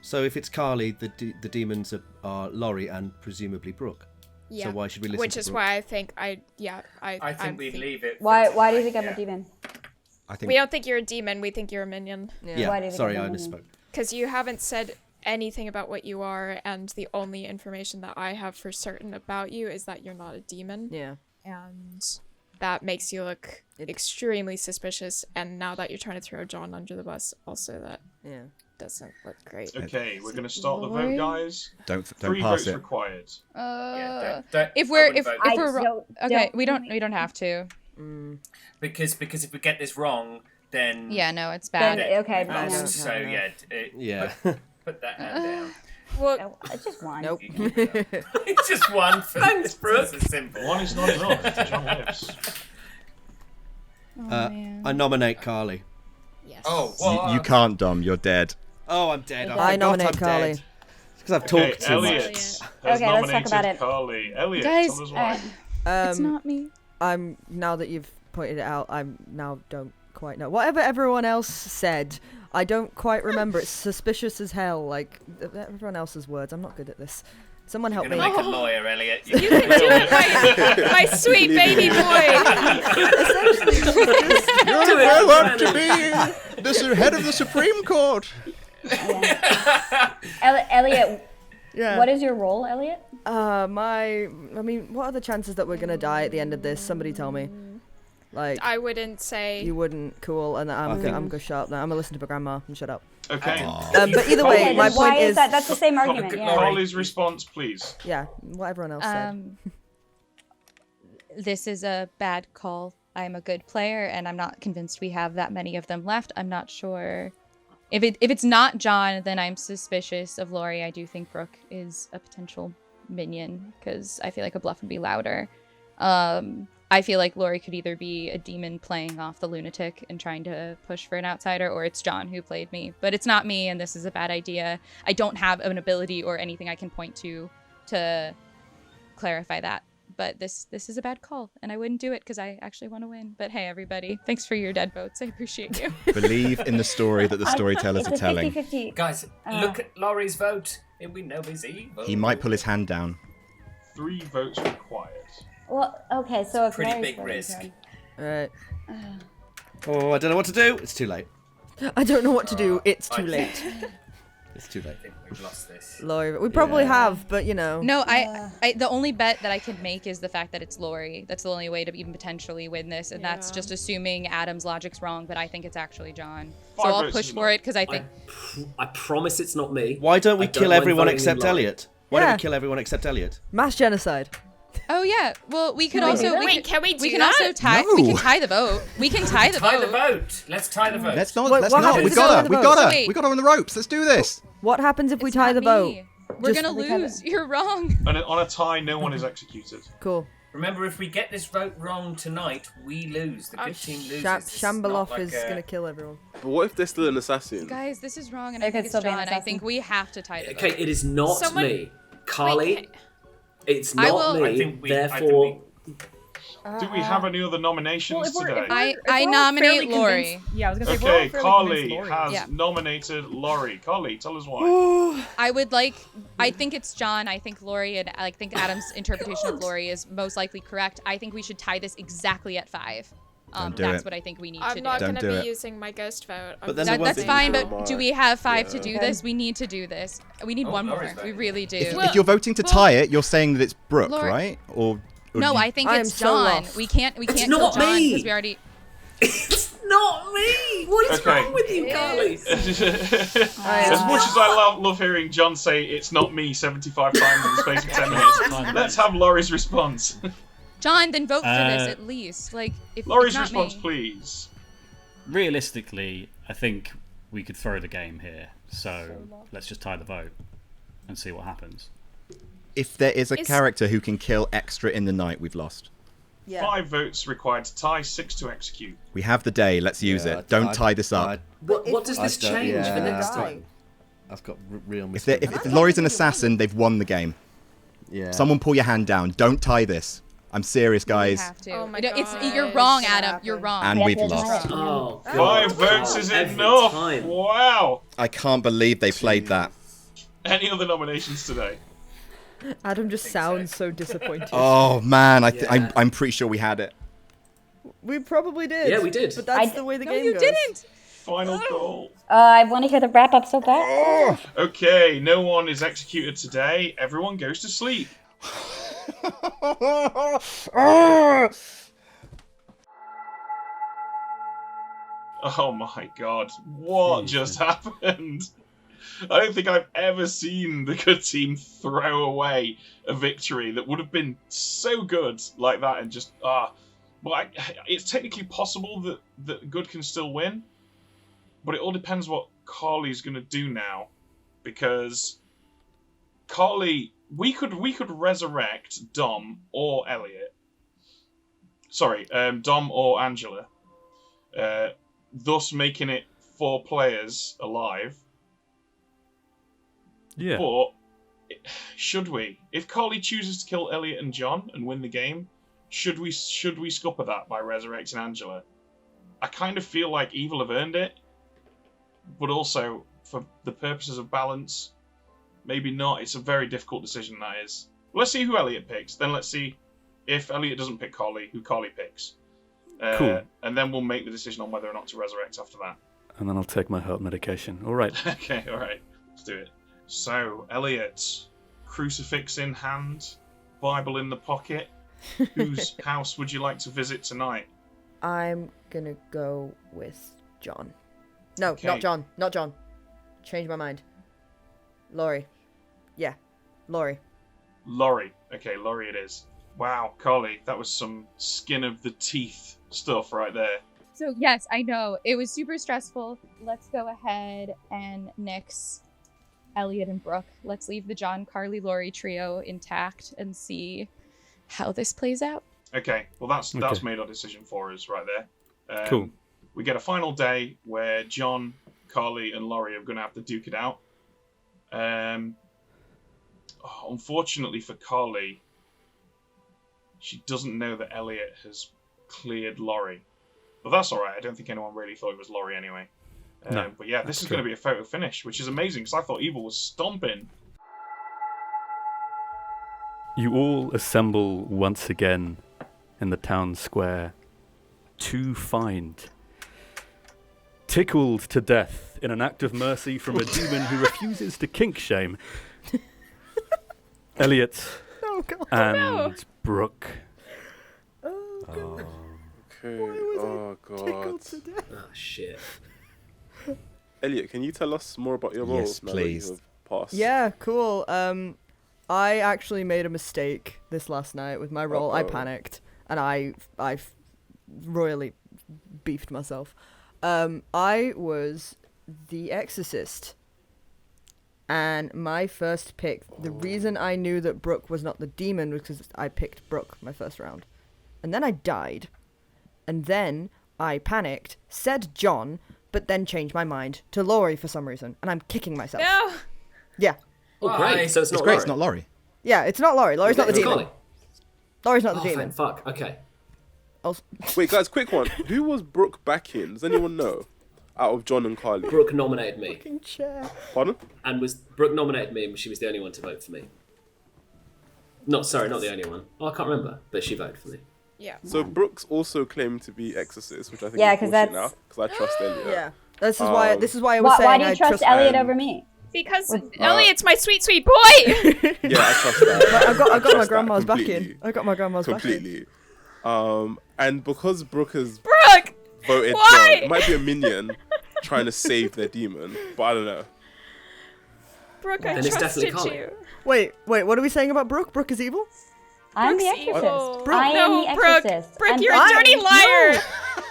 So if it's Carly, the demons are Laurie and presumably Brooke. Yeah. So why should we listen Which to is Brooke? why I think I think we leave it. Why do you think I'm a demon? I we don't think you're a demon. We think you're a minion. Yeah. Why do you think Sorry, I'm I a minion? misspoke. Because you haven't said anything about what you are, and the only information that I have for certain about you is that you're not a demon. Yeah. And that makes you look extremely suspicious, and now that you're trying to throw John under the bus, also that doesn't look great. Okay, we're gonna start the vote, guys. Don't 3 pass votes it. required. If we're okay, we don't have to. Because if we get this wrong, then yeah, no, it's bad. Okay, So yeah, put that hand down. Well, just one. Nope. It's just one. Thanks, Brooke. It's simple. One is not enough. John lives. I nominate Carly. Yes. Oh, You can't, Dom. You're dead. Oh, I'm dead. I nominate Carly. Because I've talked too Elliot much. has Okay, let's talk nominated about it. Carly. Elliot, Guys, tell us why. It's not me. I'm now that you've pointed it out. Don't quite know. Whatever everyone else said, I don't quite remember. It's suspicious as hell. Like everyone else's words. I'm not good at this. Someone help You're me. gonna make a lawyer, Elliot. You can do it, my sweet baby boy. You grow up to be the head of the Supreme Court. Elliot, Yeah. what is your role, Elliot? I mean, what are the chances that we're gonna die at the end of this? Somebody tell me. Like, I wouldn't say. you wouldn't. Cool. And I'm gonna shut up now. I'm gonna listen to my grandma and shut up. Okay. But either way, my why point is is that? That's the same argument. Yeah. Carly's response, please. yeah, what everyone else said. This is a bad call. I'm a good player, and I'm not convinced we have that many of them left. I'm not sure. If it's not John, then I'm suspicious of Laurie. I do think Brooke is a potential minion, because I feel like a bluff would be louder. I feel like Laurie could either be a demon playing off the lunatic and trying to push for an outsider, or it's John who played me. But it's not me, and this is a bad idea. I don't have an ability or anything I can point to clarify that. But this is a bad call, and I wouldn't do it because I actually want to win. But hey, everybody, thanks for your dead votes. I appreciate you. Believe in the story that the storytellers are telling. 50-50. Guys, look at Laurie's vote. We know he's evil. He might pull his hand down. 3 votes required. Well, okay, so if Pretty Larry's big voting risk. for Alright. Oh, I don't know what to do. It's too late. I don't know what to do. It's too late. It's too late. I think we've lost this. Laurie, we probably have, but you know. No, I the only bet that I can make is the fact that it's Laurie. That's the only way to even potentially win this, and that's just assuming Adam's logic's wrong, but I think it's actually John. So I'll push for it because I think. I promise it's not me. Why don't we kill everyone voting except in Laurie. Elliot? Why don't we kill everyone except Elliot? Mass genocide. Oh yeah. Well, we could also. Can we do we can that? also tie. No. We can tie the vote. We can tie the Tie vote. the vote. Let's tie the vote. Let's not. Wait, Let's what not. happens We if got her. we We tie the got vote? her. Wait. We got her on the ropes. Let's do this. What happens if we It's tie the not vote? me. We're Just- gonna lose. You're wrong. And on a tie, no one is executed. Cool. Remember, if we get this vote wrong tonight, we lose. The good team loses. This is Shambaloff not like is gonna kill everyone. But what if they're still an assassin? Guys, this is wrong, and There I think could it's still be an John. I assassin. think we have to tie the vote. Okay, it is not Someone- me. Carly, Wait, it's I not will- I me. think we- Therefore, Do we have any other nominations today? I nominate Laurie. Yeah, I was gonna say. Okay, we're all fairly Carly convinced has Yeah. nominated Laurie. Carly, tell us why. I would like. I think it's John. I think Laurie, and I think Adam's interpretation of Laurie is most likely correct. I think we should tie this exactly at 5. Don't do That's it. what I think we need I'm to not do. Don't gonna do be it. using my ghost vote. But then there That's won't be- fine, Oh but my. do we have 5 to Yeah. do this? We need to do this. We need Oh, one more. Laurie's We voting. really do. If you're voting to tie it, you're saying that it's Brooke, Laurie- right? Or no, you- I think I'm it's so John. lost. We can't It's kill not John me. because we already. it's not me. What is Okay. wrong with you, Carly? As much as I love hearing John say "it's not me" 75 times in the space of 10 minutes, let's have Laurie's response. John, then vote for this at least. Like, if Laurie's it's not response, me. please. Realistically, I think we could throw the game here. So let's just tie the vote and see what happens. If there is a Is- character who can kill extra in the night, we've lost. Yeah. 5 votes required to tie, 6 to execute. We have the day. Let's use Yeah, it. Don't I- tie this up. I- What does this I don't- change yeah. for next Die. time? I've got real If, there- misgivings. if Laurie's an assassin, they've won the game. Yeah. Someone pull your hand down. Don't tie this. I'm serious, We guys. have to. Oh my You're gosh. wrong, It's gonna Adam. You're happen. wrong. And Yeah, we've yeah, lost. yeah. Oh, God. 5 votes is Every enough. time. Wow. I can't believe they played that. Any other nominations today? Adam just sounds so disappointed. Oh man, Yeah. I'm pretty sure we had it. We probably did. Yeah, we did. But that's I- the way the No, game you goes. didn't. Final call. I want to hear the wrap up so bad. Okay, no one is executed today. Everyone goes to sleep. Oh my god, what just happened? I don't think I've ever seen the good team throw away a victory that would have been so good like that and just But it's technically possible that good can still win, but it all depends what Carly's going to do now, because Carly, we could resurrect Dom or Elliot. Sorry, Dom or Angela, thus making it 4 players alive. Yeah. But should we? If Carly chooses to kill Elliot and John and win the game, should we scupper that by resurrecting Angela? I kind of feel like Evil have earned it, but also for the purposes of balance, maybe not. It's a very difficult decision, that is. Let's see who Elliot picks. Then let's see if Elliot doesn't pick Carly, who Carly picks. Cool. And then we'll make the decision on whether or not to resurrect after that. And then I'll take my heart medication. All right. Okay, all right, let's do it. So, Elliot, crucifix in hand, Bible in the pocket. Whose house would you like to visit tonight? I'm gonna go with John. No, Okay. not John. Not John. Change my mind. Laurie. Yeah, Laurie. Laurie. Okay, Laurie it is. Wow, Carly, that was some skin of the teeth stuff right there. So yes, I know it was super stressful. Let's go ahead and nix Elliot and Brooke. Let's leave the John, Carly, Laurie trio intact and see how this plays out. Okay, well that's Okay. made our decision for us right there. Cool. We get a final day where John, Carly, and Laurie are going to have to duke it out. Unfortunately for Carly, she doesn't know that Elliot has cleared Laurie. But that's alright, I don't think anyone really thought it was Laurie anyway. No, But yeah, this that's is going to true. be a photo finish, which is amazing, because I thought Evil was stomping. You all assemble once again in the town square to find tickled to death in an act of mercy from a demon who refuses to kink shame. Elliot and Brooke. Oh, God. Okay. Oh, God. Oh, shit. Elliot, can you tell us more about your role? Yes, please. Yeah, cool. I actually made a mistake this last night with my roll. I panicked, and I royally beefed myself. I was the Exorcist, and my first pick, the reason I knew that Brooke was not the demon was because I picked Brooke my first round. And then I died, and then I panicked, said John, but then changed my mind to Laurie for some reason, and I'm kicking myself. No! Yeah. Oh, great. So it's not great. Laurie. It's not Laurie. Yeah, it's not Laurie. Laurie's not the demon. Carly. Laurie's not the demon. Fuck. Okay. Wait, guys, quick one. Who was Brooke backing? Does anyone know? Out of John and Carly. Brooke nominated me. Fucking chair. Pardon? And Brooke nominated me, and she was the only one to vote for me. Not the only one. Oh, I can't remember, but she voted for me. Yeah. So Brooks also claimed to be Exorcist, which I think Yeah, is 'cause bullshit that's- now, because I trust Elliot. Yeah. This is why I was Why saying do you I trust Elliot over and- me? Because Elliot's my sweet, sweet boy! Yeah, I trust that. I got my trust that grandma's back in. completely. I got my grandma's back in. Completely. And because Brooke has Brooke! voted Why? John, it might be a minion trying to save their demon, but I don't know. Brooke, I Then it's definitely trusted Carly. you. Wait, what are we saying about Brooke? Brooke is evil? I'm the Brooke's Exorcist. evil. I am No, the Brooke. Exorcist. Brooke, And you're a dirty liar!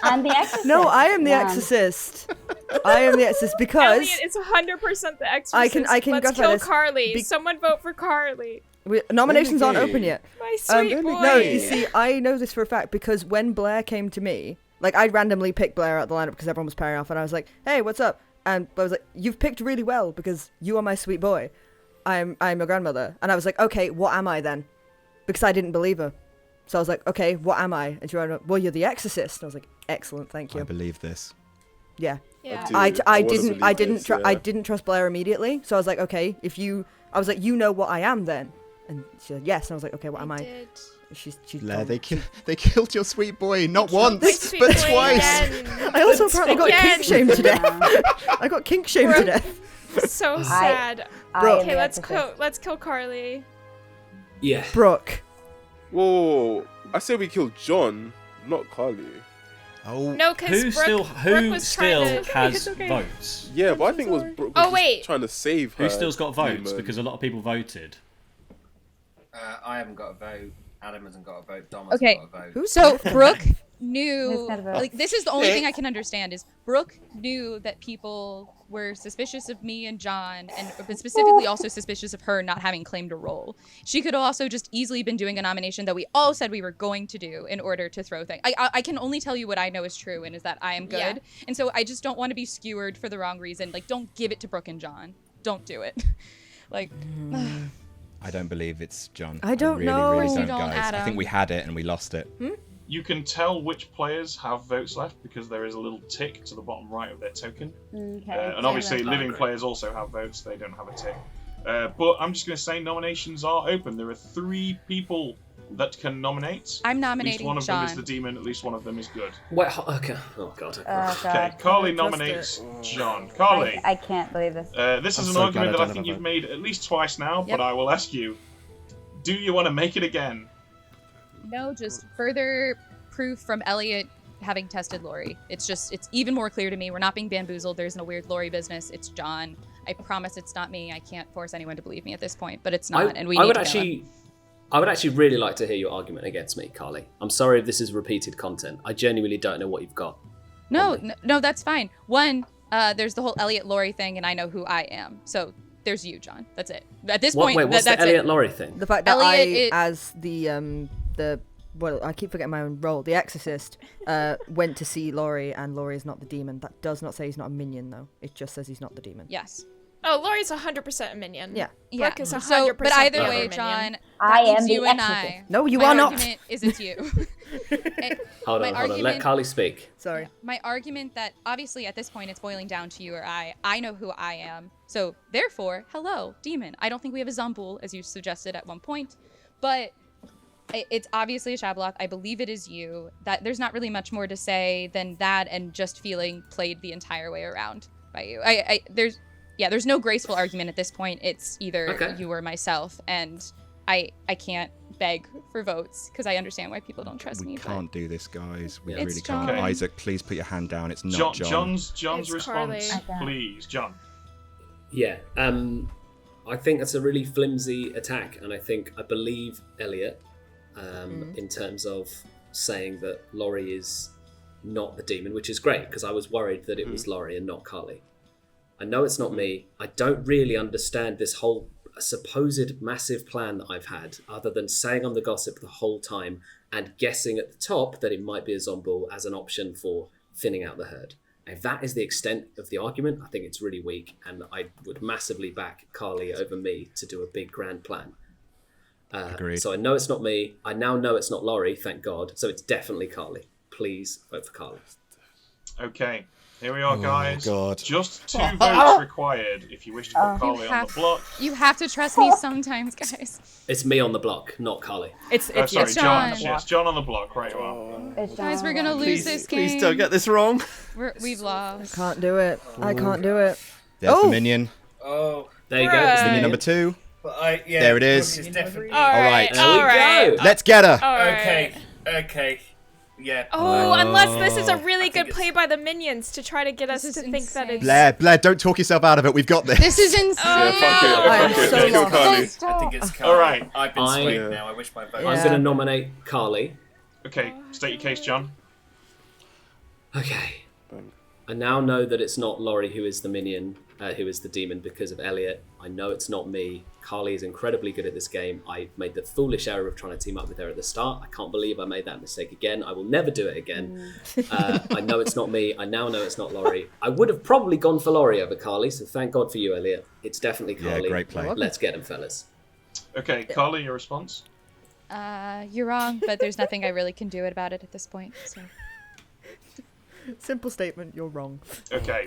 I'm the Exorcist. No, I am the Yeah. Exorcist. I am the Exorcist because Elliot is 100% the Exorcist. I can Let's go for kill this. Carly. Someone vote for Carly. nominations aren't Renegade. open yet. My sweet boy. No, you see, I know this for a fact because when Blair came to me, like I randomly picked Blair out the lineup because everyone was pairing off, and I was like, "Hey, what's up?" And I was like, "You've picked really well because you are my sweet boy. I'm your grandmother." And I was like, "Okay, what am I then?" Because I didn't believe her. So I was like, "Okay, what am I?" And she went, "Well, you're the Exorcist." And I was like, "Excellent, thank you." I believe this. Yeah. Yeah. I didn't trust Blair immediately. So I was like, "Okay, I was like, "You know what I am then?" And she said, "Yes." And I was like, "Okay, what am I?" Did. She's Blair, gone. they killed your sweet boy not My once, sweet but boy twice. again. I also apparently got Again. kink shamed to death. I got kink shamed to death. So sad. Brooke. Okay, let's kill Carly. Yeah. Brooke. Whoa, I say we kill John, not Carly. Oh, No, because Who Brooke still trying to... has It's okay. votes? Yeah, but I think it was Brooke Oh, was wait. just trying to save her. Who still's got votes? demon. Because a lot of people voted. I haven't got a vote. Adam hasn't got a vote. Dom hasn't Okay, got a vote. Who's so left? Brooke knew, Who's got a vote? like, this is the only thing I can understand is Brooke knew that people were suspicious of me and John, but specifically also suspicious of her not having claimed a role. She could have also just easily been doing a nomination that we all said we were going to do in order to throw things. I can only tell you what I know is true, and is that I am good. Yeah. And so I just don't want to be skewered for the wrong reason. Like, don't give it to Brooke and John. Don't do it. Like... I don't believe it's John. I don't really, know. really Of course you don't, don't, guys. I Adam. think we had it and we lost it. You can tell which players have votes left because there is a little tick to the bottom right of their token. Okay. And obviously, Oh, living great. players also have votes. They don't have a tick. But I'm just going to say nominations are open. There are 3 people that can nominate. I'm At least nominating one of them is John. the demon. At least one of them is good. Wait, okay. Oh, God. Oh, God. Okay, Carly I don't trust nominates John. Carly, I can't believe this. this is I'm an so argument glad I that I don't think have a you've vote. made at least twice now, Yep. but I will ask you, do you want to make it again? No, just further proof from Elliot having tested Lori. It's even more clear to me. We're not being bamboozled. There's no weird Lori business. It's John. I promise it's not me. I can't force anyone to believe me at this point, but it's not, and we need to kill him. I would actually really like to hear your argument against me, Carly. I'm sorry if this is repeated content. I genuinely don't know what you've got. No, that's fine. One, there's the whole Elliot Lori thing, and I know who I am. So there's you, John. That's it. At this point, Wait, what's that's the Elliot it. Laurie thing? The fact that Elliot, as well, I keep forgetting my own role. The Exorcist went to see Laurie, and Laurie is not the demon. That does not say he's not a minion, though. It just says he's not the demon. Yes. Oh, Laurie's 100% a minion. Yeah. Brooke is 100% So, but either a way, minion. John, I that am leaves the you and Exorcist. I. No, you My are not. argument is it's you. Hold My on. Let argument- Carly speak. Sorry. My argument that obviously at this point it's boiling down to you or I know who I am. So therefore, hello, demon. I don't think we have a Zomboul, as you suggested at one point, but it's obviously a Shablock. I believe it is you. That there's not really much more to say than that, and just feeling played the entire way around by you. There's no graceful argument at this point. It's either you or myself, and I can't beg for votes because I understand why people don't trust me. We can't do this, guys. We It's really can't. John. Isaac, please put your hand down. It's not John. John's response, please, John. Yeah. I think that's a really flimsy attack, and I believe Elliot in terms of saying that Laurie is not the demon, which is great because I was worried that it was Laurie and not Carly. I know it's not me. I don't really understand this whole supposed massive plan that I've had, other than saying I'm the gossip the whole time and guessing at the top that it might be a Zombull as an option for thinning out the herd. If that is the extent of the argument, I think it's really weak, and I would massively back Carly over me to do a big grand plan. Agreed. So I know it's not me. I now know it's not Laurie, thank God. So it's definitely Carly. Please vote for Carly. Okay, here we are, guys. God. Just 2 votes required if you wish to put Carly on the block. You have to trust me sometimes, guys. It's me on the block, not Carly. It's John. Yes, John on the block, right? Guys, we're gonna lose this game. Please don't get this wrong. We've lost. I can't do it. I can't do it. There's the minion. Oh. There you go. It's minion number 2. But there it is. All right. There we go. Let's get her. Okay. Yeah. Oh, unless this is a really good play by the minions to try to get us to think that it's... Blair, don't talk yourself out of it. We've got this. This is insane. I think it's Carly. All right. I've been swayed now. I wish my vote. I'm going to nominate Carly. Okay, state your case, John. Okay. I now know that it's not Laurie who is the minion, who is the demon because of Elliot. I know it's not me. Carly is incredibly good at this game. I made the foolish error of trying to team up with her at the start. I can't believe I made that mistake again. I will never do it again. I know it's not me. I now know it's not Laurie. I would have probably gone for Laurie over Carly, so thank God for you, Elliot. It's definitely Carly. Yeah, great play. Let's get him, fellas. Okay, Carly, your response? You're wrong, but there's nothing I really can do about it at this point. So. Simple statement, you're wrong. Okay,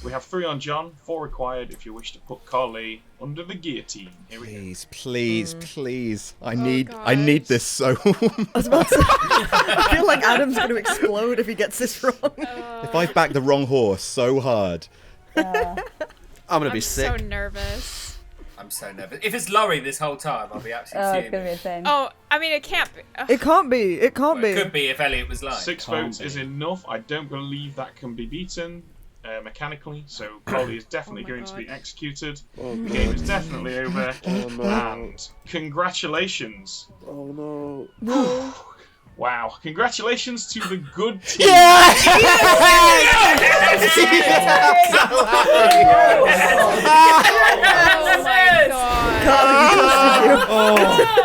we have 3 on John, 4 required if you wish to put Carly under the guillotine. Here we go. Please. I need this so I feel like Adam's going to explode if he gets this wrong. If I back the wrong horse so hard. I'm going to be sick. I'm so nervous. I'm so nervous. If it's Laurie this whole time, I'll be absolutely fuming. It's going to be insane. Oh, I mean, it can't be. It can't be. It can't be. It could be if Elliot was lying. 6 votes is enough. I don't believe that can be beaten mechanically, so Carly is definitely going to be executed. The game is definitely over. And congratulations. Oh no. Wow. Congratulations to the good team. Oh my god.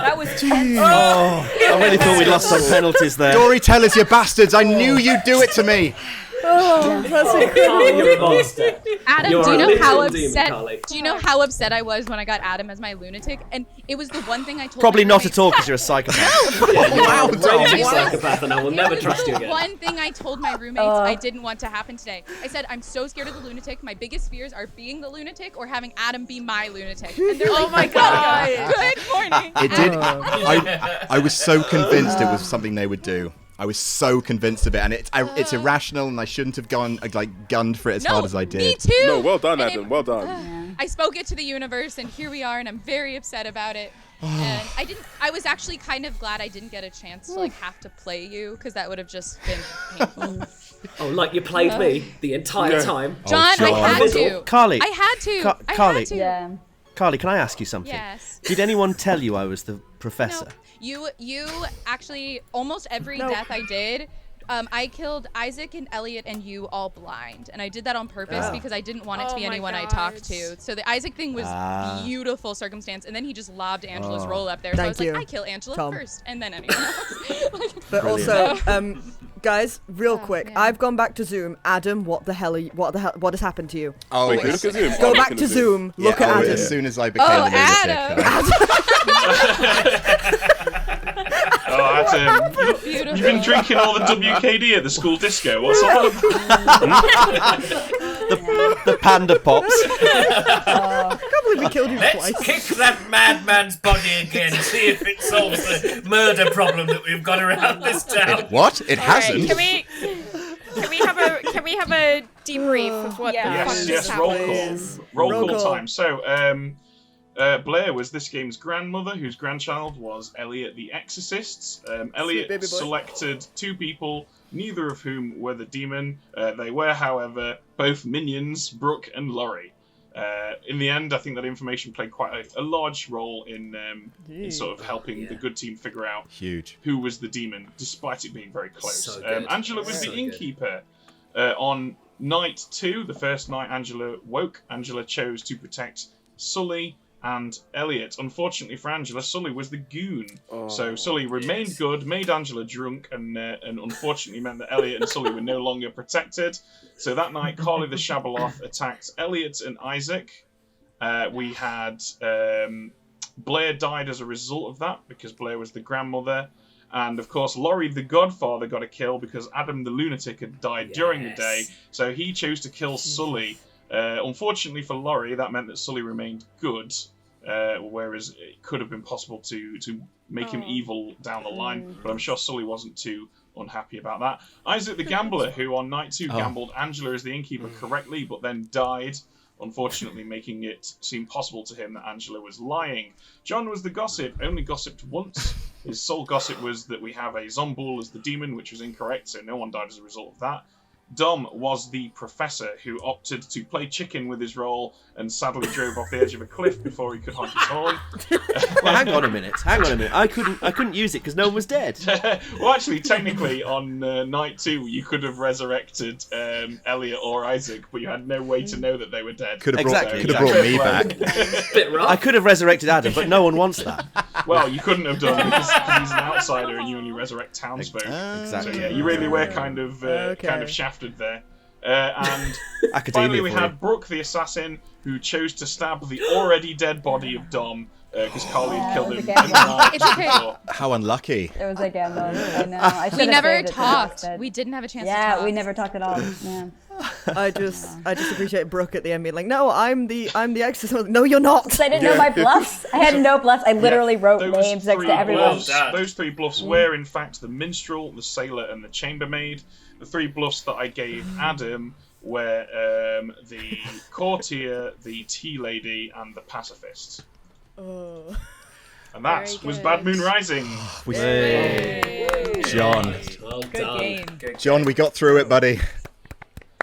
That was tense. I really thought we lost some penalties there. Story tellers, you bastards. I knew you'd do it to me. That's You're a monster. Adam, You're do you a know little how demon, upset? Carly. Do you know how upset I was when I got Adam as my lunatic? And it was the one thing I told. Probably my not roommates. at all because you're a psychopath. Wow, raging psychopath, and I will never trust you again. One thing I told my roommates I didn't want to happen today. I said, I'm so scared of the lunatic. My biggest fears are being the lunatic or having Adam be my lunatic. And they're like, my god. Good morning. It did. I was so convinced it was something they would do. I was so convinced of it, and it's irrational, and I shouldn't have gunned for it as hard as I did. Me too. No, well done, Adam. Well done. I spoke it to the universe, and here we are, and I'm very upset about it. And I was actually kind of glad I didn't get a chance to have to play you, because that would have just been painful. Oh, like you played me the entire time? John, I had to. Carly. I had to. Carly. Had to. Yeah. Carly, can I ask you something? Yes. Did anyone tell you I was the professor? No. You actually, almost every death I did, I killed Isaac and Elliot and you all blind. And I did that on purpose because I didn't want it to be anyone I talked to. So the Isaac thing was beautiful circumstance. And then he just lobbed Angela's roll up there. So I was like, I kill Angela first and then anyone else. But also, guys, real quick, I've gone back to Zoom. Adam, what the hell has happened to you? Oh, wait, look at Zoom. Go back to Zoom. Look at Adam. As soon as I became the lunatic. Adam, you've been drinking all the WKD at the school disco. What's all the panda pops. I can't believe we already killed you Let's twice. kick that madman's body again. See if it solves the murder problem that we've got around this town. What? It hasn't. Right, can we have a debrief of what the fun Yes, roll call time. So, Blair was this game's grandmother, whose grandchild was Elliot the Exorcist. Elliot selected 2 people, neither of whom were the demon. They were, however, both minions, Brooke and Laurie. In the end, I think that information played quite a large role in sort of helping the good team figure out who was the demon, despite it being very close. So Angela was the innkeeper. On night 2, the first night Angela woke, Angela chose to protect Sully and Elliot. Unfortunately for Angela, Sully was the goon. So Sully remained good, made Angela drunk, and unfortunately meant that Elliot and Sully were no longer protected. So that night, Carly the Shabaloth attacked Elliot and Isaac. We had Blair died as a result of that, because Blair was the grandmother. And of course, Laurie the Godfather got a kill because Adam the Lunatic had died during the day. So he chose to kill Sully. Unfortunately for Laurie, that meant that Sully remained good, whereas it could have been possible to make him evil down the line. But I'm sure Sully wasn't too unhappy about that. Isaac the Gambler, who on night 2 gambled Angela as the innkeeper correctly, but then died, unfortunately making it seem possible to him that Angela was lying. John was the gossip, only gossiped once. His sole gossip was that we have a Zomboul as the demon, which was incorrect, so no one died as a result of that. Dom was the professor who opted to play chicken with his role and sadly drove off the edge of a cliff before he could honk his horn. Well, hang on a minute. I couldn't use it because no one was dead. Well, actually, technically, on night 2, you could have resurrected Elliot or Isaac, but you had no way to know that they were dead. Could have brought me back. Bit rough. I could have resurrected Adam, but no one wants that. Well, you couldn't have done because he's an outsider and you only resurrect townsfolk. Exactly. So yeah, you really were kind of shafted there. And finally, we had Brooke the assassin, who chose to stab the already dead body of Dom because Carly had killed him. It's okay. How unlucky. It was again though. I know. We never talked. We didn't have a chance to talk. Yeah, we never talked at all. Yeah. I just appreciate Brooke at the end being like, "No, I'm the exorcist." No, you're not. So I didn't know my bluffs. I had no bluffs. I literally wrote names next to everyone. Those 3 bluffs were, in fact, the minstrel, the sailor, and the chambermaid. The 3 bluffs that I gave Adam were the courtier, the tea lady, and the pacifist. And that was Bad Moon Rising. John. Well Good done. game. John, we got through it, buddy.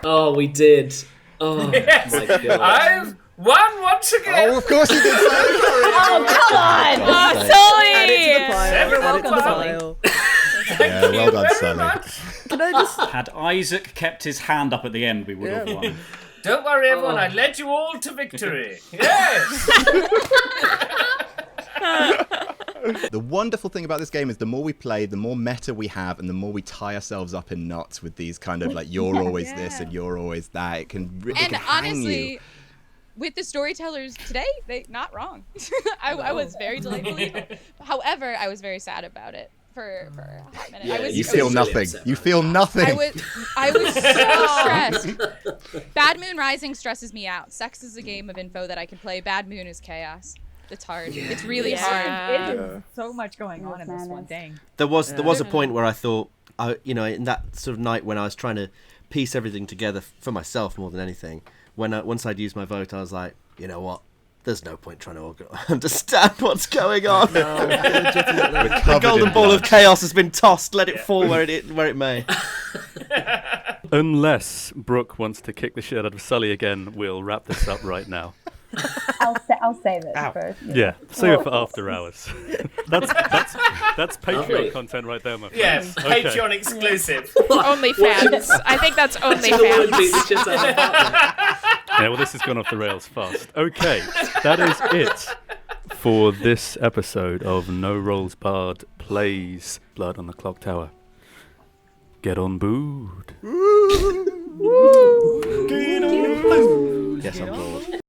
Oh, we did. Oh, Yes. my God. I've won once again. Oh, of course you did. Oh, come on! Add it to the pile. Seven Add it to the welcome. pile. Yeah, well done, Very Sally. much. Can I just? Had Isaac kept his hand up at the end, we would have won. Don't worry, everyone. I led you all to victory. Yes. The wonderful thing about this game is the more we play, the more meta we have, and the more we tie ourselves up in knots with these kind of like, you're always this and you're always that. It can And hang honestly, you. with the storytellers today, they not wrong. I was very delightfully. However, I was very sad about it for a hot minute. Yeah, You feel nothing. You feel nothing. I was so stressed. Bad Moon Rising stresses me out. Sex is a game of info that I can play. Bad Moon is chaos. It's hard. Yeah. It's really hard. It is so much going on in this one thing. There was a point where I thought, in that sort of night when I was trying to piece everything together for myself more than anything, once I'd used my vote, I was like, you know what? There's no point trying to understand what's going on. The golden ball of chaos has been tossed. Let it fall where it may. Unless Brooke wants to kick the shit out of Sully again, we'll wrap this up right now. I'll save it first. Yeah, save it for after hours. That's Patreon Lovely. content right there, my friend. Yes, Okay. Patreon exclusive. OnlyFans. I think that's Beat the shit OnlyFans. out of that. Yeah, well, this has gone off the rails fast. Okay, that is it for this episode of No Rolls Barred Plays Blood on the Clocktower. Get on board. Yes, I'm bored.